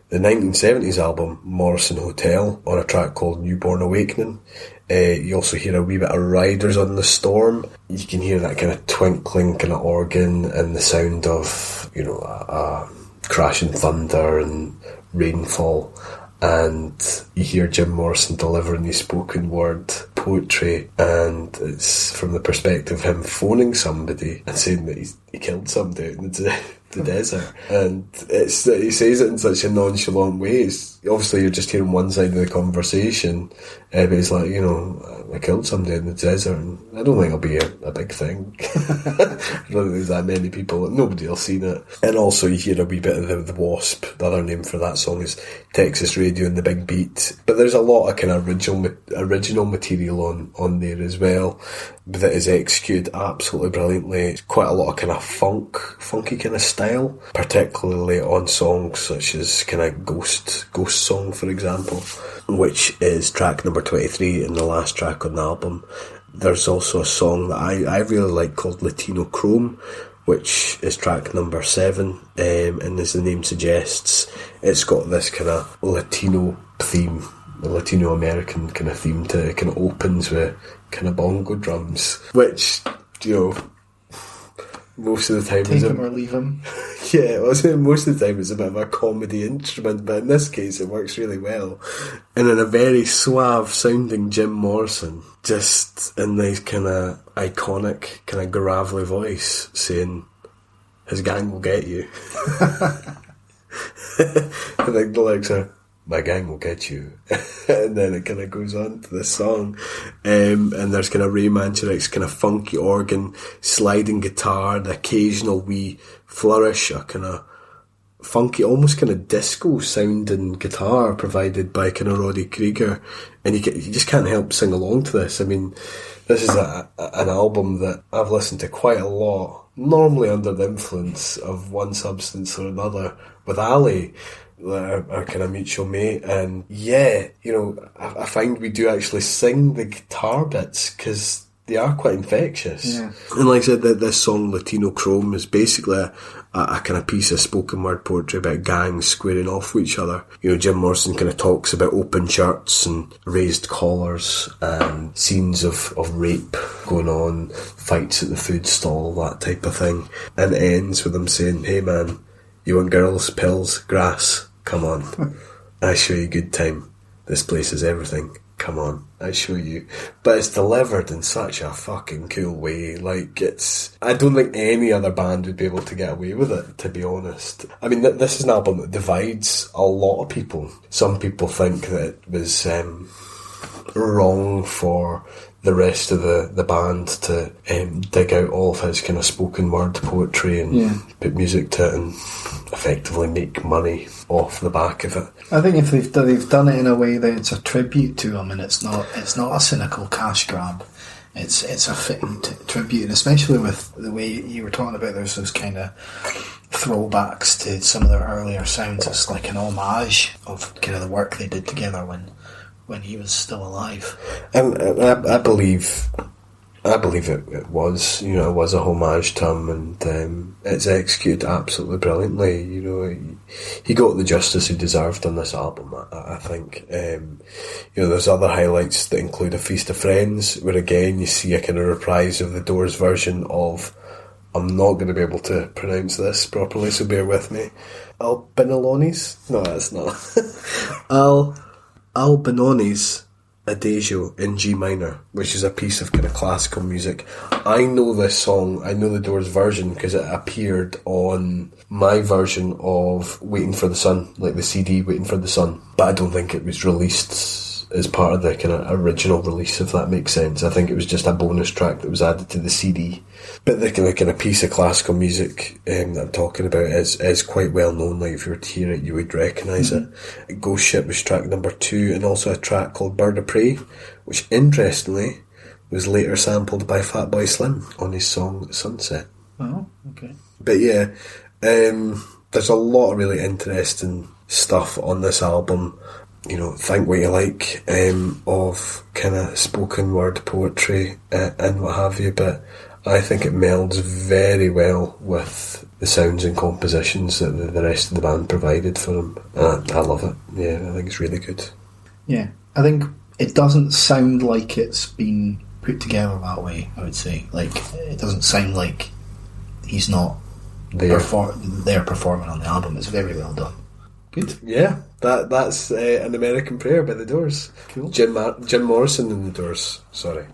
the 1970s album Morrison Hotel, on a track called Newborn Awakening. You also hear a wee bit of Riders on the Storm. You can hear that kind of twinkling kind of organ and the sound of, you know, crashing thunder and rainfall, and you hear Jim Morrison delivering his spoken word poetry, and it's from the perspective of him phoning somebody and saying that he killed somebody out in the desert, and he says it in such a nonchalant way. Obviously you're just hearing one side of the conversation, but he's like, you know, I killed somebody in the desert, and I don't think it'll be a big thing. I don't think there's that many people, nobody else seen it. And also you hear a wee bit of the Wasp. The other name for that song is Texas Radio and the Big Beat. But there's a lot of kind of original material on there as well that is executed absolutely brilliantly. It's quite a lot of kind of funky kind of style, particularly on songs such as kind of Ghost Song, for example, which is track number 23 and the last track on the album. There's also a song that I really like called Latino Chrome, which is track number 7, and as the name suggests, it's got this kind of Latino theme, the Latino American kind of theme to it. Kind of opens with kind of bongo drums, which, you know, most of the time Take him or leave him. Yeah, most of the time it's a bit of a comedy instrument, but in this case it works really well. And in a very suave sounding Jim Morrison, just in this kind of iconic, kind of gravelly voice, saying, "His gang will get you." And the lyrics are, "My gang will get you." And then it kind of goes on to this song, and there's kind of Ray Manzarek's kind of funky organ, sliding guitar, the occasional wee flourish, a kind of funky, almost kind of disco sounding guitar provided by kind of Roddy Krieger, and you just can't help sing along to this. I mean, this is an album that I've listened to quite a lot, normally under the influence of one substance or another, with Ali, our kind of mutual mate. And yeah, you know, I find we do actually sing the guitar bits, because they are quite infectious. Yeah. And like I said, this song, Latino Chrome, is basically a kind of piece of spoken word poetry about gangs squaring off with each other. You know, Jim Morrison kind of talks about open shirts and raised collars and scenes of rape going on, fights at the food stall, that type of thing. And it ends with him saying, hey man, you want girls, pills, grass? Come on. I show you good time. This place is everything. Come on, I show you. But it's delivered in such a fucking cool way. Like, I don't think any other band would be able to get away with it, to be honest. I mean, this is an album that divides a lot of people. Some people think that it was wrong for the rest of the band to dig out all of his kind of spoken word poetry and put music to it and effectively make money off the back of it. I think if they've done it in a way that it's a tribute to him and it's not a cynical cash grab, it's a fitting tribute, and especially with the way you were talking about, there's those kind of throwbacks to some of their earlier sounds. It's like an homage of kind of the work they did together when he was still alive. And I believe it was, you know, it was a homage to him, and it's executed absolutely brilliantly. You know, he got the justice he deserved on this album, I think. You know, there's other highlights that include A Feast of Friends, where again you see a kind of reprise of the Doors version of, I'm not going to be able to pronounce this properly, so bear with me. Albinoloni's? No, that's not. Albinoni's Adagio in G minor, which is a piece of kind of classical music. I know this song, I know the Doors version because it appeared on my version of Waiting for the Sun, like the CD Waiting for the Sun, but I don't think it was released as part of the kind of original release, if that makes sense. I think it was just a bonus track that was added to the CD. But the kind of piece of classical music that I'm talking about is quite well known. Like, if you were to hear it, you would recognise it. Ghost Ship was track number 2, and also a track called Bird of Prey, which interestingly was later sampled by Fatboy Slim on his song Sunset. Oh, okay. But yeah, there's a lot of really interesting stuff on this album. You know, think what you like of kind of spoken word poetry and what have you, but I think it melds very well with the sounds and compositions that the rest of the band provided for him. I love it. Yeah, I think it's really good. Yeah, I think it doesn't sound like it's been put together that way, I would say. Like, it doesn't sound like he's not there performing on the album. It's very well done. Good. Yeah, that's An American Prayer by the Doors. Cool. Jim Morrison and the Doors. Sorry.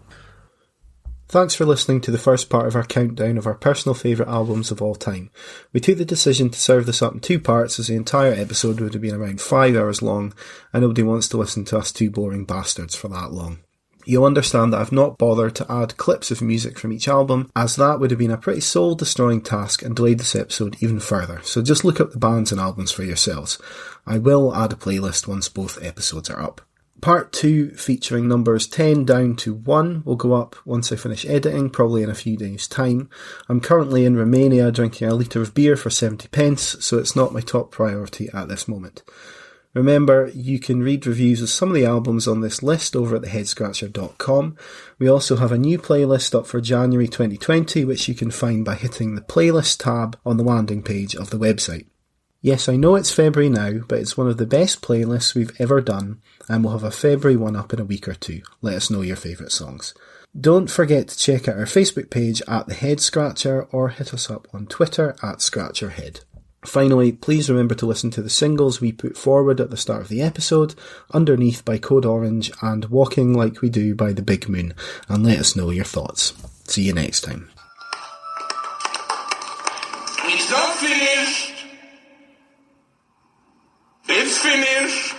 Thanks for listening to the first part of our countdown of our personal favourite albums of all time. We took the decision to serve this up in 2 parts, as the entire episode would have been around 5 hours long, and nobody wants to listen to us 2 boring bastards for that long. You'll understand that I've not bothered to add clips of music from each album, as that would have been a pretty soul-destroying task and delayed this episode even further, so just look up the bands and albums for yourselves. I will add a playlist once both episodes are up. Part 2, featuring numbers 10 down to 1, will go up once I finish editing, probably in a few days' time. I'm currently in Romania drinking a litre of beer for 70 pence, so it's not my top priority at this moment. Remember, you can read reviews of some of the albums on this list over at theheadscratcher.com. We also have a new playlist up for January 2020, which you can find by hitting the playlist tab on the landing page of the website. Yes, I know it's February now, but it's one of the best playlists we've ever done, and we'll have a February one up in a week or 2. Let us know your favourite songs. Don't forget to check out our Facebook page at The Head Scratcher, or hit us up on Twitter at ScratcherHead. Finally, please remember to listen to the singles we put forward at the start of the episode, Underneath by Code Orange and Walking Like We Do by The Big Moon, and let us know your thoughts. See you next time. It's not finished. It's finished.